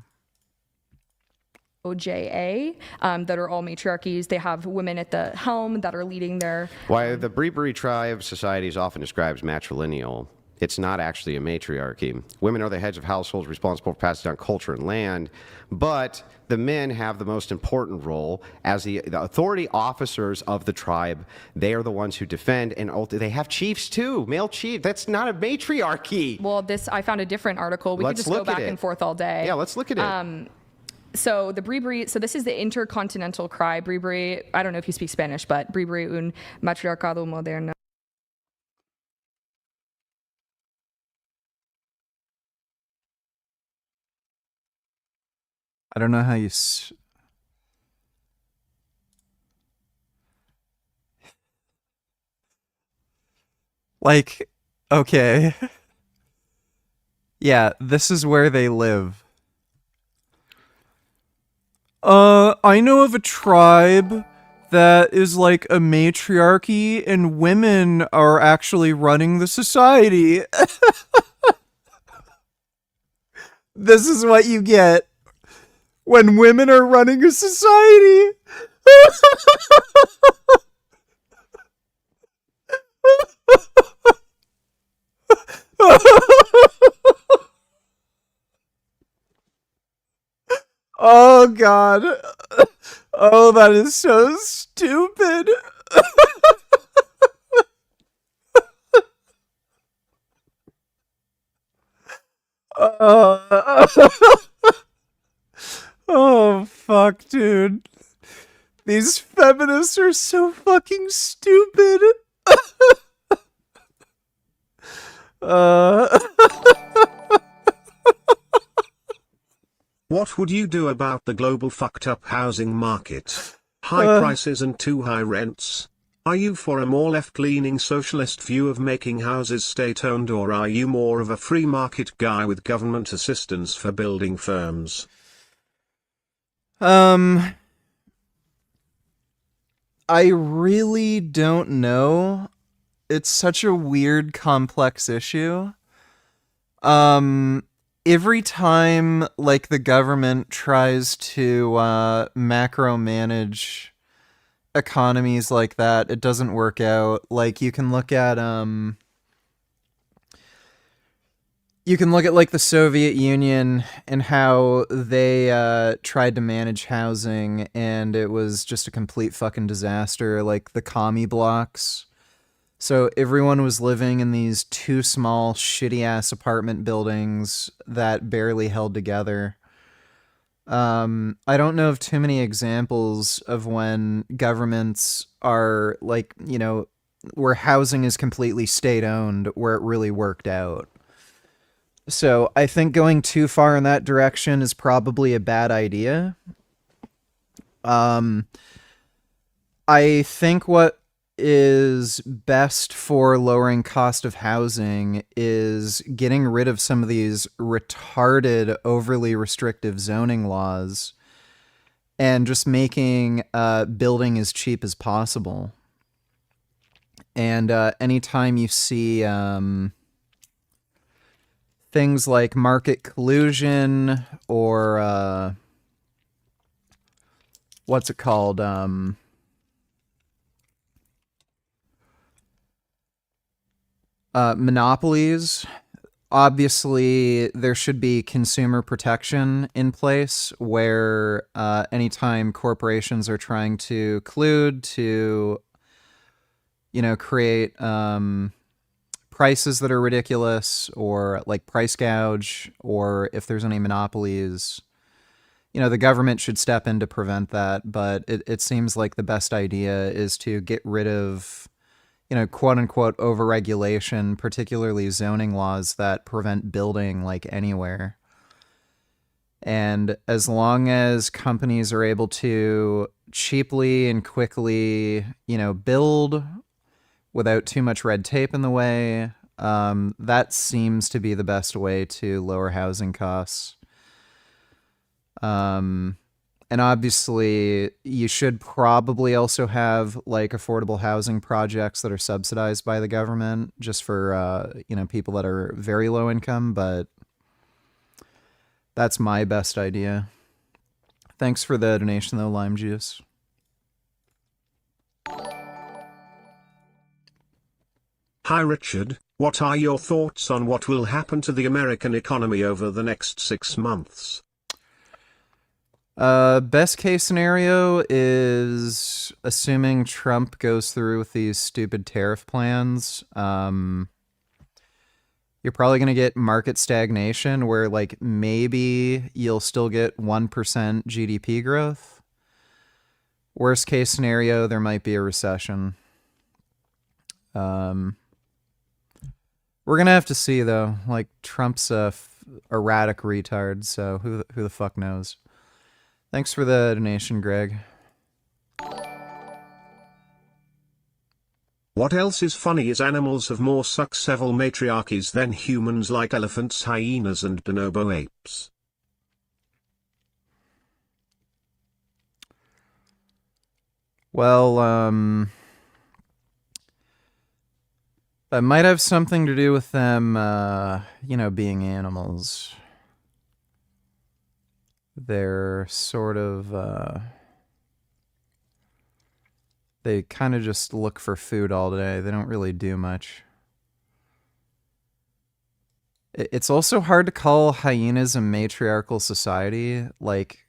OJA, that are all matriarchies. They have women at the helm that are leading their... Why the Bribri tribe society is often described as matrilineal. It's not actually a matriarchy. Women are the heads of households responsible for passing down culture and land, but the men have the most important role as the authority officers of the tribe. They are the ones who defend, and they have chiefs too, male chief. That's not a matriarchy. Well, I found a different article. We could just go back and forth all day. Yeah, let's look at it. So the Bribri, so this is the intercontinental cry. Bribri, I don't know if you speak Spanish, but Bribri un matriarcado moderno. I don't know how you... Like, okay. Yeah, this is where they live. I know of a tribe that is like a matriarchy and women are actually running the society. This is what you get when women are running a society. Oh God. Oh, that is so stupid. stupid. Oh, fuck, dude. These feminists are so fucking stupid. What would you do about the global fucked up housing market? High prices and too high rents? Are you for a more left-leaning socialist view of making houses state-owned, or are you more of a free market guy with government assistance for building firms? I really don't know. It's such a weird, complex issue. Every time, like, the government tries to macro manage economies like that, it doesn't work out. Like, you can look at like the Soviet Union and how they tried to manage housing, and it was just a complete fucking disaster. Like the commie blocks. So everyone was living in these two small, shitty-ass apartment buildings that barely held together. I don't know of too many examples of when governments are, like, you know, where housing is completely state-owned, where it really worked out. So I think going too far in that direction is probably a bad idea. I think what is best for lowering cost of housing is getting rid of some of these retarded, overly restrictive zoning laws and just making building as cheap as possible. And anytime you see things like market collusion or what's it called? Monopolies. Obviously, there should be consumer protection in place where anytime corporations are trying to collude to, you know, create prices that are ridiculous or like price gouge, or if there's any monopolies, you know, the government should step in to prevent that. But it seems like the best idea is to get rid of, you know, quote unquote overregulation, particularly zoning laws that prevent building like anywhere. And as long as companies are able to cheaply and quickly, you know, build without too much red tape in the way, that seems to be the best way to lower housing costs. And obviously, you should probably also have like affordable housing projects that are subsidized by the government, just for you know, people that are very low income. But that's my best idea. Thanks for the donation, though, Lime Juice. Hi Richard, what are your thoughts on what will happen to the American economy over the next 6 months? Best case scenario is assuming Trump goes through with these stupid tariff plans. You're probably going to get market stagnation where, like, maybe you'll still get 1% GDP growth. Worst case scenario, there might be a recession. We're going to have to see, though. Like, Trump's a erratic retard, so who the fuck knows? Thanks for the donation, Greg. What else is funny is animals have more several matriarchies than humans, like elephants, hyenas and bonobo apes. Well, that might have something to do with them, you know, being animals. They're sort of, they kind of just look for food all day. They don't really do much. It's also hard to call hyenas a matriarchal society. Like,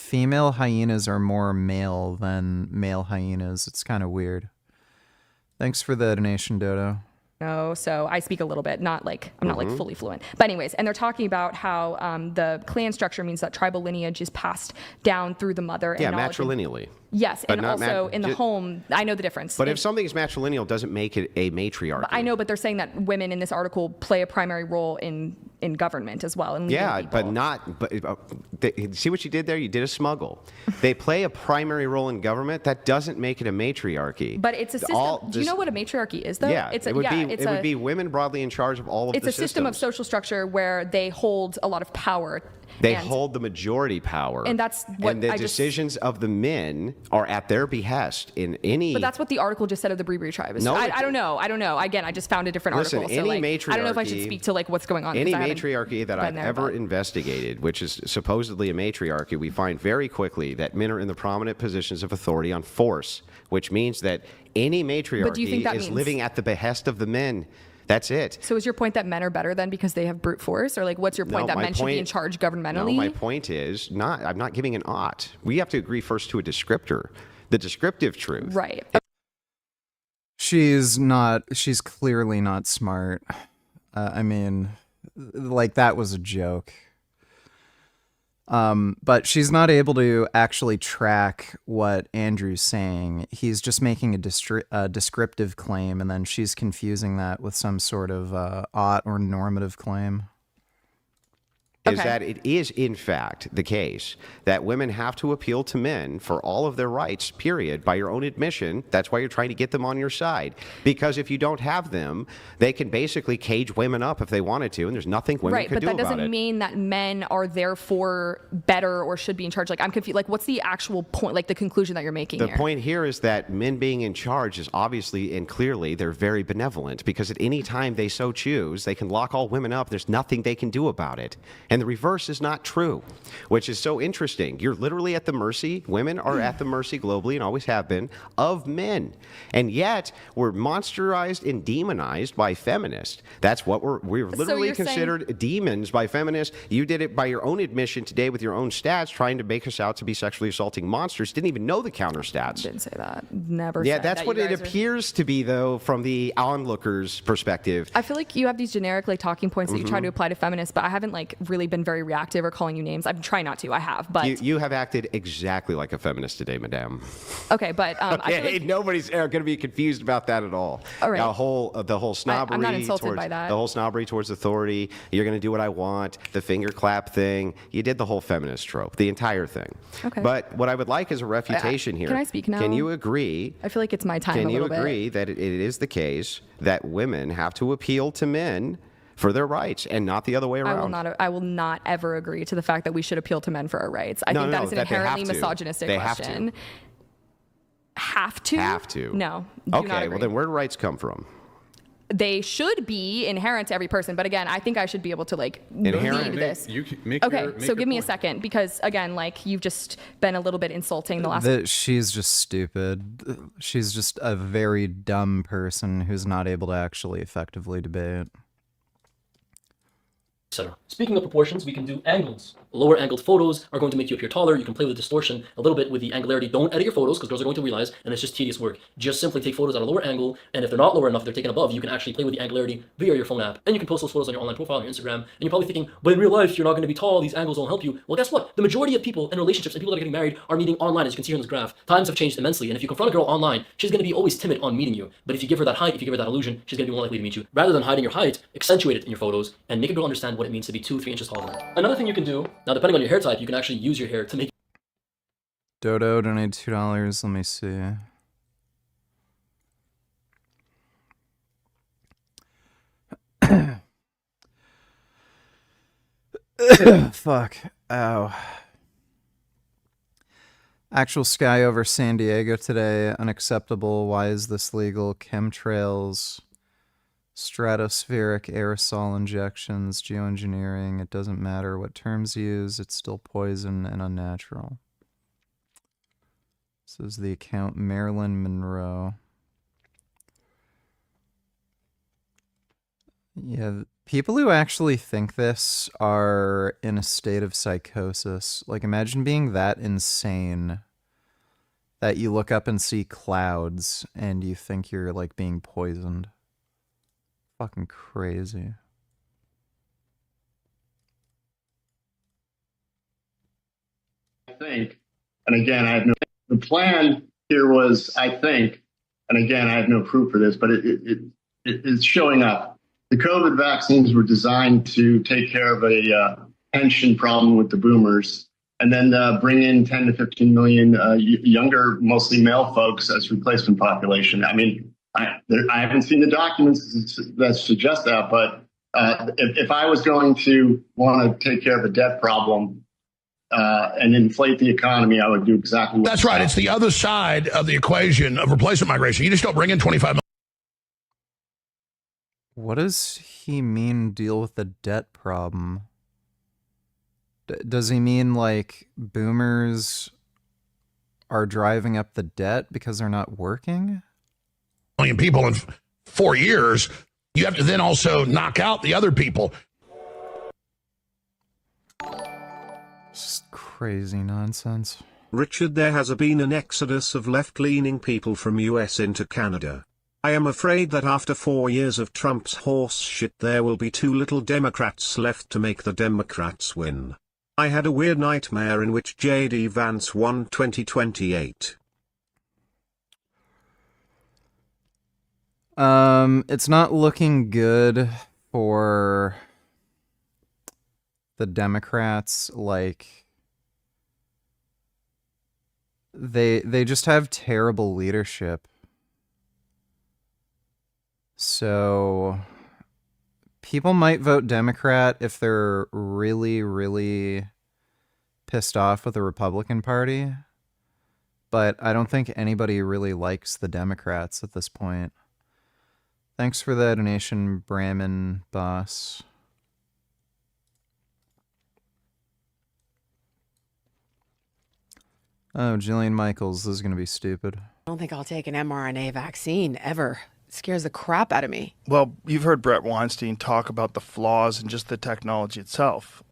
female hyenas are more male than male hyenas. It's kind of weird. Thanks for the donation, Dodo. No, so I speak a little bit, not like I'm not like fully fluent. But anyways, and they're talking about how the clan structure means that tribal lineage is passed down through the mother. And Yeah, knowledge of- matrilineally. Yes, But and not also in the home, I know the difference. But if something is matrilineal, doesn't make it a matriarchy. I know, but they're saying that women in this article play a primary role in government as well. And leading Yeah, people. but not. But see what you did there? You did a smuggle. They play a primary role in government. That doesn't make it a matriarchy. But it's a system. Do you know what a matriarchy is, though? Yeah, it's it would be women broadly in charge of all of the It's a system of social structure where they hold a lot of power. They hold the majority power. And that's what And the I decisions of the men are at their behest in any. But that's what the article just said of the Bribri tribe. No, I don't know. I don't know. Again, I just found a different Listen, article. So any like, matriarchy, I don't know if I should speak to like what's going on. Any 'cause I haven't matriarchy that I've been there, ever but- investigated, which is supposedly a matriarchy, we find very quickly that men are in the prominent positions of authority on force, which means that any matriarchy that is means- living at the behest of the men. That's it. So is your point that men are better then because they have brute force, or like what's your point No, that my men should be in charge governmentally? No, my point is not. I'm not giving an ought. We have to agree first to a descriptor, the descriptive truth. Right. She's clearly not smart. I mean, like that was a joke. But she's not able to actually track what Andrew's saying. He's just making a descriptive claim, and then she's confusing that with some sort of ought or normative claim. Is that it is, in fact, the case that women have to appeal to men for all of their rights, period, by your own admission. That's why you're trying to get them on your side. Because if you don't have them, they can basically cage women up if they wanted to, and there's nothing women Right, could but do that about doesn't it. mean that men are therefore better or should be in charge. Like I'm confused. Like what's the actual point? Like the conclusion that you're making The here? point here is that men being in charge is obviously and clearly they're very benevolent because at any time they so choose, they can lock all women up. There's nothing they can do about it. And the reverse is not true, which is so interesting. You're literally at the mercy, women are at the mercy globally and always have been, of men. And yet we're monsterized and demonized by feminists. That's what we're literally you're saying- considered demons by feminists. You did it by your own admission today with your own stats, trying to make us out to be sexually assaulting monsters. Didn't even know the counter stats. Didn't say that. Never. Yeah, said that's that what you it guys are- appears to be, though, from the onlooker's perspective. I feel like you have these generic like talking points that you try Mhm. to apply to feminists, but I haven't like really been very reactive or calling you names. I'm trying not to. I have, but You have acted exactly like a feminist today, madame. okay, but I feel Okay, like nobody's going to be confused about that at all. All right. The whole snobbery. I'm not insulted towards, by that. The whole snobbery towards authority. You're going to do what I want. The finger clap thing. You did the whole feminist trope, the entire thing. Okay. But what I would like is a refutation here. can I speak now? Can you agree? I feel like it's my time Can a you little agree that it is the case that women have to appeal to men for their rights and not the other way around? I will not ever agree to the fact that we should appeal to men for our rights. I No, think no, that is an that they have inherently to. misogynistic They have to. question. Have to? Have to. No. Do not Okay, agree. well then where do rights come from? They should be inherent to every person, but again, I think I should be able to like lead this. You can make Okay, your, make so your give me a point. second because again, like you've just been a little bit insulting the last. She's just stupid. She's just a very dumb person who's not able to actually effectively debate. Etc. Speaking of proportions, we can do angles. Lower angled photos are going to make you appear taller. You can play with distortion a little bit with the angularity. Don't edit your photos because girls are going to realize, and it's just tedious work. Just simply take photos at a lower angle, and if they're not lower enough, they're taken above, you can actually play with the angularity via your phone app. And you can post those photos on your online profile on your Instagram. And you're probably thinking, but in real life, you're not going to be tall. These angles won't help you. Well, guess what? The majority of people in relationships and people that are getting married are meeting online, as you can see here in this graph. Times have changed immensely, and if you confront a girl online, she's going to be always timid on meeting you. But if you give her that height, if you give her that illusion, she's going to be more likely to meet you. Rather than hiding your height, accentuate it in your photos and make a girl understand what it means to be 2-3 inches taller. Another thing you can do, now depending on your hair type, you can actually use your hair to make Dodo donated $2. Let me see. Fuck. Ow. Actual sky over San Diego today. Unacceptable. Why is this legal? Chemtrails. Stratospheric aerosol injections. Geoengineering. It doesn't matter what terms used. It's still poison and unnatural. This is the account Marilyn Monroe. Yeah, people who actually think this are in a state of psychosis. Like, imagine being that insane that you look up and see clouds and you think you're like being poisoned. Fucking crazy. I think, and again, I have no. The plan here was, I think, and again, I have no proof for this, but it is showing up. The COVID vaccines were designed to take care of a pension problem with the boomers, and then bring in 10 to 15 million younger, mostly male folks as replacement population. I mean, I haven't seen the documents that suggest that, but if I was going to want to take care of a debt problem, and inflate the economy, I would do exactly what. That's right. It's the other side of the equation of replacement migration. You just don't bring in 25 million. What does he mean deal with the debt problem? Does he mean like boomers are driving up the debt because they're not working? Million people in 4 years. You have to then also knock out the other people. Just crazy nonsense. Richard, there has been an exodus of left-leaning people from US into Canada. I am afraid that after 4 years of Trump's horse shit there will be too little Democrats left to make the Democrats win. I had a weird nightmare in which J.D. Vance won 2028. It's not looking good for the Democrats. Like, they just have terrible leadership. So people might vote Democrat if they're really, really pissed off with the Republican Party. But I don't think anybody really likes the Democrats at this point. Thanks for the donation, Brahmin Boss. Oh, Jillian Michaels, this is going to be stupid. I don't think I'll take an mRNA vaccine ever. It scares the crap out of me. Well, you've heard Brett Weinstein talk about the flaws in just the technology itself.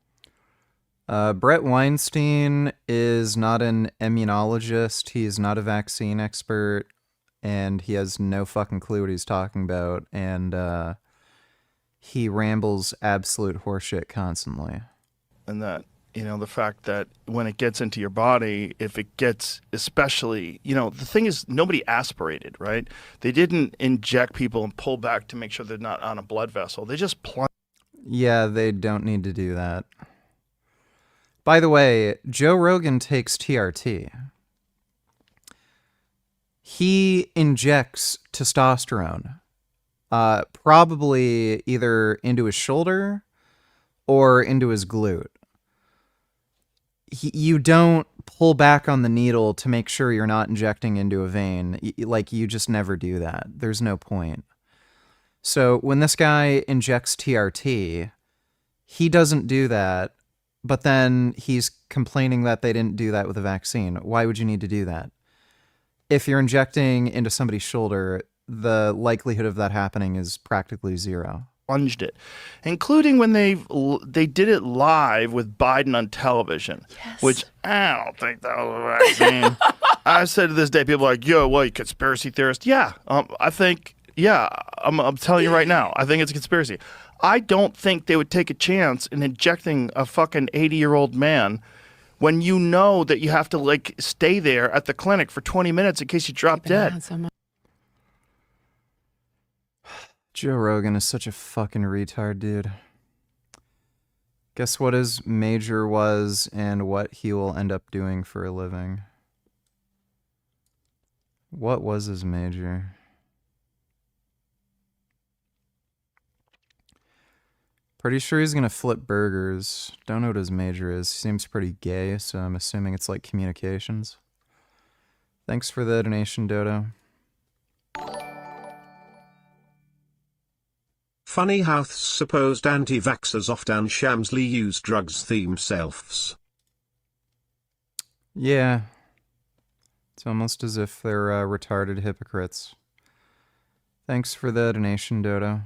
Brett Weinstein is not an immunologist. He's not a vaccine expert. And he has no fucking clue what he's talking about. And he rambles absolute horseshit constantly. And that, the fact that when it gets into your body, if it gets especially, the thing is nobody aspirated, right? They didn't inject people and pull back to make sure they're not on a blood vessel. They just plunged. Yeah, they don't need to do that. By the way, Joe Rogan takes TRT. He injects testosterone, probably either into his shoulder or into his glute. You don't pull back on the needle to make sure you're not injecting into a vein. Like, you just never do that. There's no point. So when this guy injects TRT, he doesn't do that, but then he's complaining that they didn't do that with a vaccine. Why would you need to do that? If you're injecting into somebody's shoulder, the likelihood of that happening is practically zero. Plunged it, including when they did it live with Biden on television, which I don't think that was a vaccine. I said to this day, people are like, yo, what, you conspiracy theorist? Yeah, I think, I'm telling you right now, I think it's a conspiracy. I don't think they would take a chance in injecting a fucking 80-year-old man when you know that you have to stay there at the clinic for 20 minutes in case you drop dead. Joe Rogan is such a fucking retard, dude. Guess what his major was and what he will end up doing for a living. What was his major? Pretty sure he's gonna flip burgers. Don't know what his major is. Seems pretty gay, so I'm assuming it's like communications. Thanks for the donation, Dodo. Funny how supposed anti-vaxxers often shamsly use drugs themselves. Yeah. It's almost as if they're retarded hypocrites. Thanks for the donation, Dodo.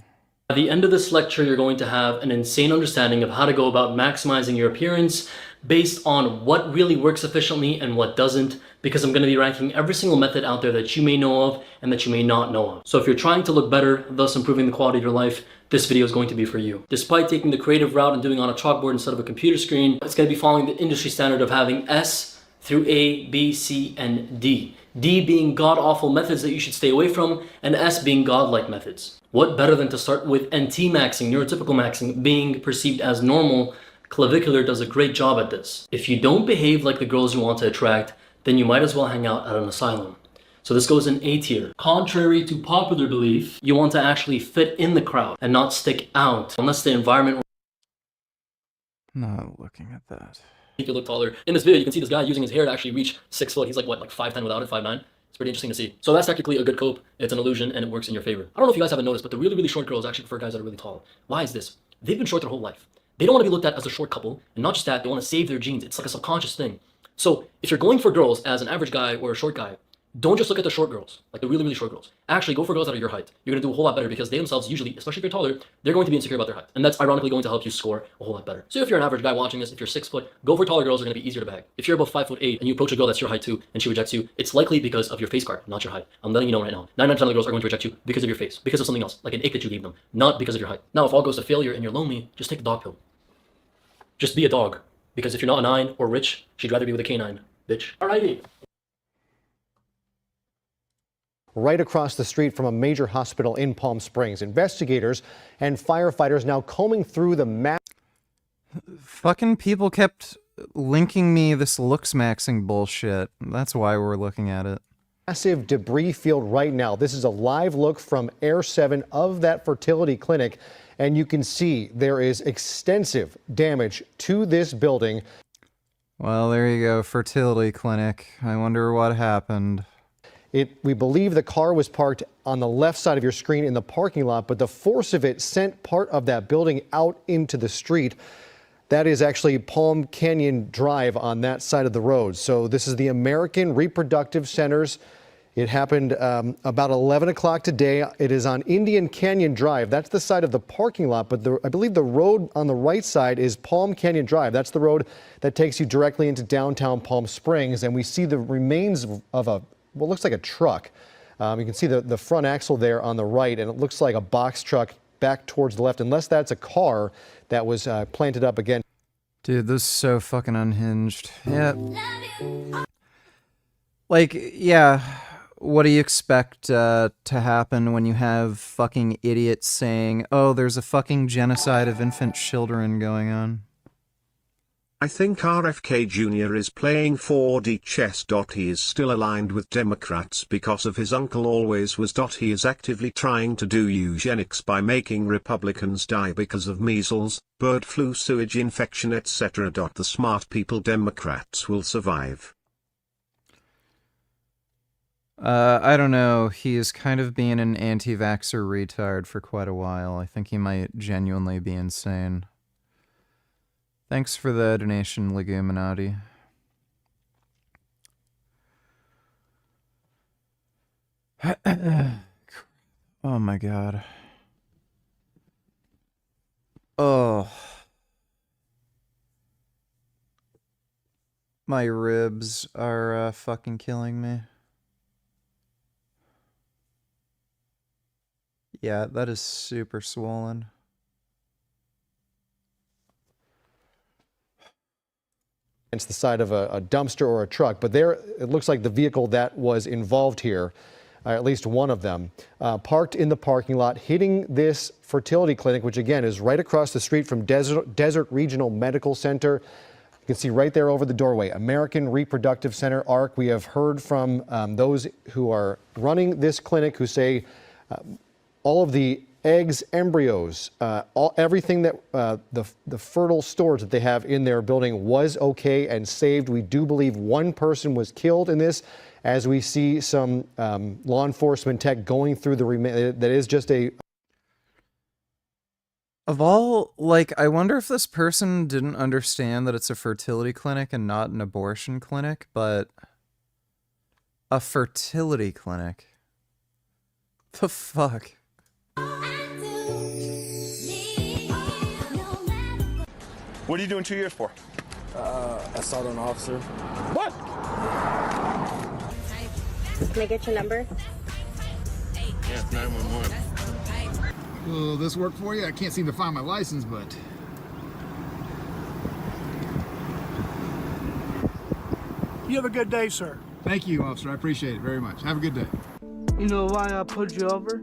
At the end of this lecture, you're going to have an insane understanding of how to go about maximizing your appearance based on what really works efficiently and what doesn't, because I'm going to be ranking every single method out there that you may know of and that you may not know of. So if you're trying to look better, thus improving the quality of your life, this video is going to be for you. Despite taking the creative route and doing it on a chalkboard instead of a computer screen, it's going to be following the industry standard of having S through A, B, C, and D. D being god-awful methods that you should stay away from, and S being godlike methods. What better than to start with NT maxing, neurotypical maxing, being perceived as normal? Clavicular does a great job at this. If you don't behave like the girls you want to attract, then you might as well hang out at an asylum. So this goes in A tier. Contrary to popular belief, you want to actually fit in the crowd and not stick out, unless the environment Not looking at that. make you look taller. In this video, you can see this guy using his hair to actually reach 6 foot. He's like, what, like 5'10" without it, 5'9"? It's pretty interesting to see. So that's technically a good cope. It's an illusion and it works in your favor. I don't know if you guys haven't noticed, but the really, really short girls actually prefer guys that are really tall. Why is this? They've been short their whole life. They don't want to be looked at as a short couple, and not just that, they want to save their genes. It's like a subconscious thing. So if you're going for girls as an average guy or a short guy, don't just look at the short girls, like the really, really short girls. Actually, go for girls that are your height. You're going to do a whole lot better because they themselves usually, especially if you're taller, they're going to be insecure about their height. And that's ironically going to help you score a whole lot better. So if you're an average guy watching this, if you're 6 foot, go for taller girls, are going to be easier to bag. If you're above 5'8" and you approach a girl that's your height too, and she rejects you, it's likely because of your face card, not your height. I'm letting you know right now. 99% of the girls are going to reject you because of your face, because of something else, like an ache that you gave them, not because of your height. Now, if all goes to failure and you're lonely, just take the dog pill. Just be a dog. Because if you're not a 9 or rich, she'd rather be with a canine, bitch. Alrighty. Right across the street from a major hospital in Palm Springs. Investigators and firefighters now combing through the Fucking people kept linking me this looks maxing bullshit. That's why we're looking at it. massive debris field right now. This is a live look from Air 7 of that fertility clinic, and you can see there is extensive damage to this building. Well, there you go, fertility clinic. I wonder what happened. We believe the car was parked on the left side of your screen in the parking lot, but the force of it sent part of that building out into the street. That is actually Palm Canyon Drive on that side of the road. So this is the American Reproductive Centers. It happened about 11 o'clock today. It is on Indian Canyon Drive. That's the side of the parking lot, but I believe the road on the right side is Palm Canyon Drive. That's the road that takes you directly into downtown Palm Springs, and we see the remains of what looks like a truck. You can see the front axle there on the right, and it looks like a box truck back towards the left, unless that's a car that was planted up again. Dude, this is so fucking unhinged. Yeah. Like, yeah, what do you expect to happen when you have fucking idiots saying, oh, there's a fucking genocide of infant children going on? I think RFK Jr. is playing 4D chess. He is still aligned with Democrats because of his uncle always was. He is actively trying to do eugenics by making Republicans die because of measles, bird flu, sewage infection, etc. The smart people Democrats will survive. I don't know. He is kind of being an anti-vaxxer retard for quite a while. I think he might genuinely be insane. Thanks for the donation, Leguminati. Oh my god. Oh. My ribs are fucking killing me. Yeah, that is super swollen. Against the side of a dumpster or a truck, but there it looks like the vehicle that was involved here, at least one of them, parked in the parking lot, hitting this fertility clinic, which again is right across the street from Desert Regional Medical Center. You can see right there over the doorway, American Reproductive Center, ARC. We have heard from those who are running this clinic who say all of the eggs, embryos, everything that the fertile storage that they have in their building was okay and saved. We do believe one person was killed in this, as we see some law enforcement tech going through that is just a... Of all, like, I wonder if this person didn't understand that it's a fertility clinic and not an abortion clinic, but a fertility clinic. The fuck? What are you doing 2 years for? Assault on an officer. What? Can I get your number? Yeah, 911. Will this work for you? I can't seem to find my license, but... You have a good day, sir. Thank you, officer. I appreciate it very much. Have a good day. You know why I pulled you over?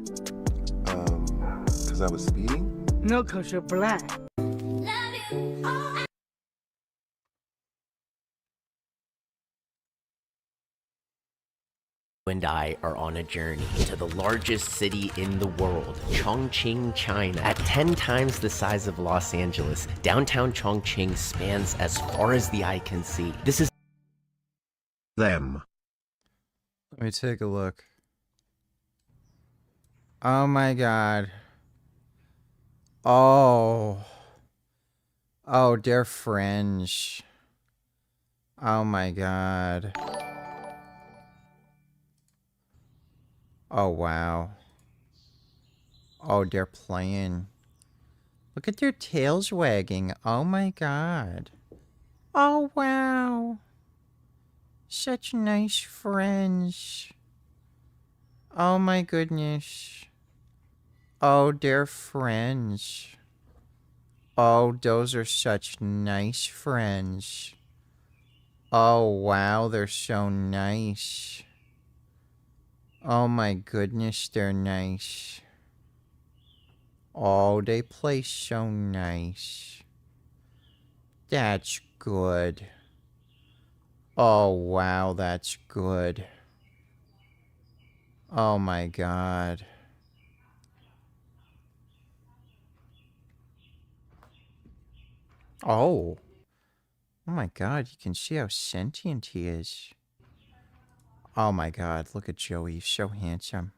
Because I was speeding? No, because you're black. And I are on a journey to the largest city in the world, Chongqing, China. At 10 times the size of Los Angeles, downtown Chongqing spans as far as the eye can see. This is them. Let me take a look. Oh my god. Oh. Oh, they're French. Oh my god. Oh wow. Oh, they're playing. Look at their tails wagging. Oh my god. Oh wow. Such nice friends. Oh my goodness. Oh, they're friends. Oh, those are such nice friends. Oh, wow, they're so nice. Oh my goodness, they're nice. Oh, they play so nice. That's good. Oh, wow, that's good. Oh my god. Oh. Oh my god, you can see how sentient he is. Oh my god, look at Joey, he's so handsome.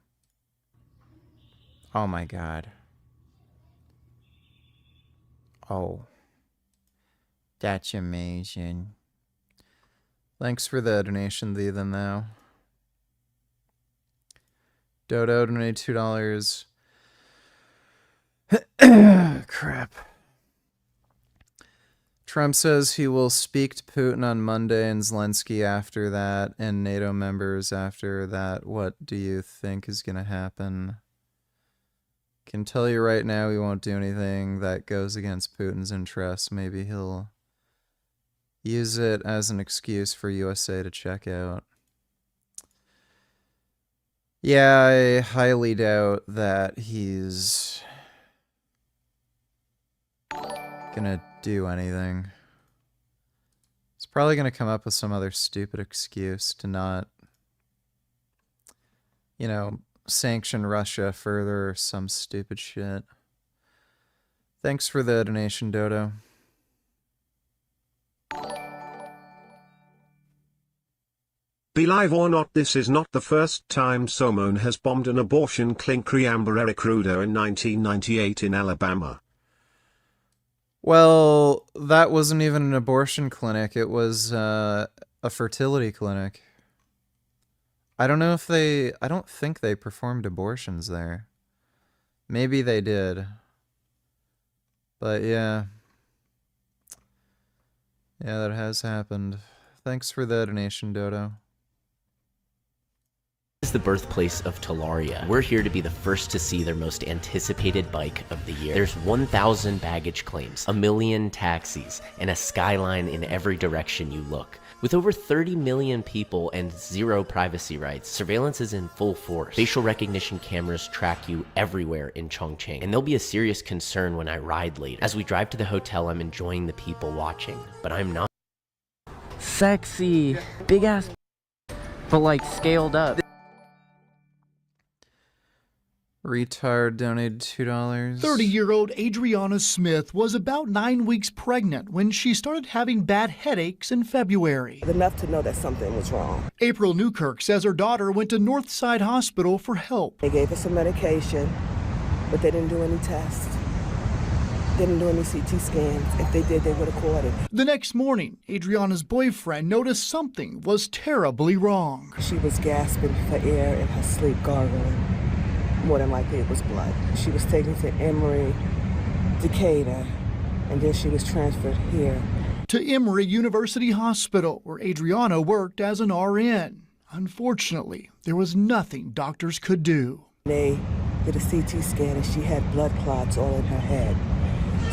Oh my god. Oh. That's amazing. Thanks for the donation, Thee Then Thou. Dodo donated $2. Crap. Trump says he will speak to Putin on Monday and Zelensky after that, and NATO members after that. What do you think is going to happen? Can tell you right now he won't do anything that goes against Putin's interests. Maybe he'll use it as an excuse for USA to check out. Yeah, I highly doubt that he's gonna do anything. He's probably gonna come up with some other stupid excuse to not, you know, sanction Russia further or some stupid shit. Thanks for the donation, Dodo. Believe or not, this is not the first time someone has bombed an abortion clinic. Amber Eric Ruder in 1998 in Alabama. Well, that wasn't even an abortion clinic. It was a fertility clinic. I don't know if they... I don't think they performed abortions there. Maybe they did. But yeah. Yeah, that has happened. Thanks for the donation, Dodo. This is the birthplace of Talaria. We're here to be the first to see their most anticipated bike of the year. There's 1,000 baggage claims, 1 million taxis, and a skyline in every direction you look. With over 30 million people and 0 privacy rights, surveillance is in full force. Facial recognition cameras track you everywhere in Chongqing, and there'll be a serious concern when I ride later. As we drive to the hotel, I'm enjoying the people watching, but I'm not. Sexy, big ass, but like scaled up. Retard donated $2. 30-year-old Adriana Smith was about 9 weeks pregnant when she started having bad headaches in February. Enough to know that something was wrong. April Newkirk says her daughter went to Northside Hospital for help. They gave her some medication, but they didn't do any tests. They didn't do any CT scans. If they did, they would have caught it. The next morning, Adriana's boyfriend noticed something was terribly wrong. She was gasping for air in her sleep, gargling. More than likely it was blood. She was taken to Emory, Decatur, and then she was transferred here. To Emory University Hospital, where Adriana worked as an RN. Unfortunately, there was nothing doctors could do. They did a CT scan and she had blood clots all in her head.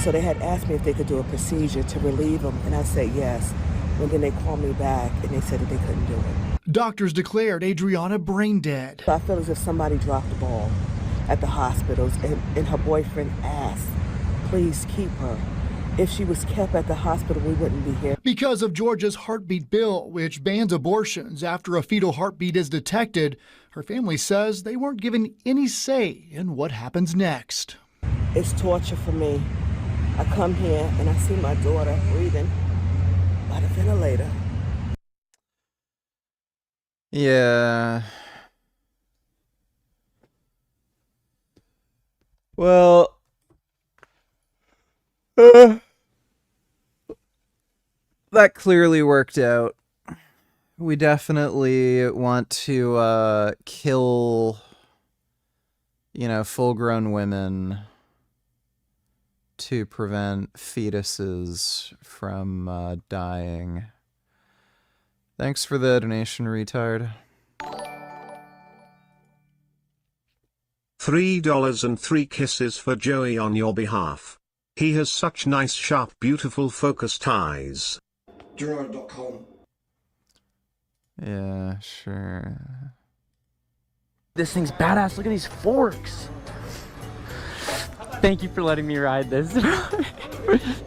So they had asked me if they could do a procedure to relieve them, and I said yes. And then they called me back and they said that they couldn't do it. Doctors declared Adriana brain dead. So I feel as if somebody dropped the ball at the hospitals, and her boyfriend asked, please keep her. If she was kept at the hospital, we wouldn't be here. Because of Georgia's heartbeat bill, which bans abortions after a fetal heartbeat is detected, her family says they weren't given any say in what happens next. It's torture for me. I come here and I see my daughter breathing by the ventilator. Yeah. Well, that clearly worked out. We definitely want to kill, full-grown women to prevent fetuses from dying. Thanks for the donation, retard. $3 kisses for Joey on your behalf. He has such nice, sharp, beautiful, focused eyes. Gerard.com. Yeah, sure. This thing's badass. Look at these forks. Thank you for letting me ride this.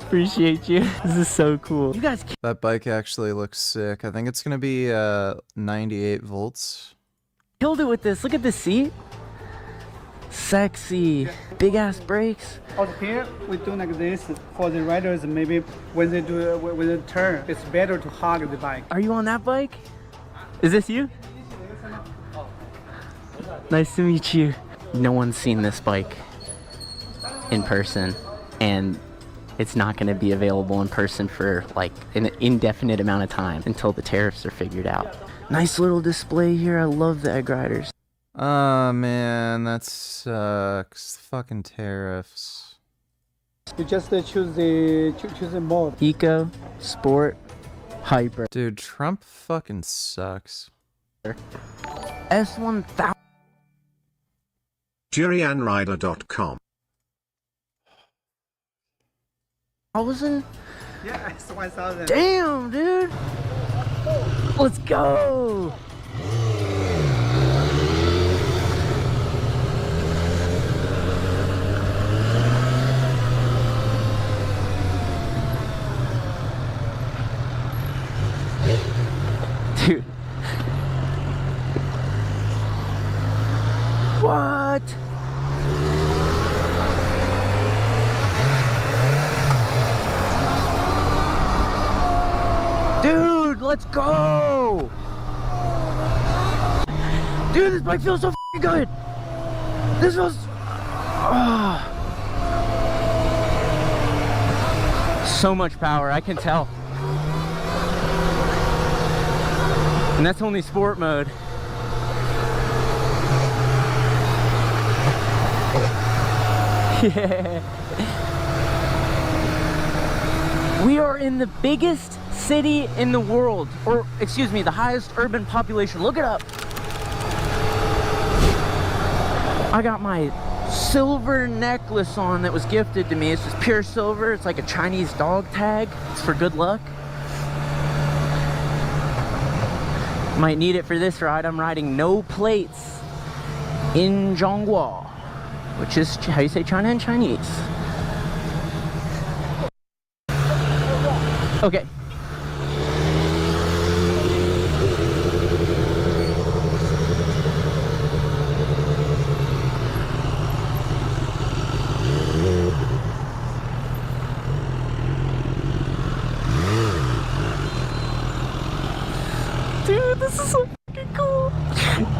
Appreciate you. This is so cool. You guys. That bike actually looks sick. I think it's gonna be 98 volts. Killed it with this. Look at the seat. Sexy. Big ass brakes. Out here, we do like this for the riders. Maybe when they turn, it's better to hug the bike. Are you on that bike? Is this you? Nice to meet you. No one's seen this bike in person, and it's not going to be available in person for like an indefinite amount of time until the tariffs are figured out. Nice little display here. I love the egg riders. Oh man, that sucks. Fucking tariffs. You just choose the mode. Eco, sport, hybrid. Dude, Trump fucking sucks. S1000. JurianRider.com. Yeah, it's 1,000. Damn, dude. Let's go. Dude. What? Dude, let's go! Dude, this bike feels so f***ing good! This feels... So much power, I can tell. And that's only sport mode. Yeah. We are in the biggest city in the world, or excuse me, the highest urban population. Look it up. I got my silver necklace on that was gifted to me. It's just pure silver. It's like a Chinese dog tag. It's for good luck. Might need it for this ride. I'm riding no plates in Zhonghua, which is how you say China in Chinese. Okay. Dude, this is so fucking cool.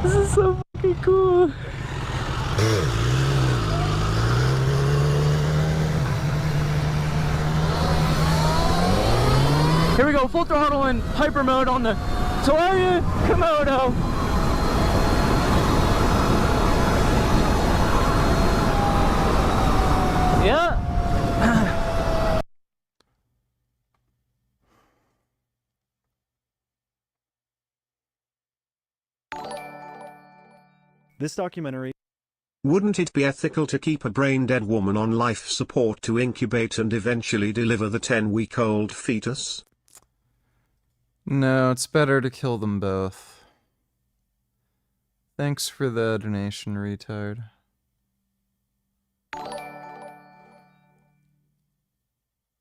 This is so fucking cool. Here we go, full throttle in hyper mode on the Tolaria Komodo. Yeah. This documentary... Wouldn't it be ethical to keep a brain-dead woman on life support to incubate and eventually deliver the 10-week-old fetus? No, it's better to kill them both. Thanks for the donation, retard.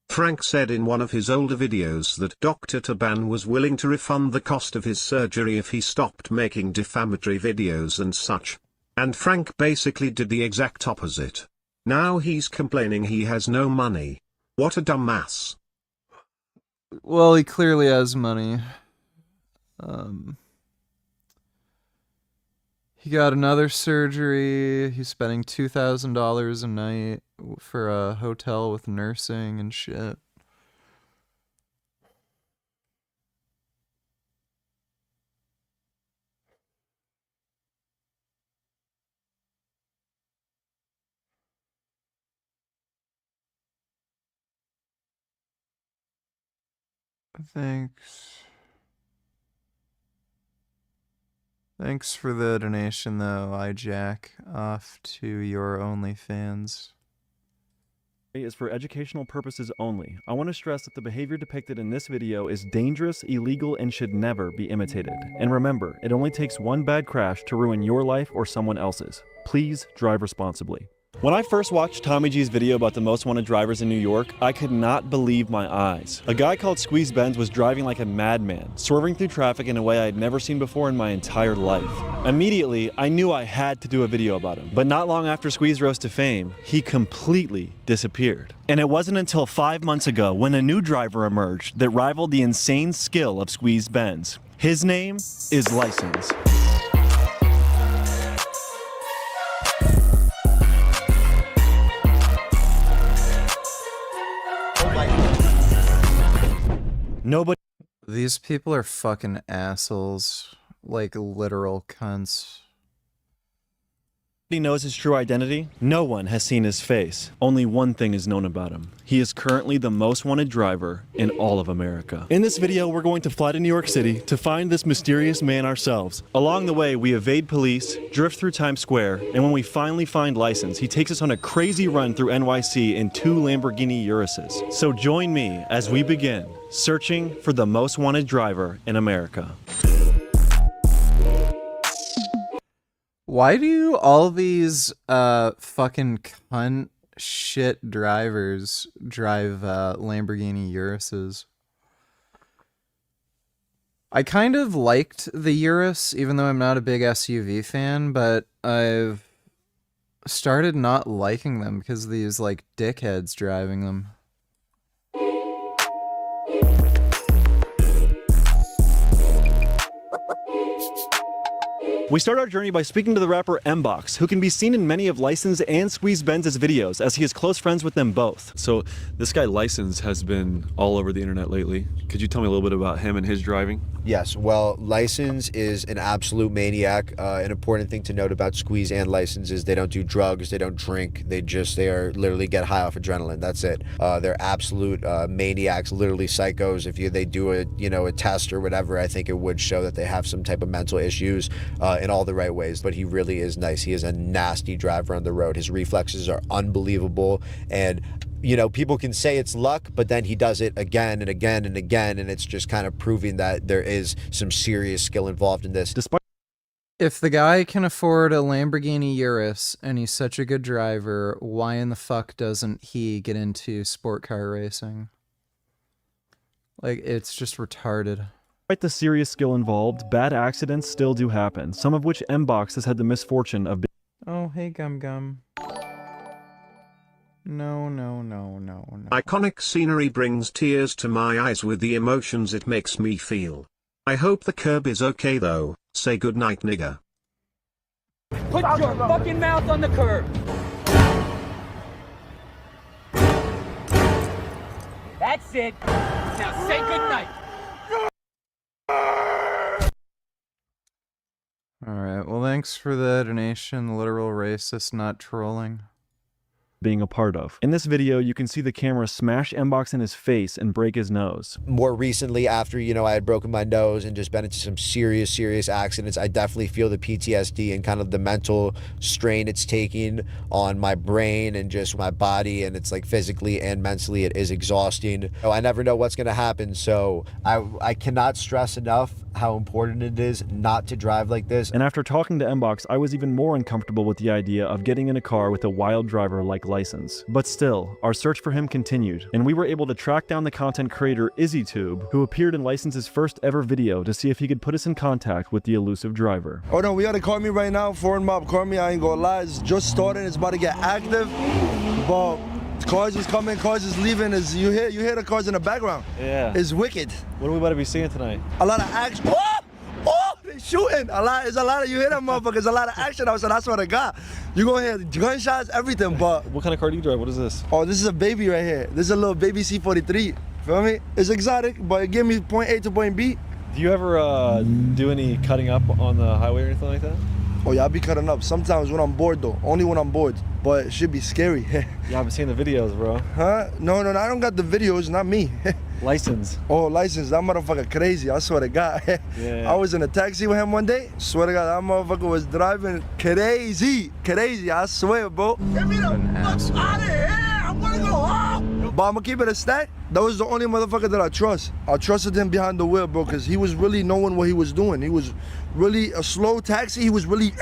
Frank said in one of his older videos that Dr. Taban was willing to refund the cost of his surgery if he stopped making defamatory videos and such. And Frank basically did the exact opposite. Now he's complaining he has no money. What a dumbass. Well, he clearly has money. He got another surgery. He's spending $2,000 a night for a hotel with nursing and shit. Thanks. Thanks for the donation, though, iJack. Off to your OnlyFans. is for educational purposes only. I want to stress that the behavior depicted in this video is dangerous, illegal, and should never be imitated. And remember, it only takes one bad crash to ruin your life or someone else's. Please drive responsibly. When I first watched Tommy G's video about the most wanted drivers in New York, I could not believe my eyes. A guy called Squeeze Benz was driving like a madman, swerving through traffic in a way I had never seen before in my entire life. Immediately, I knew I had to do a video about him. But not long after Squeeze rose to fame, he completely disappeared. And it wasn't until 5 months ago when a new driver emerged that rivaled the insane skill of Squeeze Benz. His name is License. Nobody. These people are fucking assholes. Like literal cunts. Nobody knows his true identity. No one has seen his face. Only one thing is known about him. He is currently the most wanted driver in all of America. In this video, we're going to fly to New York City to find this mysterious man ourselves. Along the way, we evade police, drift through Times Square, and when we finally find License, he takes us on a crazy run through NYC in 2 Lamborghini Uruses. So join me as we begin searching for the most wanted driver in America. Why do all these fucking cunt shit drivers drive Lamborghini Uruses? I kind of liked the Urus, even though I'm not a big SUV fan, but I've started not liking them because of these like dickheads driving them. We start our journey by speaking to the rapper Mbox, who can be seen in many of License and Squeeze Benz's videos, as he is close friends with them both. So this guy License has been all over the internet lately. Could you tell me a little bit about him and his driving? Yes, well, License is an absolute maniac. An important thing to note about Squeeze and License is they don't do drugs, they don't drink, they are literally get high off adrenaline. That's it. They're absolute maniacs, literally psychos. If they do a test or whatever, I think it would show that they have some type of mental issues in all the right ways. But he really is nice. He is a nasty driver on the road. His reflexes are unbelievable, and people can say it's luck, but then he does it again and again and again, and it's just kind of proving that there is some serious skill involved in this. If the guy can afford a Lamborghini Urus and he's such a good driver, why in the fuck doesn't he get into sport car racing? Like, it's just retarded. Despite the serious skill involved, bad accidents still do happen, some of which Mbox has had the misfortune of being. Oh, hey, Gum Gum. No. Iconic scenery brings tears to my eyes with the emotions it makes me feel. I hope the curb is okay though. Say goodnight, nigga. Put your fucking mouth on the curb. That's it. Now say goodnight. Alright, well thanks for the donation, literal racist, not trolling. being a part of. In this video, you can see the camera smash M-Box in his face and break his nose. More recently, after, you know, I had broken my nose and just been into some serious accidents, I definitely feel the PTSD and kind of the mental strain it's taking on my brain and just my body, and it's like physically and mentally it is exhausting. I never know what's going to happen, so I cannot stress enough how important it is not to drive like this. And after talking to M-Box, I was even more uncomfortable with the idea of getting in a car with a wild driver-like license. But still, our search for him continued, and we were able to track down the content creator IzzyTube, who appeared in License's first ever video to see if he could put us in contact with the elusive driver. Oh no, we gotta call me right now. Foreign mob, call me. I ain't gonna lie, it's just starting. It's about to get active, but cars is coming, cars is leaving. You hear the cars in the background. Yeah. It's wicked. What are we about to be seeing tonight? A lot of action. Oh, they shooting. There's a lot of, you hear that motherfuckers, a lot of action outside. I swear to God. You gonna hear gunshots, everything, but. What kind of car do you drive? What is this? Oh, this is a baby right here. This is a little baby C43. Feel me? It's exotic, but it gave me point A to point B. Do you ever do any cutting up on the highway or anything like that? Oh yeah, I be cutting up. Sometimes when I'm bored though. Only when I'm bored. But it should be scary. Yeah, I've been seeing the videos, bro. Huh? No, I don't got the videos, not me. License. Oh, license. That motherfucker crazy. I swear to God. Yeah. I was in a taxi with him one day. Swear to God, that motherfucker was driving crazy. Crazy, I swear, bro. Get me the fuck out of here. I wanna go home. But I'ma keep it a stack. That was the only motherfucker that I trust. I trusted him behind the wheel, bro, because he was really knowing what he was doing. He was really a slow taxi. He was really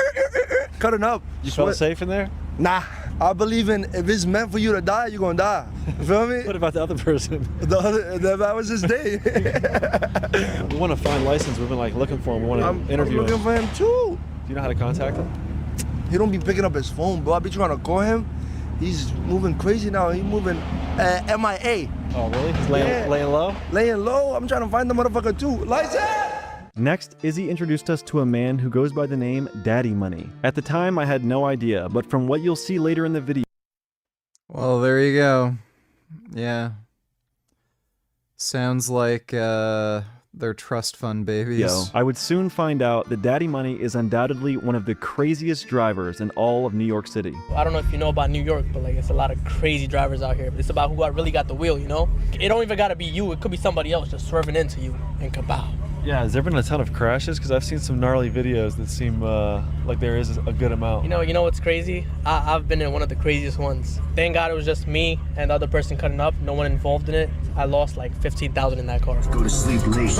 cutting up. You felt safe in there? Nah. I believe in if it's meant for you to die, you're gonna die. You feel me? What about the other person? That was his day. We want to find License. We've been like looking for him. We want to interview him. I'm looking for him too. Do you know how to contact him? He don't be picking up his phone, bro. I be trying to call him. He's moving crazy now. He's moving MIA. Oh, really? He's laying low? Laying low. I'm trying to find the motherfucker too. License! Next, Izzy introduced us to a man who goes by the name Daddy Money. At the time, I had no idea, but from what you'll see later in the video... Well, there you go. Yeah. Sounds like, they're trust fund babies. I would soon find out that Daddy Money is undoubtedly one of the craziest drivers in all of New York City. I don't know if you know about New York, but like it's a lot of crazy drivers out here. It's about who really got the wheel, you know? It don't even gotta be you, it could be somebody else just swerving into you and kabow. Yeah, has there been a ton of crashes? Because I've seen some gnarly videos that seem like there is a good amount. You know what's crazy? I've been in one of the craziest ones. Thank God it was just me and the other person cutting up, no one involved in it. I lost like 15,000 in that car. Go to sleep late.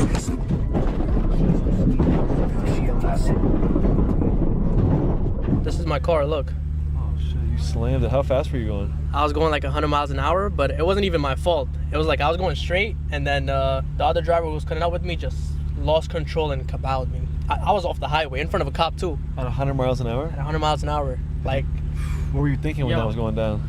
This is my car, look. Oh shit, you slammed it. How fast were you going? I was going like 100 miles an hour, but it wasn't even my fault. It was like I was going straight, and then the other driver who was cutting up with me just lost control and kabowed me. I was off the highway in front of a cop too. At 100 miles an hour? At 100 miles an hour. Like, what were you thinking when that was going down?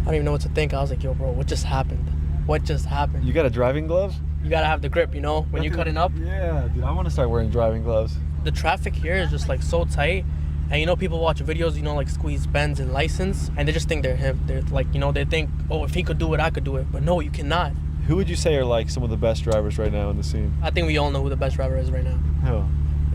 I don't even know what to think. I was like, yo, bro, what just happened? What just happened? You got a driving glove? You gotta have the grip, you know, when you're cutting up. Yeah, dude, I want to start wearing driving gloves. The traffic here is just like so tight. And you know, people watch videos, you know, like Squeeze Benz and License, and they just think they're him. They're like, you know, they think, oh, if he could do it, I could do it. But no, you cannot. Who would you say are like some of the best drivers right now in the scene? I think we all know who the best driver is right now. Who?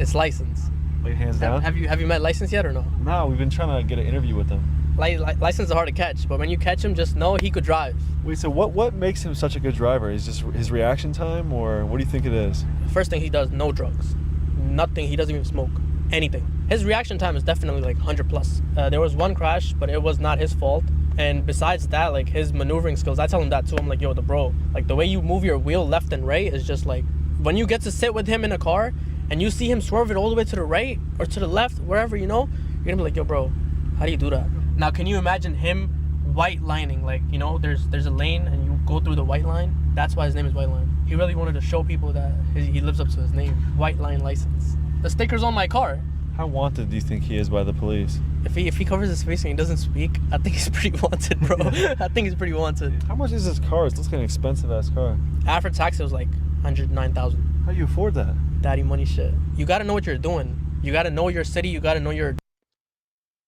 It's License. Like hands down? Have you met License yet or no? No, we've been trying to get an interview with him. License is hard to catch, but when you catch him, just know he could drive. Wait, so what makes him such a good driver? Is just his reaction time, or what do you think it is? First thing he does, no drugs. Nothing, he doesn't even smoke. Anything. His reaction time is definitely like 100 plus. There was one crash, but it was not his fault. And besides that, like his maneuvering skills, I tell him that too. I'm like, yo, bro, like the way you move your wheel left and right is just like, when you get to sit with him in a car and you see him swerve it all the way to the right or to the left, wherever, you know, you're gonna be like, yo, bro, how do you do that? Now, can you imagine him white lining? Like, you know, there's a lane and you go through the white line. That's why his name is White Line. He really wanted to show people that he lives up to his name. White Line License. The sticker's on my car. How wanted do you think he is by the police? If he covers his face and he doesn't speak, I think he's pretty wanted, bro. I think he's pretty wanted. How much is this car? It looks like an expensive ass car. After tax, it was like 109,000. How do you afford that? Daddy money shit. You gotta know what you're doing. You gotta know your city. You gotta know your...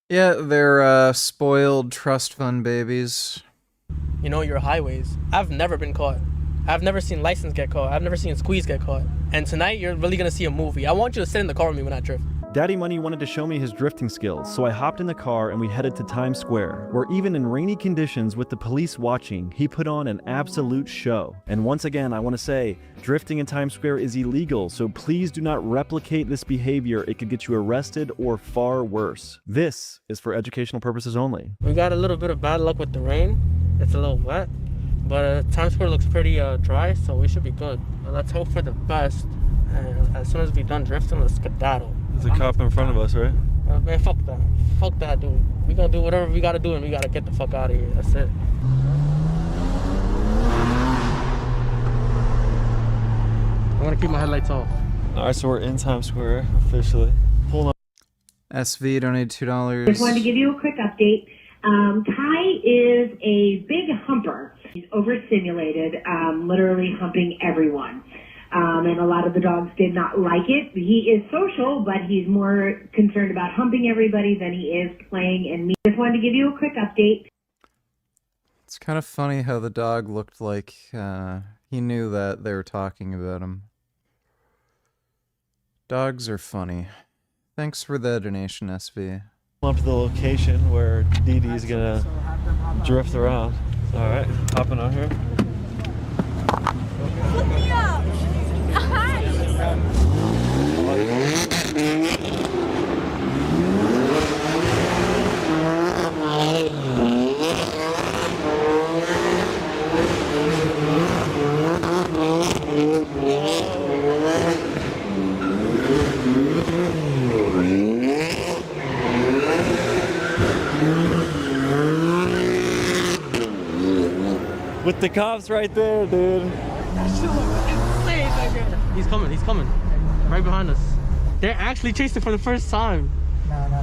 Yeah, they're spoiled trust fund babies. You know, your highways. I've never been caught. I've never seen License get caught. I've never seen Squeeze get caught. And tonight, you're really gonna see a movie. I want you to sit in the car with me when I drift. Daddy Money wanted to show me his drifting skills, so I hopped in the car and we headed to Times Square, where even in rainy conditions with the police watching, he put on an absolute show. And once again, I want to say, drifting in Times Square is illegal, so please do not replicate this behavior. It could get you arrested or far worse. This is for educational purposes only. We got a little bit of bad luck with the rain. It's a little wet, but Times Square looks pretty dry, so we should be good. Let's hope for the best, and as soon as we're done drifting, let's skedaddle. There's a cop in front of us, right? Man, fuck that. Fuck that, dude. We gonna do whatever we gotta do, and we gotta get the fuck out of here. That's it. I'm gonna keep my headlights off. Alright, so we're in Times Square officially. Hold on. SV donated $2. Just wanted to give you a quick update. Kai is a big humper. He's overstimulated, literally humping everyone. And a lot of the dogs did not like it. He is social, but he's more concerned about humping everybody than he is playing and me. Just wanted to give you a quick update. It's kind of funny how the dog looked like he knew that they were talking about him. Dogs are funny. Thanks for the donation, SV. Up to the location where Dee Dee's gonna drift around. Alright, hopping on here. Look me up! Hi! With the cops right there, dude. He's coming. Right behind us. They're actually chasing for the first time.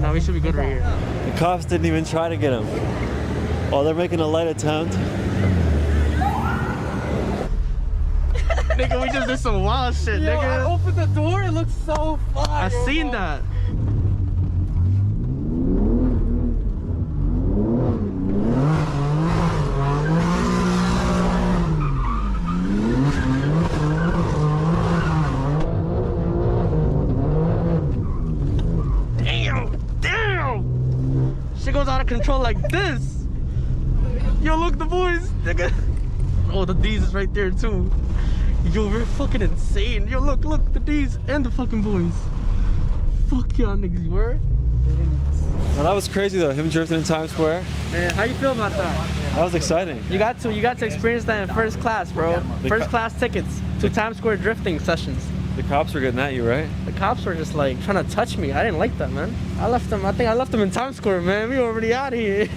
No, we should be good right here. The cops didn't even try to get him. Oh, they're making a light attempt. Nigga, we just did some wild shit, nigga. I opened the door, it looks so fun. I seen that. Shit goes out of control like this. Yo, look, the boys, nigga. Oh, the D's is right there too. Yo, we're fucking insane. Yo, look, the D's and the fucking boys. Fuck y'all niggas, you were? Well, that was crazy though, him drifting in Times Square. Man, how you feel about that? That was exciting. You got to experience that in first class, bro. First class tickets to Times Square drifting sessions. The cops were getting at you, right? The cops were just like trying to touch me. I didn't like that, man. I think I left them in Times Square, man. We were already out of here.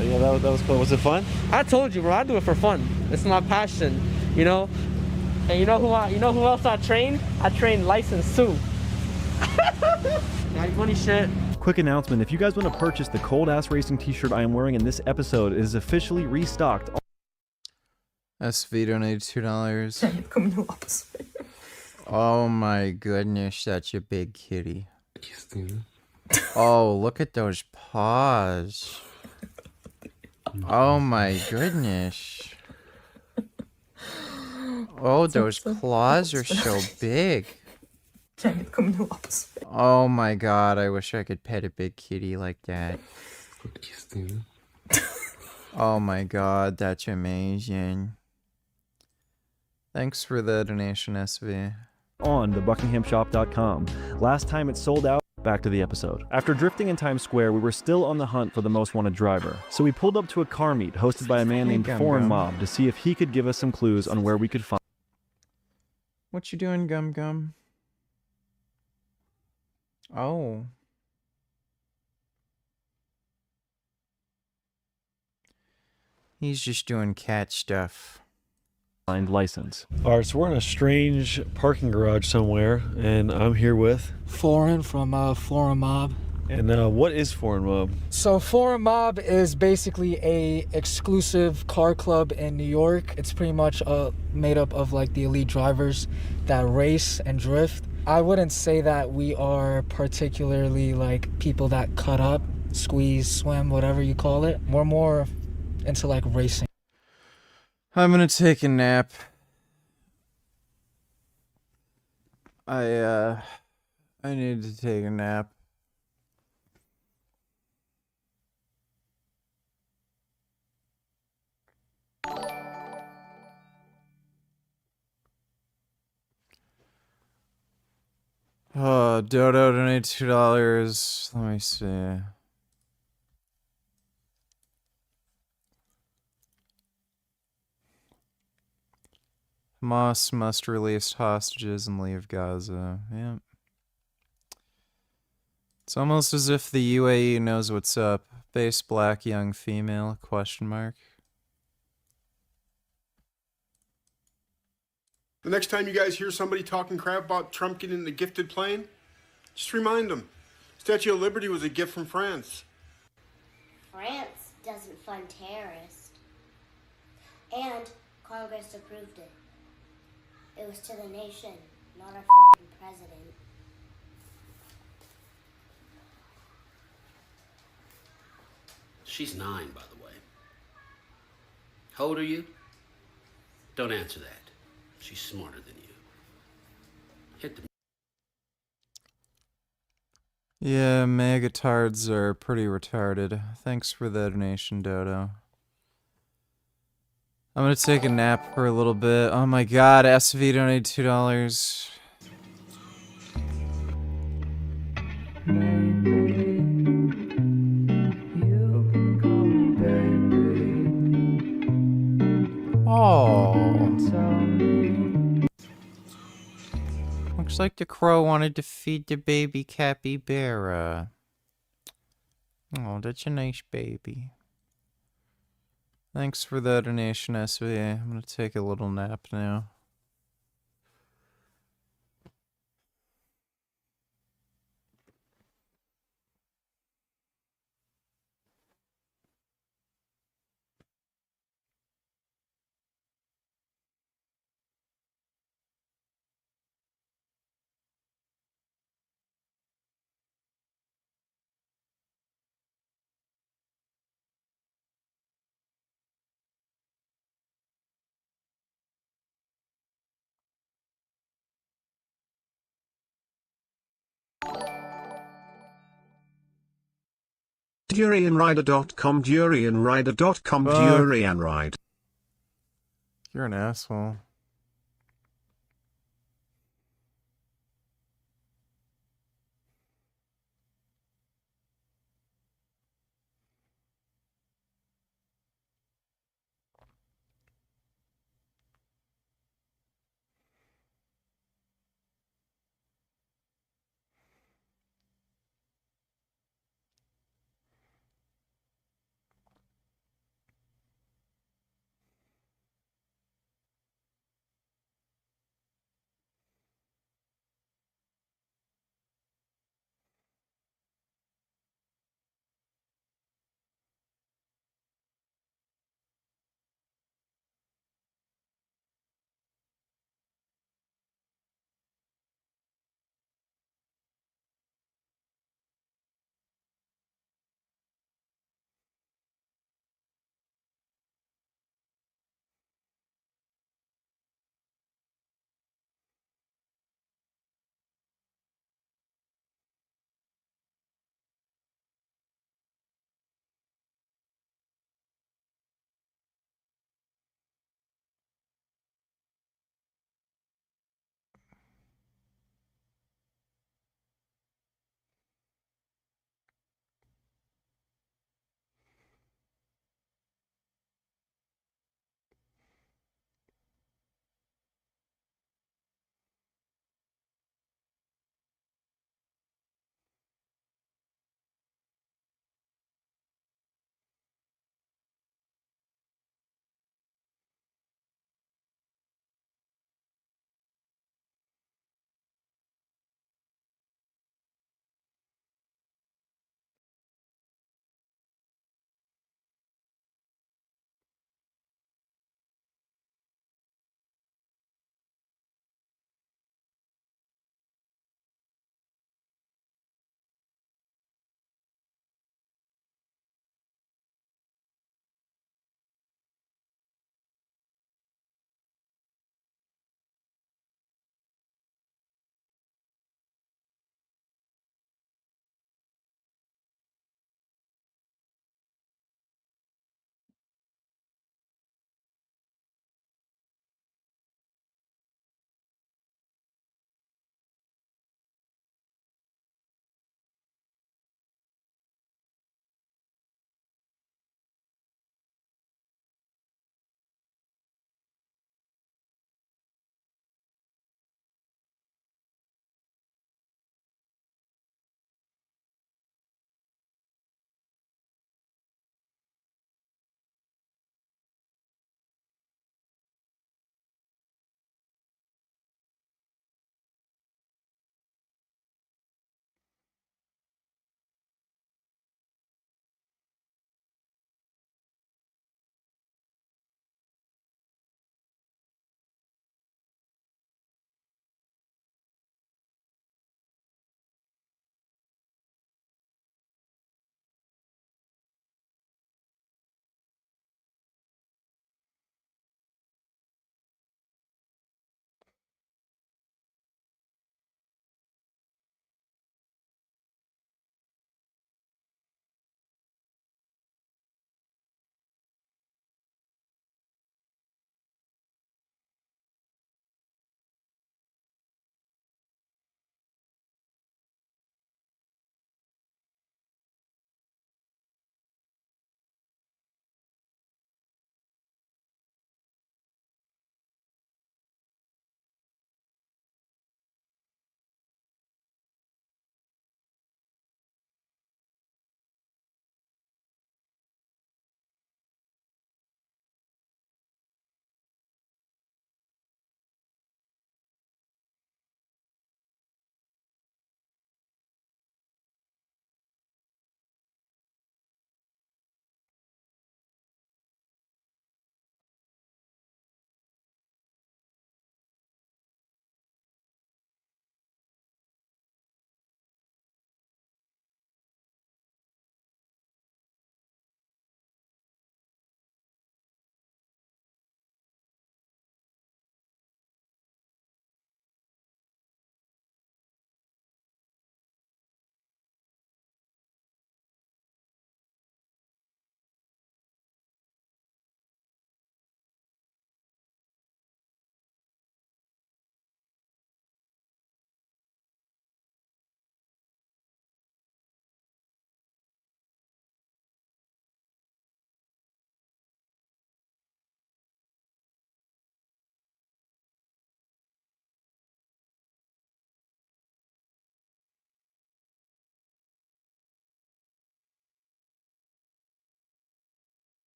Yeah, that was cool. Was it fun? I told you, bro. I do it for fun. It's my passion, you know. And you know who else I trained? I trained license too. Got funny shit. Quick announcement, if you guys want to purchase the Cold Ass Racing t-shirt I am wearing in this episode, it is officially restocked. SV donated $2. Oh my goodness, that's a big kitty. Oh, look at those paws. Oh my goodness. Oh, those claws are so big. Oh my god, I wish I could pet a big kitty like that. Oh my god, that's amazing. Thanks for the donation, SV. On the buckinghamshop.com. Last time it sold out. Back to the episode. After drifting in Times Square, we were still on the hunt for the most wanted driver. So we pulled up to a car meet hosted by a man named Foreign Mob to see if he could give us some clues on where we could find. What you doing, Gum Gum? Oh. He's just doing cat stuff. License. Alright, so we're in a strange parking garage somewhere, and I'm here with Foreign from Foreign Mob. And what is Foreign Mob? So Foreign Mob is basically a exclusive car club in New York. It's pretty much made up of like the elite drivers that race and drift. I wouldn't say that we are particularly like people that cut up, squeeze, swim, whatever you call it. We're more into like racing. I'm gonna take a nap. I I need to take a nap. Oh, Dodo donated $2. Let me see. Hamas must release hostages and leave Gaza. Yeah. It's almost as if the UAE knows what's up. Base black young female, question mark. The next time you guys hear somebody talking crap about Trump getting the gifted plane, just remind them. Statue of Liberty was a gift from France. France doesn't fund terrorists. And Congress approved it. It was to the nation, not our fucking president. She's 9, by the way. How old are you? Don't answer that. She's smarter than you. Hit the... Yeah, megatards are pretty retarded. Thanks for the donation, Dodo. I'm gonna take a nap for a little bit. Oh my god, SV donated $2. Oh. Looks like the crow wanted to feed the baby capybara. Oh, that's a nice baby. Thanks for the donation, SV. I'm gonna take a little nap now. DurianRider.com, DurianRider.com, Fuck. DurianRide. You're an asshole.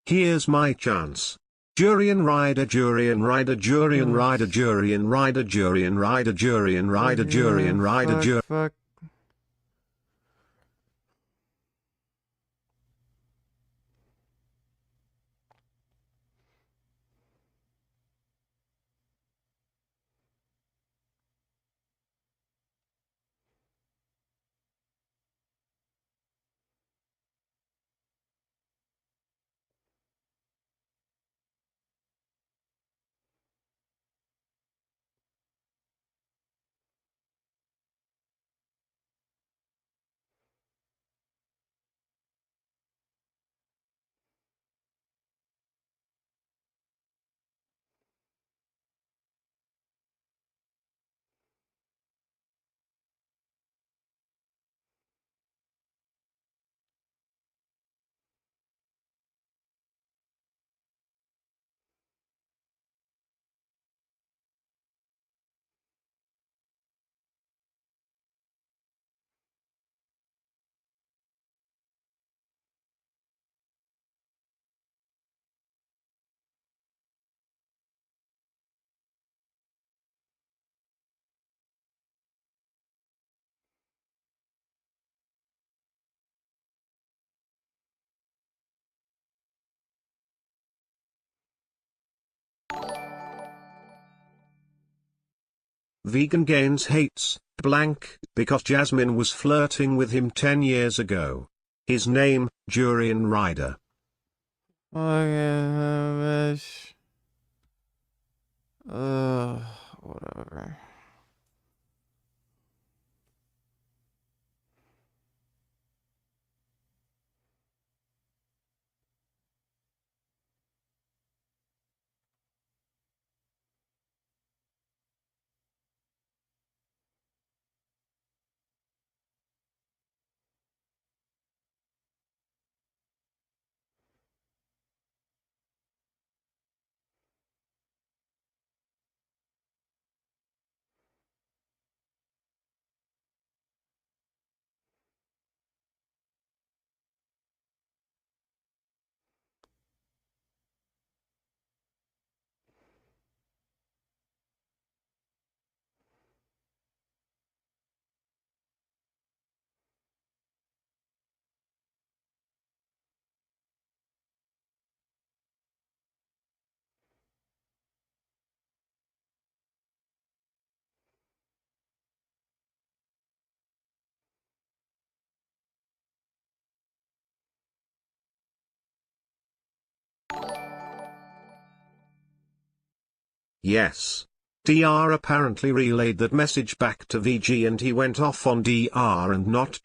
Here's my chance. Durian rider, durian rider, durian rider, durian rider, durian rider, durian rider, durian rider, durian. Fuck. Vegan Gains hates blank because Jasmine was flirting with him 10 years ago. His name, Durian Rider. Okay, bitch. Whatever. Yes. DR apparently relayed that message back to VG and he went off on DR and not.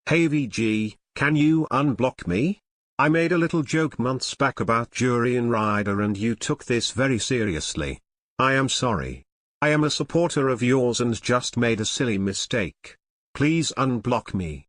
Hey VG, can you unblock me? I made a little joke months back about Jurian Ryder and you took this very seriously. I am sorry. I am a supporter of yours and just made a silly mistake. Please unblock me.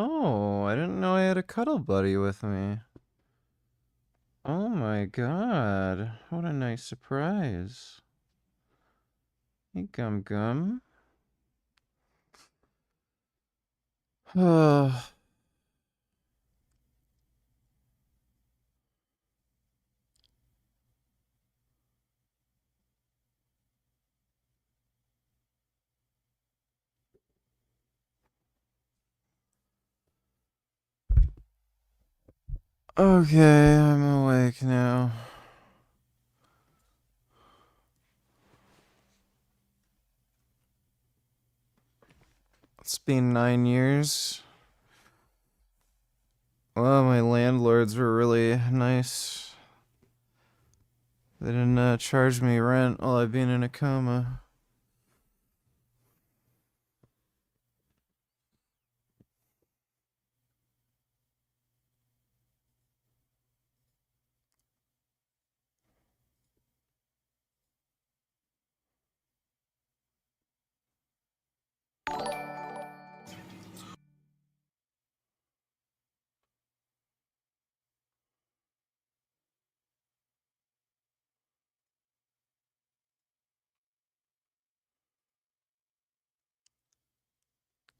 Oh, I didn't know I had a cuddle buddy with me. Oh my god. What a nice surprise. Hey, Gum Gum. Okay, I'm awake now. It's been 9 years. Well, my landlords were really nice. They didn't charge me rent while I've been in a coma.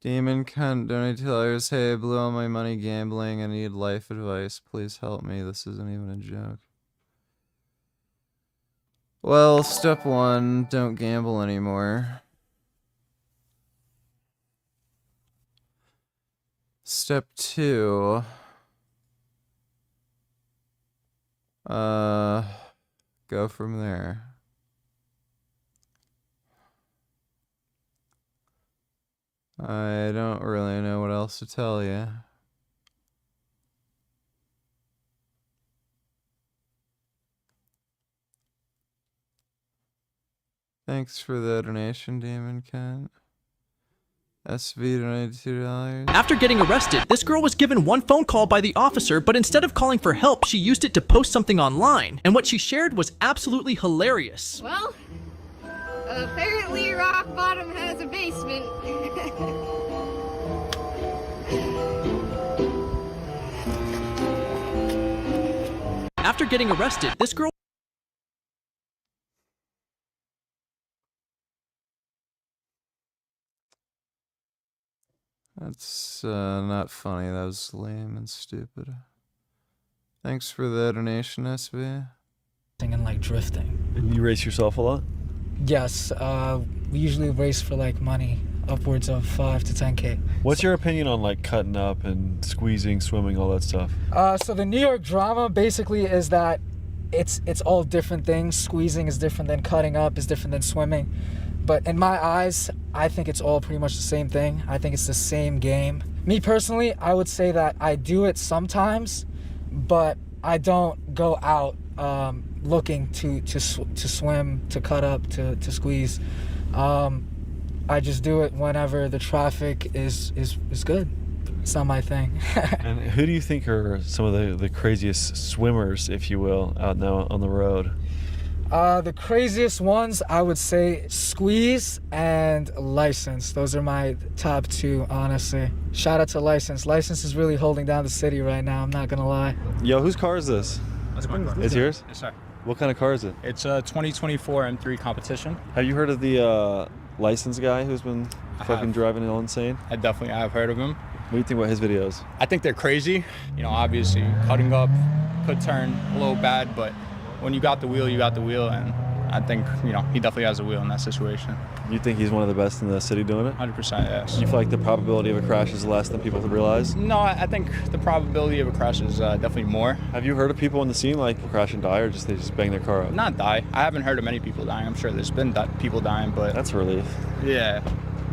Demon cunt, donate $2. Hey, I blew all my money gambling. I need life advice. Please help me. This isn't even a joke. Well, step 1, don't gamble anymore. Step 2, go from there. I don't really know what else to tell you. Thanks for the donation, Demon Cunt. SV donated $2. After getting arrested, this girl was given one phone call by the officer, but instead of calling for help, she used it to post something online. And what she shared was absolutely hilarious. Well, apparently Rock Bottom has a basement. After getting arrested, this girl... That's not funny. That was lame and stupid. Thanks for the donation, SB. And like drifting. And you race yourself a lot? Yes, we usually race for like money, upwards of 5 to 10K. What's your opinion on like cutting up and squeezing, swimming, all that stuff? So the New York drama basically is that it's all different things. Squeezing is different than cutting up, is different than swimming. But in my eyes, I think it's all pretty much the same thing. I think it's the same game. Me personally, I would say that I do it sometimes, but I don't go out looking to swim, to cut up, to squeeze. I just do it whenever the traffic is good. It's not my thing. And who do you think are some of the craziest swimmers, if you will, out now on the road? The craziest ones, I would say Squeeze and License. Those are my top 2, honestly. Shout out to License. License is really holding down the city right now, I'm not gonna lie. Yo, whose car is this? That's my car. It's yours? Yes, sir. What kind of car is it? It's a 2024 M3 competition. Have you heard of the license guy who's been fucking driving all insane? I definitely have heard of him. What do you think about his videos? I think they're crazy. You know, obviously cutting up could turn a little bad, but when you got the wheel, you got the wheel, and I think, you know, he definitely has a wheel in that situation. You think he's one of the best in the city doing it? 100%, yes. You feel like the probability of a crash is less than people realize? No, I think the probability of a crash is definitely more. Have you heard of people in the scene like crash and die, or they just bang their car up? Not die. I haven't heard of many people dying. I'm sure there's been people dying, but... That's a relief. Yeah.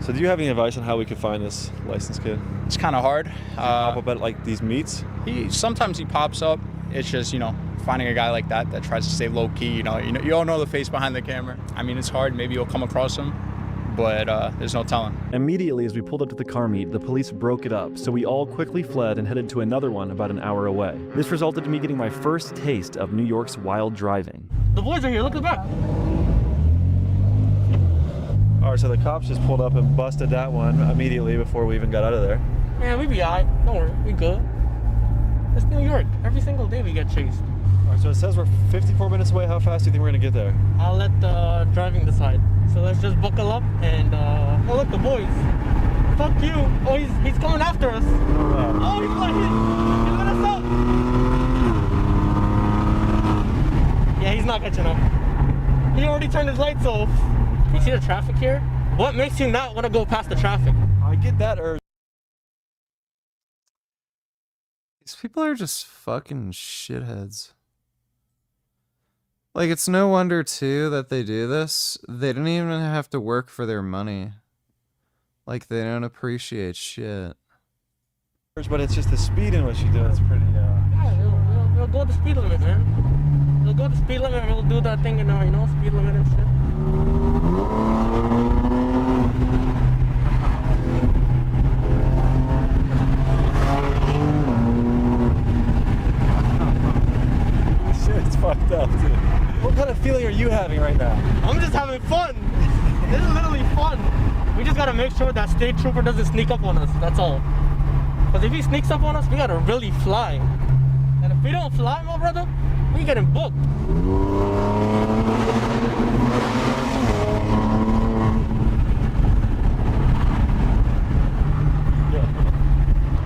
So do you have any advice on how we could find this licensed kid? It's kind of hard. Pop up at like these meets? Sometimes he pops up. It's just, you know, finding a guy like that tries to stay low key. You don't know the face behind the camera. I mean, it's hard. Maybe you'll come across him, but there's no telling. Immediately as we pulled up to the car meet, the police broke it up, so we all quickly fled and headed to another one about an hour away. This resulted in me getting my first taste of New York's wild driving. The boys are here, look at the back. All right, so the cops just pulled up and busted that one immediately before we even got out of there. Man, we be alright. Don't worry, we good. It's New York. Every single day we get chased. Alright, so it says we're 54 minutes away. How fast do you think we're gonna get there? I'll let the driving decide. So let's just buckle up and oh look, the boys. Fuck you. Oh, he's coming after us. Oh, he's let us up. Yeah, he's not catching up. He already turned his lights off. You see the traffic here? What makes you not want to go past the traffic? I get that urge. These people are just fucking shitheads. Like, it's no wonder, too, that they do this. They don't even have to work for their money. Like, they don't appreciate shit. But it's just the speed in which you do it. It's pretty, Yeah, we'll go the speed limit, man. We'll go the speed limit and we'll do that thing in our, speed limit and shit. Shit's fucked up, dude. What kind of feeling are you having right now? I'm just having fun. This is literally fun. We just gotta make sure that state trooper doesn't sneak up on us. That's all. Because if he sneaks up on us, we gotta really fly. And if we don't fly, my brother, we getting booked.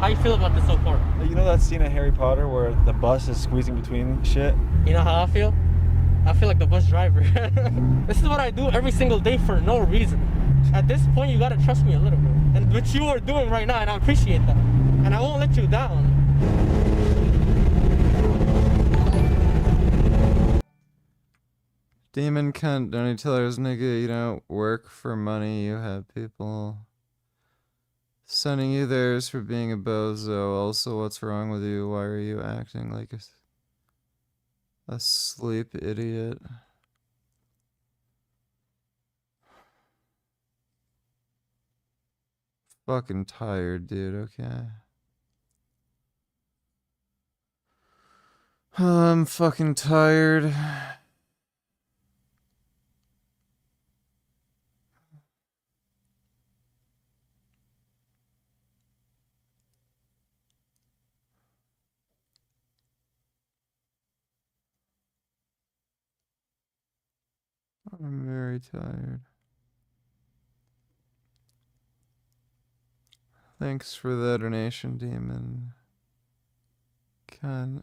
How you feel about this so far? You know that scene in Harry Potter where the bus is squeezing between shit? You know how I feel? I feel like the bus driver. This is what I do every single day for no reason. At this point, you gotta trust me a little bit. And what you are doing right now, and I appreciate that. And I won't let you down. Demon cunt, don't you tell her, nigga, you don't work for money, you have people sending you theirs for being a bozo. Also, what's wrong with you? Why are you acting like a sleep idiot? Fucking tired, dude, okay? I'm fucking tired. I'm very tired. Thanks for the donation, Demon. Cunt.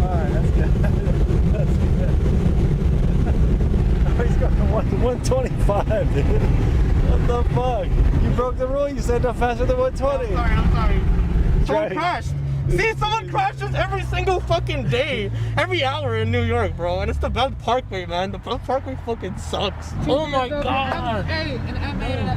Alright, that's good. That's good. Oh, he's going 125, dude. What the fuck? You broke the rule. You said no faster than 120. I'm sorry. Someone crashed. See, someone crashes every single fucking day, every hour in New York, bro. And it's the Belt Parkway, man. The Belt Parkway fucking sucks. Oh my god. Hey, an M8 and an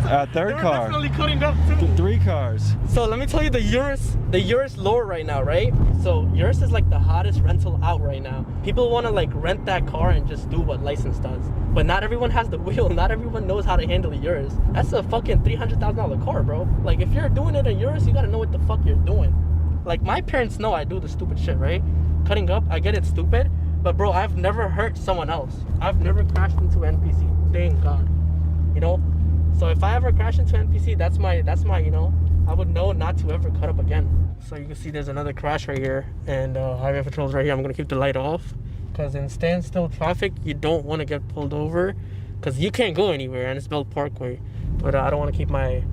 X3. Third car. Definitely cutting up too. 3 cars. So let me tell you the Urus lore right now, right? So Urus is like the hottest rental out right now. People want to like rent that car and just do what license does. But not everyone has the wheel. Not everyone knows how to handle a Urus. That's a fucking $300,000 car, bro. Like if you're doing it in Urus, you gotta know what the fuck you're doing. Like my parents know I do the stupid shit, right? Cutting up, I get it stupid. But bro, I've never hurt someone else. I've never crashed into an NPC. Thank God. You know? So if I ever crash into an NPC, that's my, you know, I would know not to ever cut up again. So you can see there's another crash right here, and highway patrol's right here. I'm gonna keep the light off, because in standstill traffic, you don't want to get pulled over, because you can't go anywhere, and it's Belt Parkway. But I don't want to keep my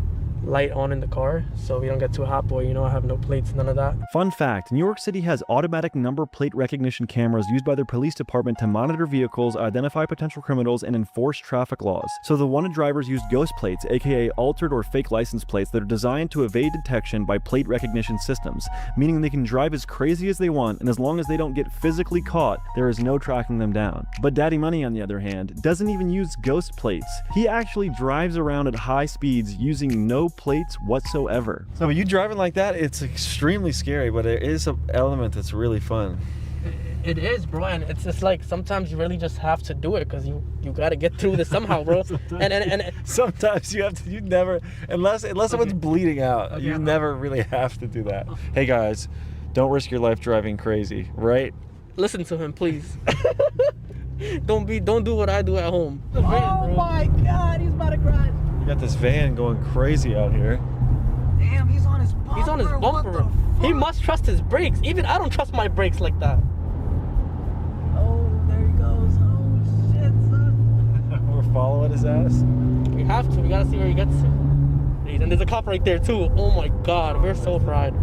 light on in the car, so we don't get too hot boy. You know, I have no plates, none of that. Fun fact, New York City has automatic number plate recognition cameras used by their police department to monitor vehicles, identify potential criminals, and enforce traffic laws. So the wanted drivers use ghost plates, aka altered or fake license plates that are designed to evade detection by plate recognition systems, meaning they can drive as crazy as they want, and as long as they don't get physically caught, there is no tracking them down. But Daddy Money, on the other hand, doesn't even use ghost plates. He actually drives around at high speeds using no plates whatsoever. So you driving like that, it's extremely scary, but there is an element that's really fun. It is, bro, and it's just like sometimes you really just have to do it, because you got to get through this somehow, bro. and sometimes you have to, you never, unless someone's bleeding out, you never really have to do that. Hey guys, don't risk your life driving crazy, right? Listen to him, please. Don't do what I do at home. Oh my God, he's about to crash. You got this van going crazy out here. Damn, he's on his bumper. He's on his bumper. He must trust his brakes. Even I don't trust my brakes like that. Oh, there he goes. Oh shit, son. We're following his ass. We have to. We gotta see where he gets to. And there's a cop right there too. Oh my God, we're so fried.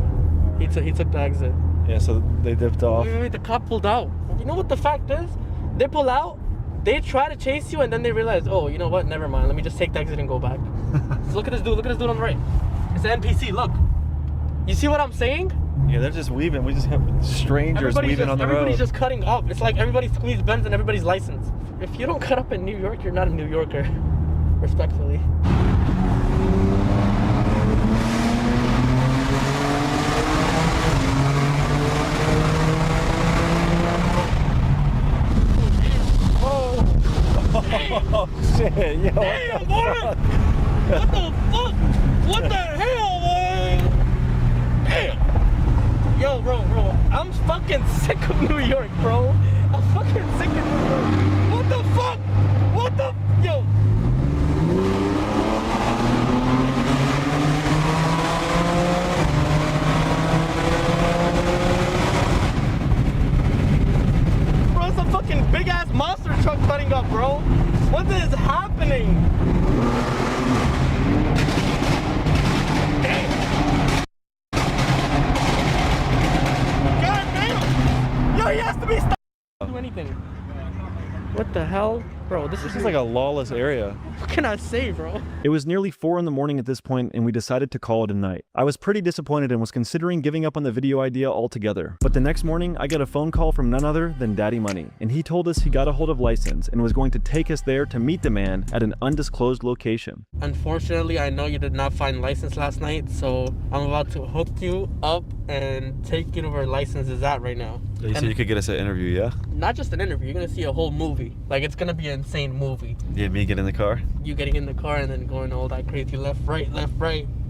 He took the exit. Yeah, so they dipped off. Wait, the cop pulled out. You know what the fact is? They pull out, they try to chase you, and then they realize, oh, you know what? Never mind. Let me just take the exit and go back. So look at this dude. Look at this dude on the right. It's an NPC. Look. You see what I'm saying? Yeah, they're just weaving. We just have strangers weaving on the road. Everybody's just cutting up. It's like everybody squeezed Benz and everybody's license. If you don't cut up in New York, you're not a New Yorker. Respectfully. Oh shit, yo. Damn, boy! What the fuck? What the hell, boy? Damn! Yo, bro, I'm fucking sick of New York, bro. I'm fucking sick of New York. What the fuck? What the? Yo. Bro, it's a fucking big ass monster truck cutting up, bro. What is happening? God damn! Yo, he has to be stopped. Do anything. What the hell? Bro, this is like a lawless area. What can I say, bro? It was nearly 4 in the morning at this point, and we decided to call it a night. I was pretty disappointed and was considering giving up on the video idea altogether. But the next morning, I got a phone call from none other than Daddy Money, and he told us he got a hold of License and was going to take us there to meet the man at an undisclosed location. Unfortunately, I know you did not find License last night, so I'm about to hook you up and take you to where License is at right now. You said you could get us an interview, yeah? Not just an interview, you're gonna see a whole movie. Like, it's gonna be an insane movie. Yeah, me get in the car? You getting in the car and then going all that crazy left, right.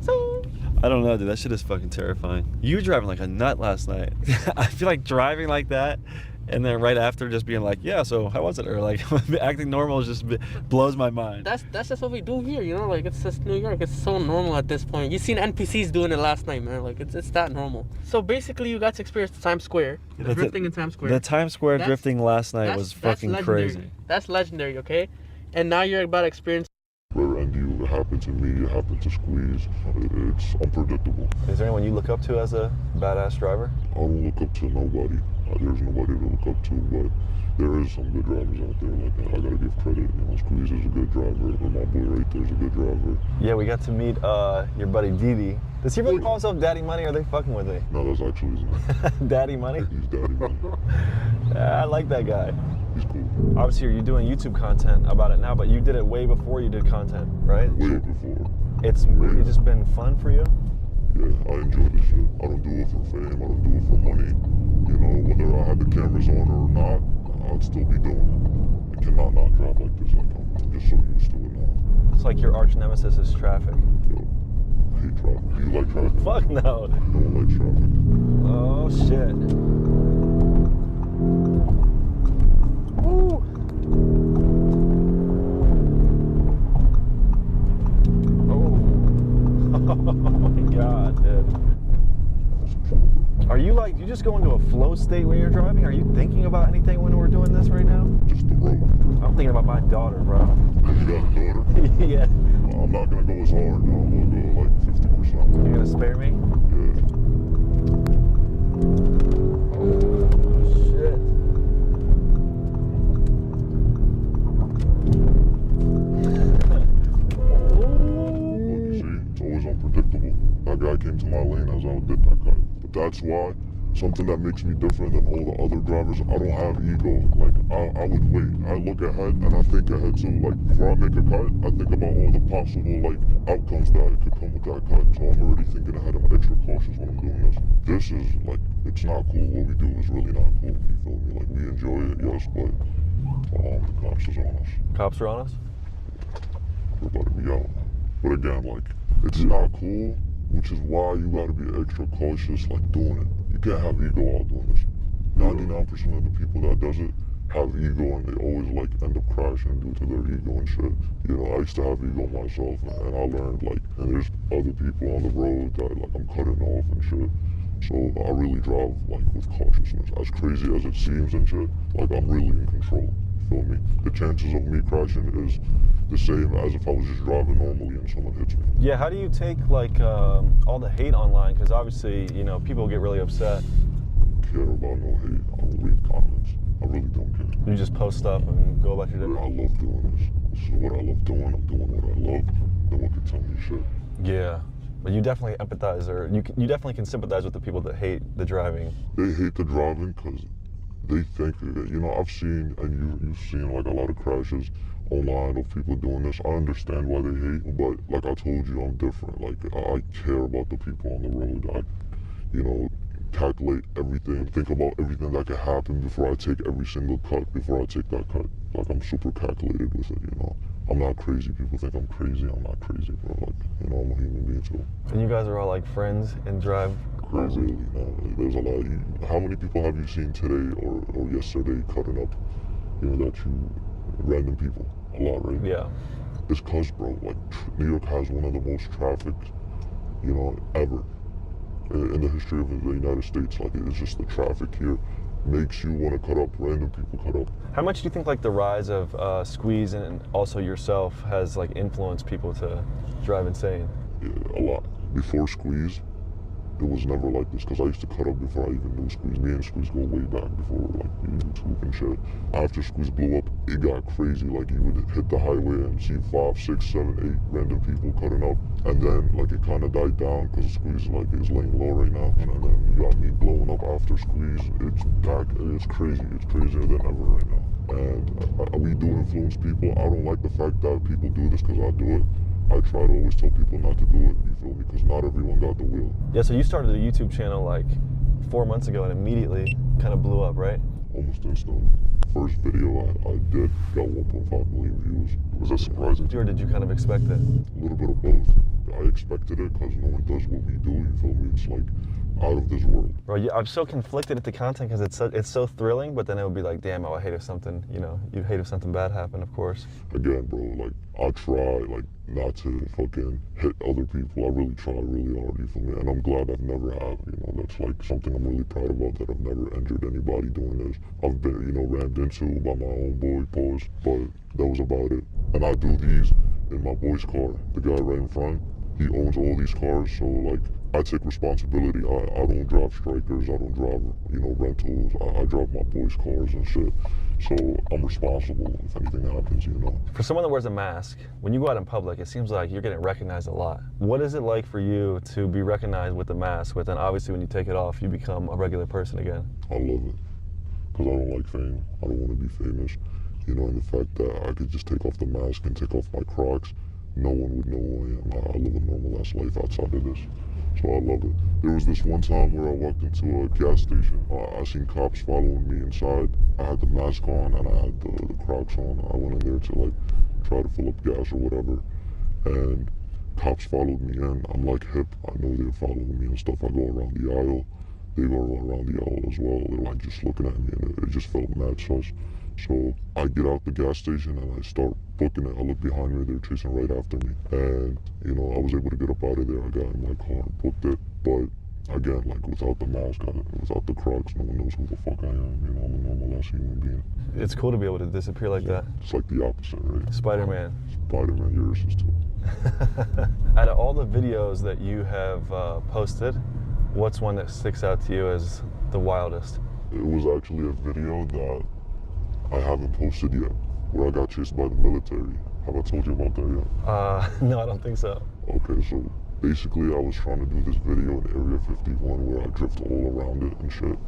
So I don't know, dude. That shit is fucking terrifying. You were driving like a nut last night. I feel like driving like that, and then right after just being like, yeah, so how was it? Or like acting normal just blows my mind. that's just what we do here, you know? Like, it's just New York. It's so normal at this point. You seen NPCs doing it last night, man. Like, it's that normal. So basically, you got to experience Times Square. The drifting in Times Square. The Times Square drifting last night was fucking crazy. That's legendary, okay? And now you're about to experience. And you, it happened to me, it happened to Squeeze. It's unpredictable. Is there anyone you look up to as a badass driver? I don't look up to nobody. There's nobody to look up to, but there is some good drivers out there. Like, I gotta give credit. You know, Squeeze is a good driver, and my boy right there's a good driver. Yeah, we got to meet your buddy Didi. Does he really call himself Daddy Money, or are they fucking with me? No, that's actually his name. Daddy Money? He's Daddy Money. I like that guy. He's cool. Obviously, you're doing YouTube content about it now, but you did it way before you did content, right? Way before. It's really just been fun for you? Yeah, I enjoy this shit. I don't do it for fame, I don't do it for money. You know, whether I had the cameras on or not, I'd still be doing it. I cannot not drive like this. Like, I'm just so used to it now. It's like your arch nemesis is traffic. Yo, I hate traffic. Do you like traffic? Fuck no. I don't like traffic. Oh, shit. Woo. Oh my god, dude. Are you like, you just go into a flow state when you're driving? Are you thinking about anything when we're doing this right now? Just the road. I'm thinking about my daughter, bro. You got a daughter? Yeah. I'm not gonna go as hard. I'm gonna go like 50%. You're gonna spare me? Yeah. Oh, shit. Look, you see, it's always unpredictable. That guy came to my lane as I did that cut. But that's why, something that makes me different than all the other drivers, I don't have ego. Like, I would wait. I look ahead and I think ahead too. Like, before I make a cut, I think about all the possible, like, outcomes that could come with that cut. So I'm already thinking ahead. I'm extra cautious when I'm doing this. This is, like, it's not cool. What we do is really not cool. You feel me? Like, we enjoy it, yes, but the cops is on us. Cops are on us? They're about to be out. But again, like, it's not cool, which is why you gotta be extra cautious, like, doing it. You can't have ego out doing this. 99% of the people that does it, have ego and they always like end up crashing due to their ego and shit. You know, I used to have ego myself, and I learned like, and there's other people on the road that like I'm cutting off and shit. So I really drive like with cautiousness. As crazy as it seems and shit, like I'm really in control. Feel me? The chances of me crashing is the same as if I was just driving normally and someone hits me. Yeah, how do you take like all the hate online? Because obviously, you know, people get really upset. I don't care about no hate. I don't read comments. I really don't care. You just post stuff and go about your day? I love doing this. This is what I love doing. I'm doing what I love. No one can tell me shit. Yeah. But you definitely empathize, or you definitely can sympathize with the people that hate the driving. They hate the driving because they think that, you know, I've seen, and you've seen like a lot of crashes online of people doing this. I understand why they hate, but like I told you, I'm different. Like I care about the people on the road. I, you know, calculate everything, think about everything that could happen before I take every single cut, before I take that cut. Like I'm super calculated with it, you know. I'm not crazy. People think I'm crazy. I'm not crazy, bro. Like, you know, I'm a human being too. And you guys are all like friends and drive? Crazy, you know. There's a lot. How many people have you seen today or yesterday cutting up, you know, that you, random people? A lot, right? Yeah. It's cause, bro, like New York has one of the most trafficked, you know, ever in the history of the United States. Like, it's just the traffic here makes you want to cut up, random people cut up. How much do you think like the rise of Squeeze and also yourself has like influenced people to drive insane? Yeah, a lot. Before Squeeze, it was never like this, because I used to cut up before I even knew Squeeze. Me and Squeeze go way back before like YouTube and shit. After Squeeze blew up, it got crazy. Like you would hit the highway and see 5, 6, 7, 8 random people cutting up, and then like it kind of died down because Squeeze like is laying low right now. And then you got me blowing up after Squeeze. It's back. It's crazy. It's crazier than ever right now. And we do influence people. I don't like the fact that people do this because I do it. I try to always tell people not to do it, you feel me? Because not everyone got the wheel. Yeah, so you started a YouTube channel like 4 months ago and immediately kind of blew up, right? Almost instantly. First video I did got 1.5 million views. Was that surprising to you? Or did you kind of expect it? A little bit of both. I expected it because no one does what we do, you feel me? It's like out of this world. Bro, yeah, I'm so conflicted at the content because it's so thrilling, but then it would be like, damn, I would hate if something, you know, you'd hate if something bad happened, of course. Again, bro, like, I try, like, not to fucking hit other people. I really try really hard, you feel me? And I'm glad I've never have, you know, that's like something I'm really proud about, that I've never injured anybody doing this. I've been, you know, rammed into by my own boy, pause, but that was about it. And I do these in my boy's car, the guy right in front. He owns all these cars, so like, I take responsibility. I don't drive strikers, I don't drive, you know, rentals. I drive my boys' cars and shit. So I'm responsible if anything happens, you know. For someone that wears a mask, when you go out in public, it seems like you're getting recognized a lot. What is it like for you to be recognized with the mask, but then obviously when you take it off, you become a regular person again? I love it, because I don't like fame. I don't want to be famous. You know, and the fact that I could just take off the mask and take off my Crocs, no one would know who I am. I live a normal ass life outside of this. So I love it. There was this one time where I walked into a gas station. I seen cops following me inside. I had the mask on and I had the Crocs on. I went in there to like try to fill up gas or whatever. And cops followed me in. I'm like hip. I know they're following me and stuff. I go around the aisle. They go around the aisle as well. They're like just looking at me and it just felt mad sus. So I get out the gas station and I start booking it. I look behind me, they're chasing right after me. And, you know, I was able to get up out of there. I got in my car and booked it. But again, like without the mask, without the Crocs, no one knows who the fuck I am. You know, I'm a normal ass human being. It's cool to be able to disappear like that. It's like the opposite, right? Spider-Man. Spider-Man, yours is too. Out of all the videos that you have posted, what's one that sticks out to you as the wildest? It was actually a video that I haven't posted yet, where I got chased by the military. Have I told you about that yet? No, I don't think so. Okay, so basically I was trying to do this video in Area 51 where I drift all around it and shit.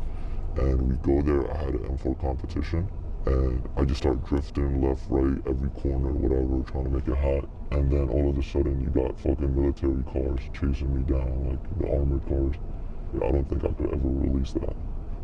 And we go there, I had an M4 competition, and I just start drifting left, right, every corner, whatever, trying to make it hot. And then all of a sudden you got fucking military cars chasing me down, like the armored cars. I don't think I could ever release that.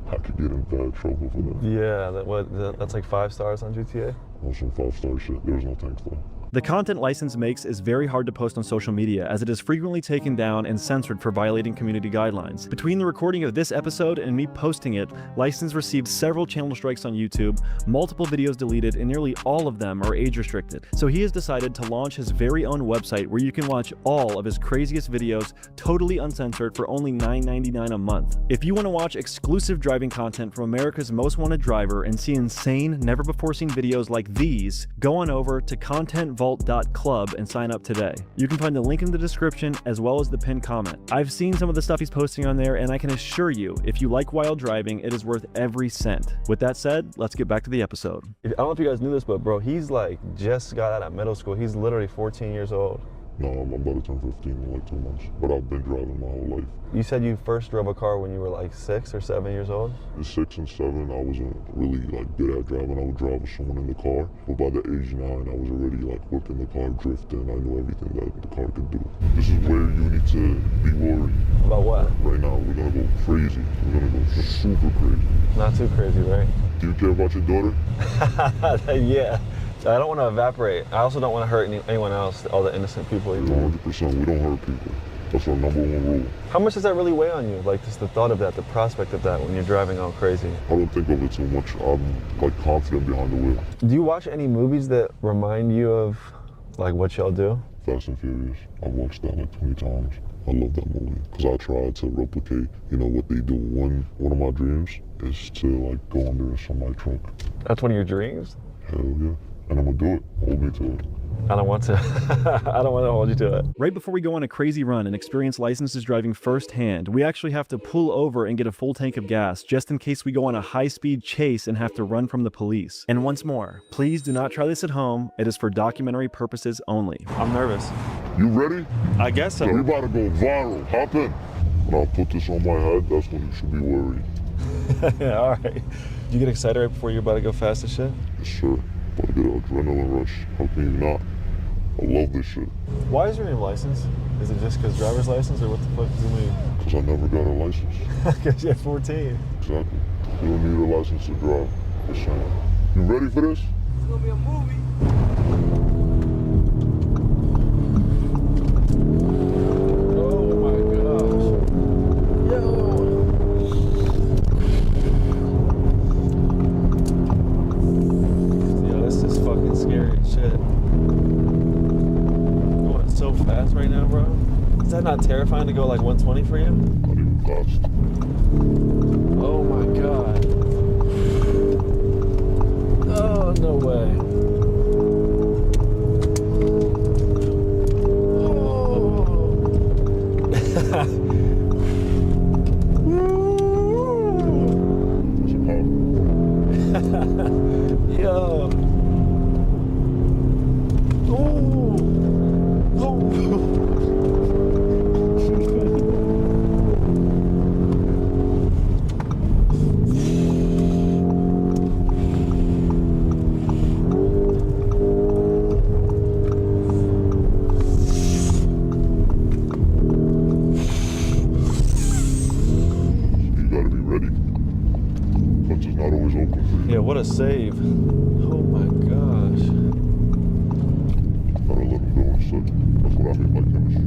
I could get in bad trouble for that. Yeah, that's like 5 stars on GTA? on some 5-star shit. There was no thanks though. The content License makes is very hard to post on social media, as it is frequently taken down and censored for violating community guidelines. Between the recording of this episode and me posting it, License received several channel strikes on YouTube, multiple videos deleted, and nearly all of them are age restricted. So he has decided to launch his very own website where you can watch all of his craziest videos totally uncensored for only $9.99 a month. If you want to watch exclusive driving content from America's most wanted driver and see insane, never before seen videos like these, go on over to contentvault.club and sign up today. You can find the link in the description as well as the pinned comment. I've seen some of the stuff he's posting on there, and I can assure you, if you like wild driving, it is worth every cent. With that said, let's get back to the episode. I don't know if you guys knew this, but bro, he's like just got out of middle school. He's literally 14 years old. No, I'm about to turn 15 in like 2 months, but I've been driving my whole life. You said you first drove a car when you were like 6 or 7 years old? At 6 and 7, I wasn't really like good at driving. I would drive with someone in the car, but by the age 9, I was already like whipping the car, drifting. I knew everything that the car could do. This is where you need to be worried. About what? Right now, we're gonna go crazy. We're gonna go super crazy. Not too crazy, right? Do you care about your daughter? Yeah. I don't want to evaporate. I also don't want to hurt anyone else, all the innocent people. 100%, we don't hurt people. That's our #1 rule. How much does that really weigh on you? Like just the thought of that, the prospect of that when you're driving all crazy? I don't think of it too much. I'm like confident behind the wheel. Do you watch any movies that remind you of like what y'all do? Fast and Furious. I've watched that like 20 times. I love that movie because I try to replicate, you know, what they do. One of my dreams is to like go under a semi truck. That's one of your dreams? Hell yeah. And I'm gonna do it. Hold me to it. I don't want to. I don't want to hold you to it. Right before we go on a crazy run and experience License's driving firsthand, we actually have to pull over and get a full tank of gas just in case we go on a high-speed chase and have to run from the police. And once more, please do not try this at home. It is for documentary purposes only. I'm nervous. You ready? I guess so. We about to go viral. Hop in. When I put this on my head, that's when you should be worried. Yeah, all right. You get excited right before you're about to go fast as shit? Yes, sir. About to get an adrenaline rush. How can you not? I love this shit. Why is your name License? Is it just because driver's license, or what the fuck does it mean? Because I never got a license. Because you're 14. Exactly. You don't need a license to drive. Just saying. You ready for this? It's gonna be a movie. Is that not terrifying to go like 120 for you? Not even fast. Oh my god. Oh, no way. Yo. Yeah, what a save. Oh my gosh. Gotta let him go in a second. That's what I mean by chemistry.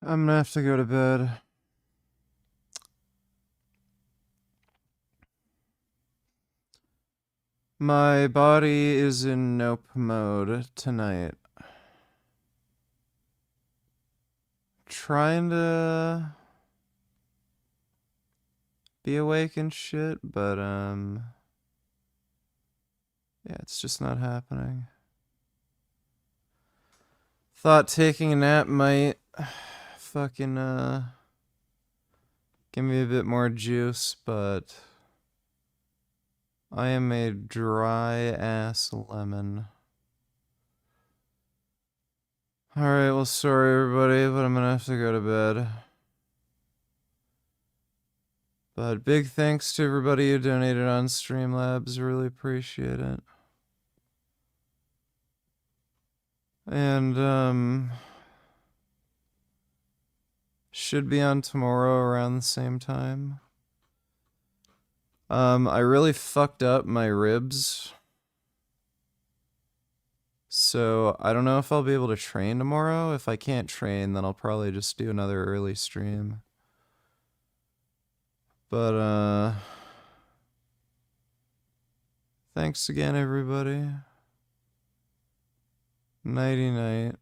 I'm gonna have to go to bed. My body is in nope mode tonight. Trying to be awake and shit, but yeah, it's just not happening. Thought taking a nap might fucking give me a bit more juice, but I am a dry ass lemon. Alright, well, sorry everybody, but I'm gonna have to go to bed. But big thanks to everybody who donated on Streamlabs. Really appreciate it. And, should be on tomorrow around the same time. I really fucked up my ribs. So I don't know if I'll be able to train tomorrow. If I can't train, then I'll probably just do another early stream. But, thanks again, everybody. Nighty night.